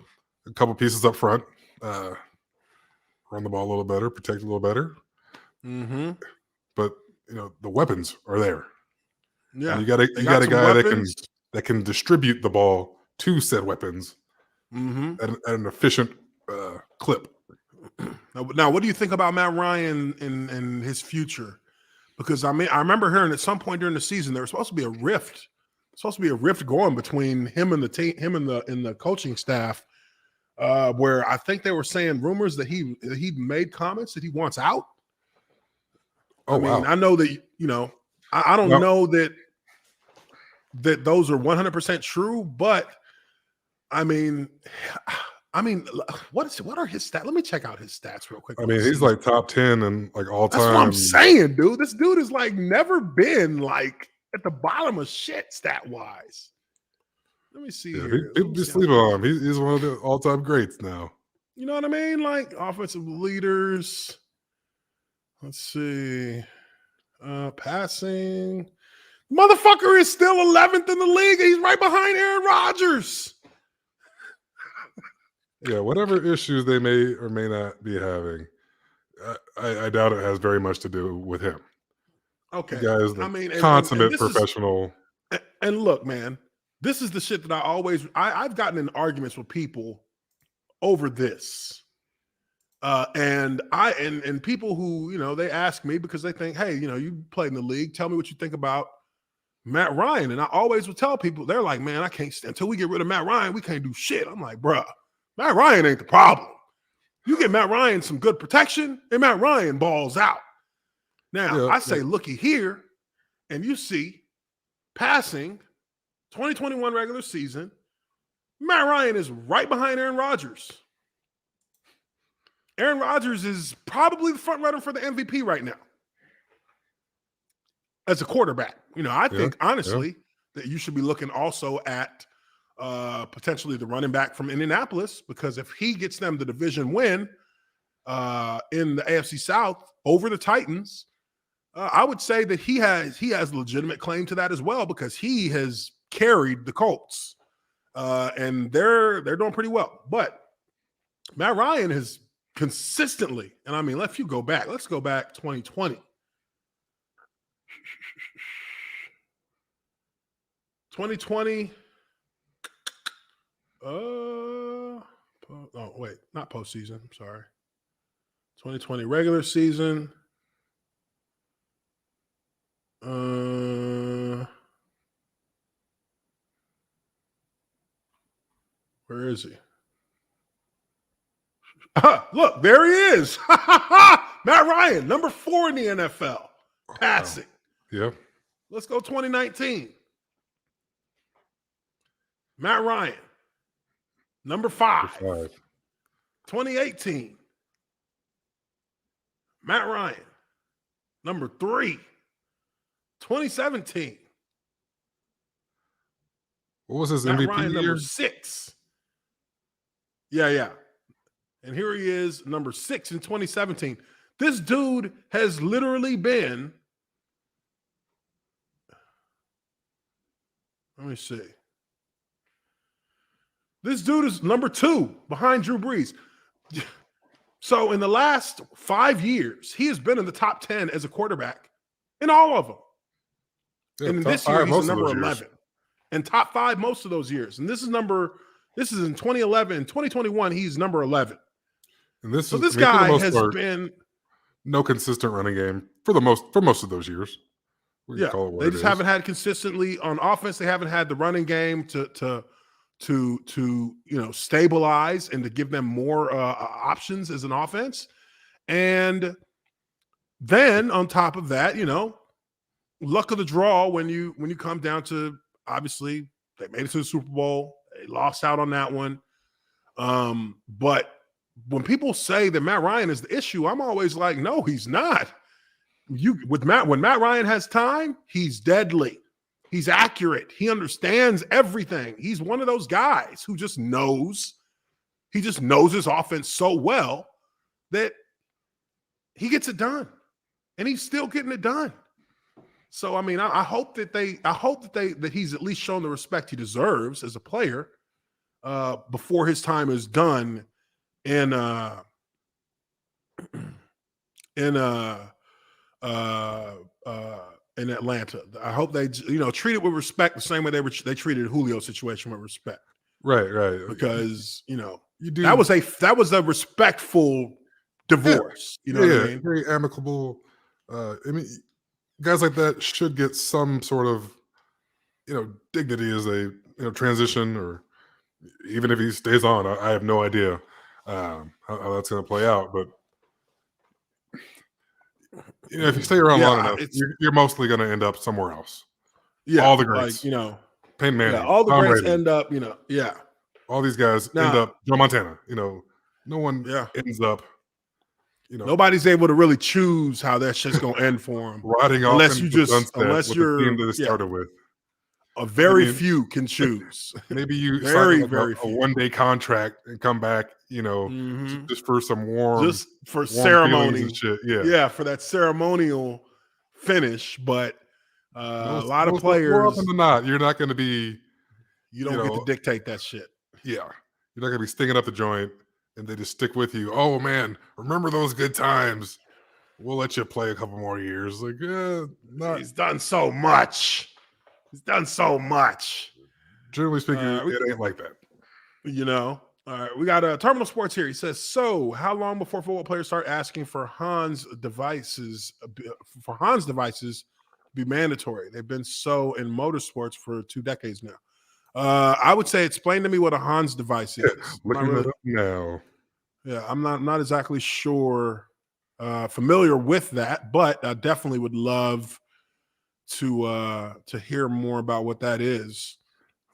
couple pieces up front, run the ball a little better, protect a little better. Mm-hmm. But the weapons are there. Yeah, and you got a guy that can distribute the ball to said weapons at an efficient clip. Now, what do you think about Matt Ryan and his future? Because I remember hearing at some point during the season there was supposed to be a rift. Going between him and the team, him and the coaching staff, where I think they were saying rumors that he made comments that he wants out. Oh, wow. I know that I don't know that those are 100% true, but I mean, what are his stats? Let me check out his stats real quick. I mean, he's like top 10 and like all time. That's what I'm saying, dude. This dude has like never been like at the bottom of shit stat wise. Let me see here. People just sleep on him. He's one of the all-time greats now. You know what I mean? Like offensive leaders. Let's see. Passing. Motherfucker is still 11th in the league. He's right behind Aaron Rodgers. Yeah, whatever issues they may or may not be having, I doubt it has very much to do with him. Okay. The guy is the consummate professional. And look, man, this is the shit that I've gotten in arguments with people over this. And people who, they ask me because they think, hey, you played in the league. Tell me what you think about Matt Ryan. And I always would tell people, they're like, man, I can't until we get rid of Matt Ryan, we can't do shit. I'm like, bruh, Matt Ryan ain't the problem. You get Matt Ryan some good protection, and Matt Ryan balls out. Now, I say, looky here, and you see passing 2021 regular season, Matt Ryan is right behind Aaron Rodgers. Aaron Rodgers is probably the front runner for the MVP right now as a quarterback. I think, honestly, that you should be looking also at potentially the running back from Indianapolis, because if he gets them the division win in the AFC South over the Titans, I would say that he has legitimate claim to that as well, because he has carried the Colts and they're doing pretty well. But Matt Ryan has consistently, and I mean, let's go back 2020. 2020. Not postseason. I'm sorry. 2020 regular season. Where is he? Look, there he is. Matt Ryan, number 4 in the NFL, passing. Yeah. Let's go 2019. Matt Ryan, number 5. 2018. Matt Ryan, Number 3, 2017. What was his Matt MVP Ryan, year? number 6. Yeah. And here he is, number 6 in 2017. This dude has literally been, let me see. This dude is number 2 behind Drew Brees. So in the last 5 years, he has been in the top 10 as a quarterback in all of them. Yeah, and top this year, five he's most a of number those 11. And top 5 most of those years. And this is in 2011. In 2021, he's number 11. And this So is, this I mean, for the guy most has part, been, no consistent running game for most of those years. We can yeah, call it what they it just is. haven't had consistently on offense. They haven't had the running game to stabilize and to give them more options as an offense. And then on top of that, luck of the draw when you come down to, obviously they made it to the Super Bowl. They lost out on that one. But when people say that Matt Ryan is the issue, I'm always like, no, he's not. When Matt Ryan has time, he's deadly. He's accurate. He understands everything. He's one of those guys who just knows. He just knows his offense so well that he gets it done, and he's still getting it done. So I mean, I hope that he's at least shown the respect he deserves as a player before his time is done in Atlanta. I hope they treat it with respect the same way they treated Julio's situation with respect. Right. Because you do that was a respectful divorce. Yeah, you know what I mean? Very amicable. I mean, guys like that should get some sort of dignity as they transition, or even if he stays on. I have no idea how that's going to play out, but if you stay around long enough, you're mostly going to end up somewhere else. Yeah, all the greats, Peyton Manning, all the Tom greats Brady, end up, all these guys end up Joe Montana. No one ends up. Nobody's able to really choose how that shit's going to end for them. Riding off unless into you the just sunset unless with you're the team that it started with. A very few can choose. Maybe you very sign very a few. one-day contract and come back, just for some warm, just for warm ceremony and shit. for that ceremonial finish. But a lot of more players, often than not, you're not going to be. You don't get to dictate that shit. Yeah, you're not going to be stinging up the joint, and they just stick with you. Oh man, remember those good times? We'll let you play a couple more years. Like, he's done so much. Generally speaking, it ain't like that. All right, we got Terminal Sports here. He says, so how long before football players start asking for Hans devices to be mandatory? They've been so in motorsports for 2 decades now. I would say, explain to me what a Hans device is. Looking it up now. Yeah, I'm not exactly sure, familiar with that, but I definitely would love to hear more about what that is.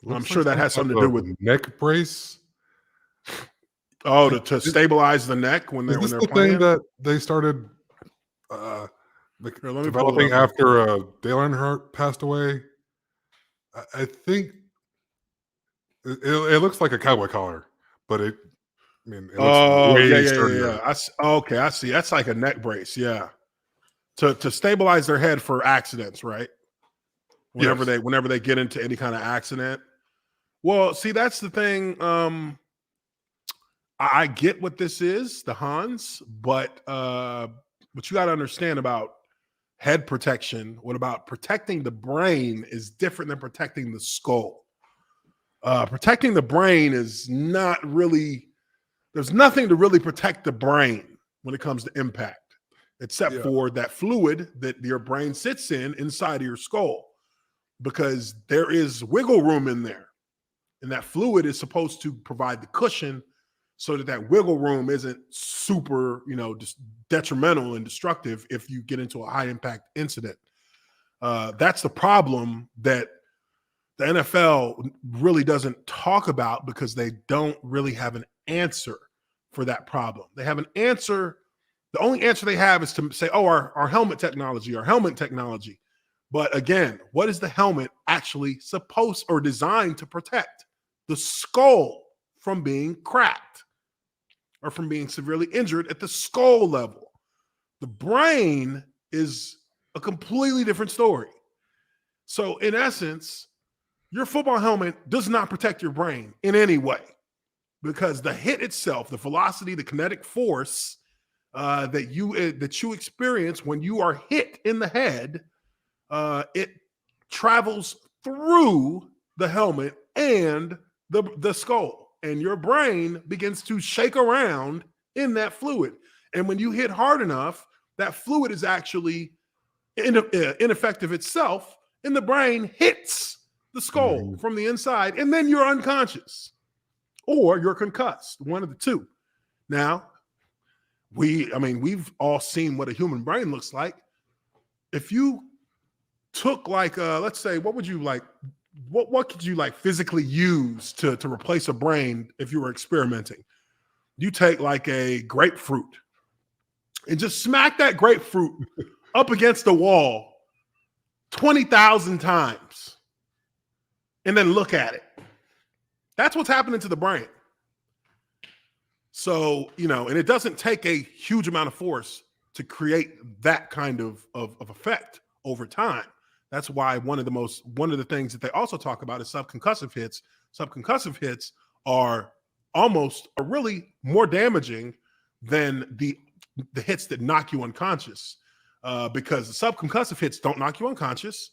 I'm sure that has something to do with neck brace. Oh, to stabilize the neck when they're playing. Thing that they started developing after Dale Earnhardt passed away. I think it looks like a cowboy collar, but it looks way sturdier. I see. That's like a neck brace, to stabilize their head for accidents, right? Whenever they get into any kind of accident. Well, see, that's the thing. I get what this is, the Hans, but you got to understand about head protection. What about protecting the brain is different than protecting the skull. Protecting the brain is not really. There's nothing to really protect the brain when it comes to impact, except for that fluid that your brain sits inside of your skull, because there is wiggle room in there, and that fluid is supposed to provide the cushion so that wiggle room isn't super, just detrimental and destructive if you get into a high impact incident. That's the problem that the NFL really doesn't talk about, because they don't really have an answer for that problem. They have an answer The only answer they have is to say, oh, our helmet technology. But again, what is the helmet actually supposed or designed to protect? The skull from being cracked or from being severely injured at the skull level. The brain is a completely different story. So in essence, your football helmet does not protect your brain in any way, because the hit itself, the velocity, the kinetic force that you experience when you are hit in the head, it travels through the helmet and the skull, and your brain begins to shake around in that fluid. And when you hit hard enough, that fluid is actually ineffective itself, and the brain hits the skull from the inside, and then you're unconscious or you're concussed, one of the two. Now, we've all seen what a human brain looks like. If you took let's say, what would you like? What could you like physically use to replace a brain if you were experimenting? You take like a grapefruit and just smack that grapefruit up against the wall 20,000 times and then look at it. That's what's happening to the brain. So, and it doesn't take a huge amount of force to create that kind of effect over time. That's why one of the things that they also talk about is subconcussive hits. Subconcussive hits are really more damaging than the hits that knock you unconscious, because the subconcussive hits don't knock you unconscious,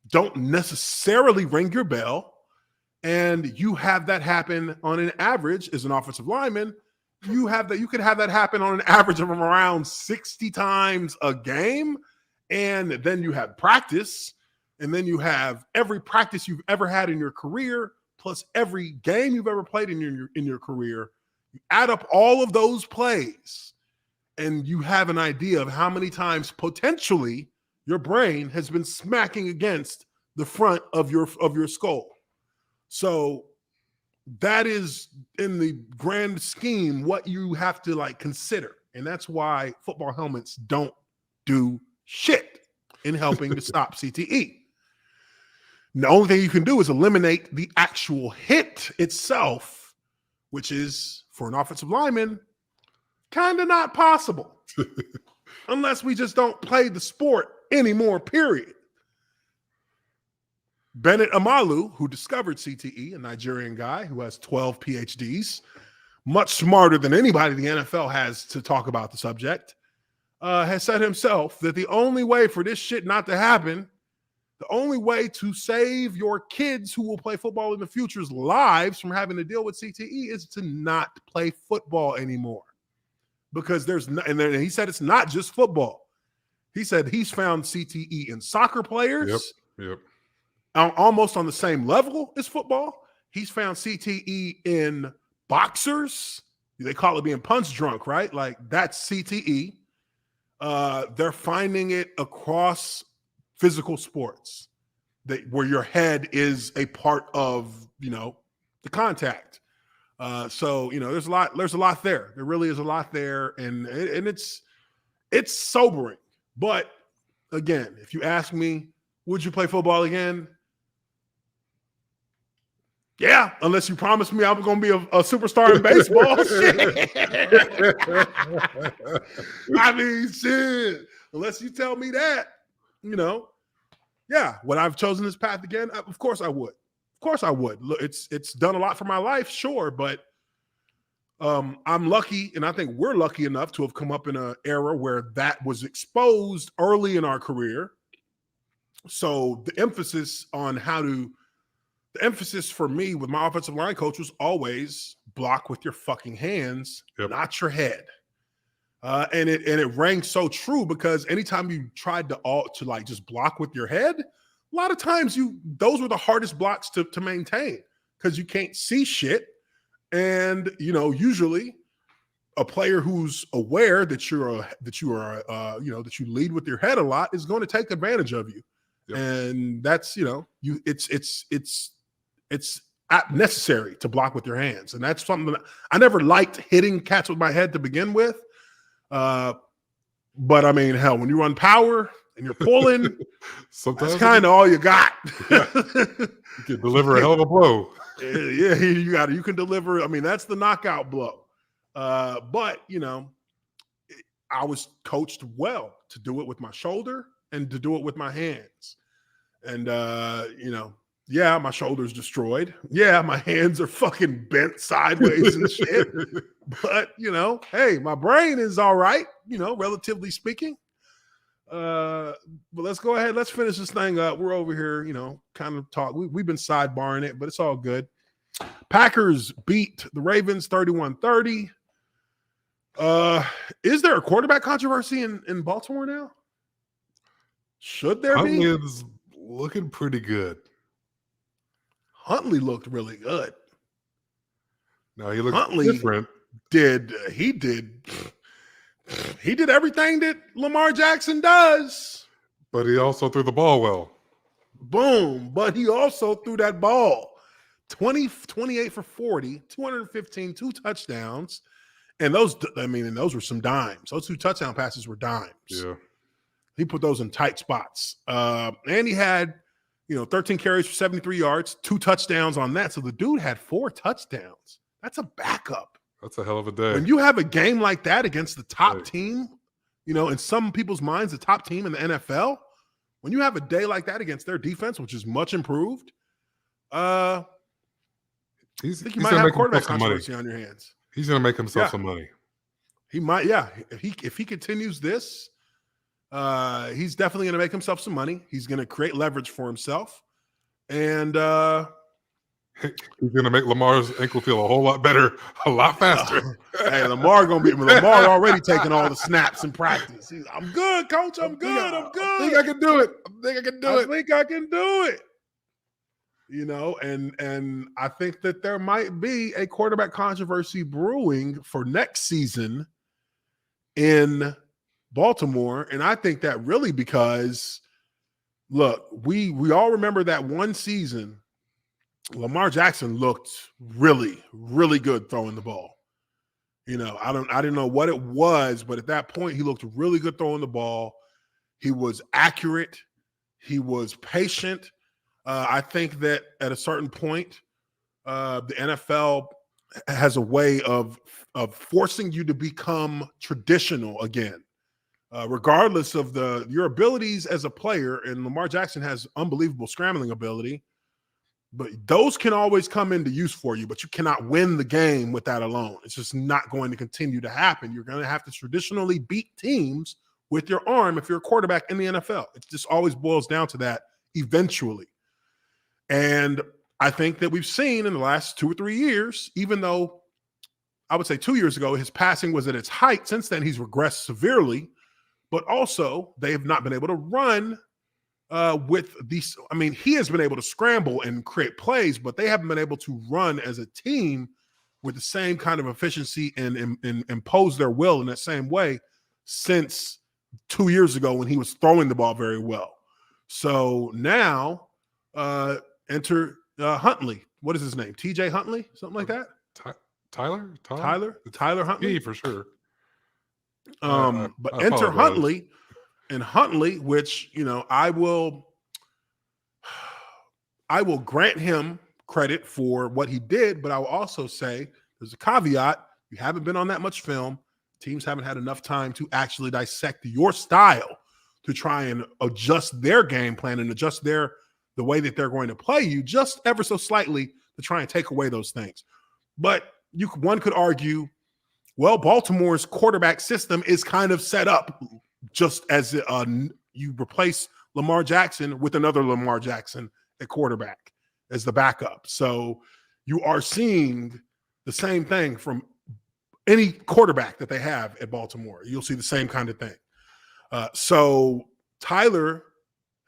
don't necessarily ring your bell, and you have that happen on an average as an offensive lineman. You could have that happen on an average of around 60 times a game, and then you have practice, and then you have every practice you've ever had in your career, plus every game you've ever played in your career. You add up all of those plays, and you have an idea of how many times potentially your brain has been smacking against the front of your skull. So that is, in the grand scheme, what you have to consider. And that's why football helmets don't do shit in helping to stop CTE. The only thing you can do is eliminate the actual hit itself, which is, for an offensive lineman, kind of not possible unless we just don't play the sport anymore, period. Bennett Amalu, who discovered CTE, a Nigerian guy who has 12 PhDs, much smarter than anybody the NFL has to talk about the subject, has said himself that the only way for this shit not to happen, the only way to save your kids who will play football in the future's lives from having to deal with CTE is to not play football anymore. Because and he said it's not just football. He said he's found CTE in soccer players. Yep. Almost on the same level as football. He's found CTE in boxers. They call it being punch drunk, right? Like, that's CTE. They're finding it across physical sports, where your head is a part of, the contact. So, there's a lot there. There really is a lot there. And it's sobering. But again, if you ask me, would you play football again? Yeah, unless you promise me I'm going to be a superstar in baseball. Shit. Shit. Unless you tell me that, yeah, would I have chosen this path again? Of course I would. Of course I would. Look, it's done a lot for my life, sure, but I'm lucky, and I think we're lucky enough to have come up in an era where that was exposed early in our career. So the emphasis for me with my offensive line coach was always block with your fucking hands, not your head. And it rang so true, because anytime you tried to just block with your head, a lot of times those were the hardest blocks to maintain, because you can't see shit. And usually a player who's aware that you lead with your head a lot is going to take advantage of you. Yep. And that's it's necessary to block with your hands. And that's something that I never liked hitting cats with my head to begin with. But I mean, hell, when you run power and you're pulling, Sometimes that's kind of all you got. you can deliver a hell of a blow. Yeah, you can deliver. I mean, that's the knockout blow. But I was coached well to do it with my shoulder and to do it with my hands. And yeah, my shoulder's destroyed. Yeah, my hands are fucking bent sideways and shit. But hey, my brain is all right, relatively speaking. But let's go ahead. Let's finish this thing up. We're over here, kind of talk. We've been sidebarring it, but it's all good. Packers beat the Ravens 31-30. Is there a quarterback controversy in Baltimore now? Should there Huntley be? is looking pretty good. Huntley looked really good. Now he looks Huntley different. He did everything that Lamar Jackson does. But he also threw the ball well. Boom. But he also threw that ball. 28 for 40, 215, 2 touchdowns. And those were some dimes. Those 2 touchdown passes were dimes. Yeah. He put those in tight spots. And he had, 13 carries for 73 yards, 2 touchdowns on that. So the dude had 4 touchdowns. That's a backup. That's a hell of a day. When you have a game like that against the top team, in some people's minds, the top team in the NFL, when you have a day like that against their defense, which is much improved, I think you might have a quarterback controversy on your hands. He's going to make himself some money. He might, yeah. If he continues this, he's definitely going to make himself some money. He's going to create leverage for himself. And he's going to make Lamar's ankle feel a whole lot better, a lot faster. Hey, Lamar already taking all the snaps in practice. I'm good, coach. I'm good. I'm good. I think I can do it. And I think that there might be a quarterback controversy brewing for next season in Baltimore. And I think that really because, look, we all remember that one season Lamar Jackson looked really, really good throwing the ball. I didn't know what it was, but at that point he looked really good throwing the ball. He was accurate. He was patient. I think that at a certain point, the NFL has a way of forcing you to become traditional again, regardless of your abilities as a player. And Lamar Jackson has unbelievable scrambling ability, but those can always come into use for you, but you cannot win the game with that alone. It's just not going to continue to happen. You're going to have to traditionally beat teams with your arm if you're a quarterback in the NFL. It just always boils down to that eventually. And I think that we've seen in the last 2 or 3 years, even though I would say 2 years ago, his passing was at its height. Since then, he's regressed severely, but also they have not been able to run with these. I mean, he has been able to scramble and create plays, but they haven't been able to run as a team with the same kind of efficiency and impose their will in that same way since 2 years ago when he was throwing the ball very well. So now enter Huntley. What is his name? TJ Huntley? Something like that? Tyler Huntley? For sure. But enter Huntley. And Huntley, which, I will grant him credit for what he did, but I will also say there's a caveat. You haven't been on that much film. Teams haven't had enough time to actually dissect your style to try and adjust their game plan and adjust the way that they're going to play you just ever so slightly to try and take away those things. But one could argue, well, Baltimore's quarterback system is kind of set up just as you replace Lamar Jackson with another Lamar Jackson at quarterback as the backup. So you are seeing the same thing from any quarterback that they have at Baltimore. You'll see the same kind of thing. So Tyler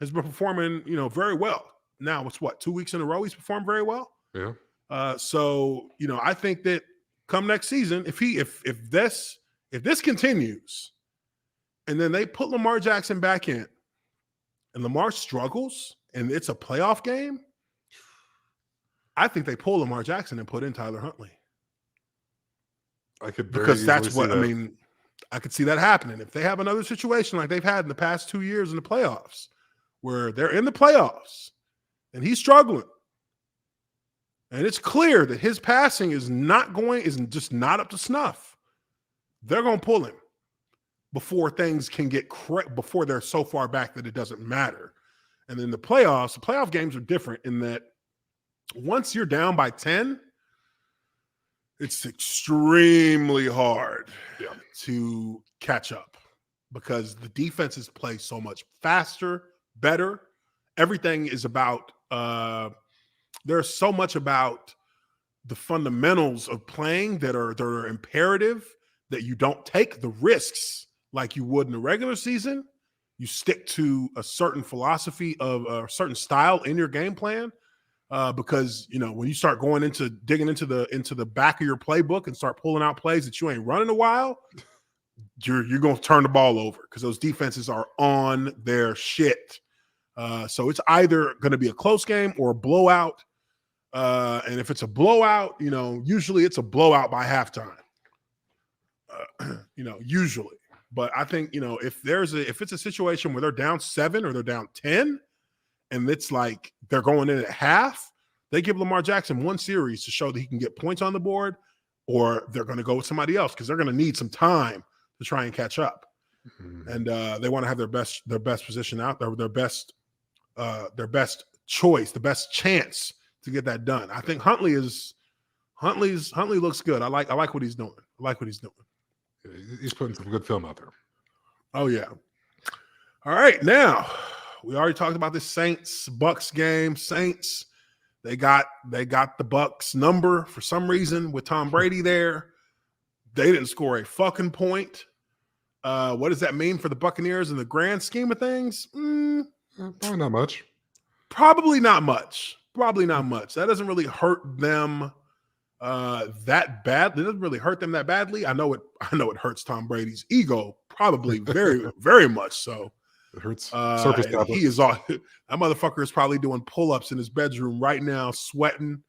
has been performing, very well. Now it's 2 weeks in a row he's performed very well. Yeah. So I think that come next season, if this continues, and then they put Lamar Jackson back in, and Lamar struggles, and it's a playoff game, I think they pull Lamar Jackson and put in Tyler Huntley. I could because that's what I mean. I could see that happening. If they have another situation like they've had in the past 2 years in the playoffs, where they're in the playoffs and he's struggling, and it's clear that his passing is just not up to snuff, they're going to pull him before things can get before they're so far back that it doesn't matter. And then the playoff games are different in that once you're down by 10, it's extremely hard to catch up because the defenses play so much faster, better. Everything is about there's so much about the fundamentals of playing that are imperative that you don't take the risks like you would in the regular season. You stick to a certain philosophy of a certain style in your game plan. Because when you start digging into the back of your playbook and start pulling out plays that you ain't run in a while, you're going to turn the ball over because those defenses are on their shit. So it's either going to be a close game or a blowout. And if it's a blowout, usually it's a blowout by halftime. Usually. But I think if it's a situation where they're down 7 or they're down 10. And it's like they're going in at half, they give Lamar Jackson one series to show that he can get points on the board, or they're going to go with somebody else because they're going to need some time to try and catch up. And they want to have their best position out there, their best choice, the best chance to get that done. I think Huntley looks good. I like what he's doing. Yeah, he's putting some good film out there. Oh yeah. All right, now. We already talked about this Saints-Bucs game. Saints, they got the Bucs number for some reason with Tom Brady there. They didn't score a fucking point. What does that mean for the Buccaneers in the grand scheme of things? Probably not much. Probably not much. That doesn't really hurt them that bad. It doesn't really hurt them that badly. I know it hurts Tom Brady's ego probably very, very much so. It hurts. Surface he is all that motherfucker is probably doing pull-ups in his bedroom right now, sweating,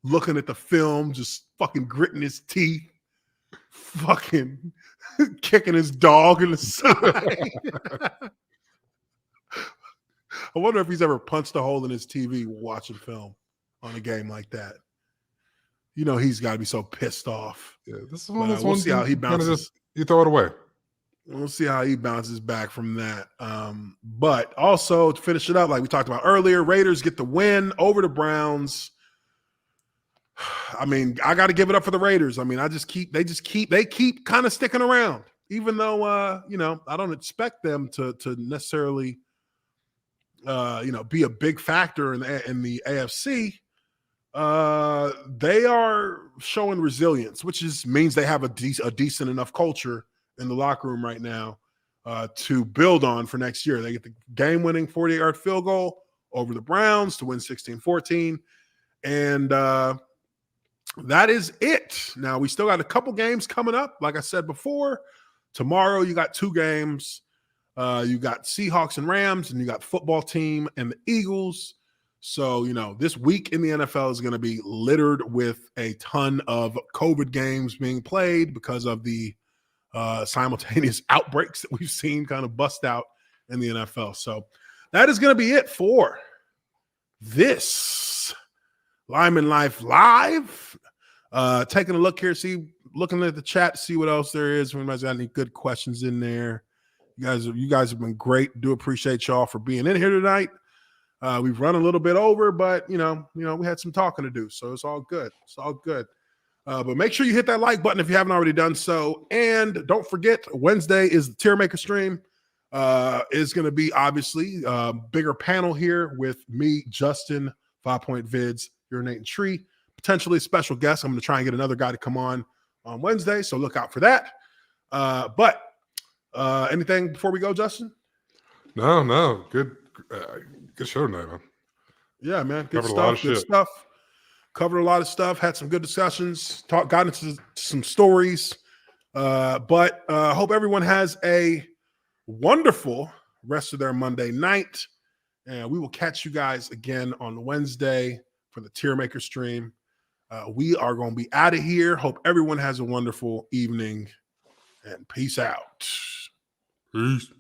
looking at the film, just fucking gritting his teeth, fucking kicking his dog in the side. I wonder if he's ever punched a hole in his TV watching film on a game like that. He's got to be so pissed off. Yeah, this is one of those we'll see how he bounces. You throw it away. We'll see how he bounces back from that. But also to finish it up, like we talked about earlier, Raiders get the win over the Browns. I mean, I got to give it up for the Raiders. I mean, they keep kind of sticking around, even though I don't expect them to necessarily be a big factor in the AFC. They are showing resilience, which means they have a decent enough culture in the locker room right now to build on for next year. They get the game-winning 48-yard field goal over the Browns to win 16-14. And that is it. Now, we still got a couple games coming up. Like I said before, tomorrow you got 2 games. You got Seahawks and Rams, and you got football team and the Eagles. So, this week in the NFL is going to be littered with a ton of COVID games being played because of the simultaneous outbreaks that we've seen kind of bust out in the NFL. So that is going to be it for this Lineman Life Live. Taking a look here, looking at the chat, see what else there is. If anybody's got any good questions in there. You guys have been great. Do appreciate y'all for being in here tonight. We've run a little bit over, but we had some talking to do, so it's all good. But make sure you hit that like button if you haven't already done so. And don't forget, Wednesday is the Tier Maker stream. Is going to be obviously a bigger panel here with me, Justin, 5 Point Vids, Urinating Tree, potentially a special guest. I'm going to try and get another guy to come on Wednesday, so look out for that. But anything before we go, Justin? No. Good show tonight, man. Yeah, man. Good Covered a lot of stuff. Good shit. stuff. Covered a lot of stuff. Had some good discussions. Got into some stories. But hope everyone has a wonderful rest of their Monday night. And we will catch you guys again on Wednesday for the Tier Maker stream. We are going to be out of here. Hope everyone has a wonderful evening. and peace out. Peace.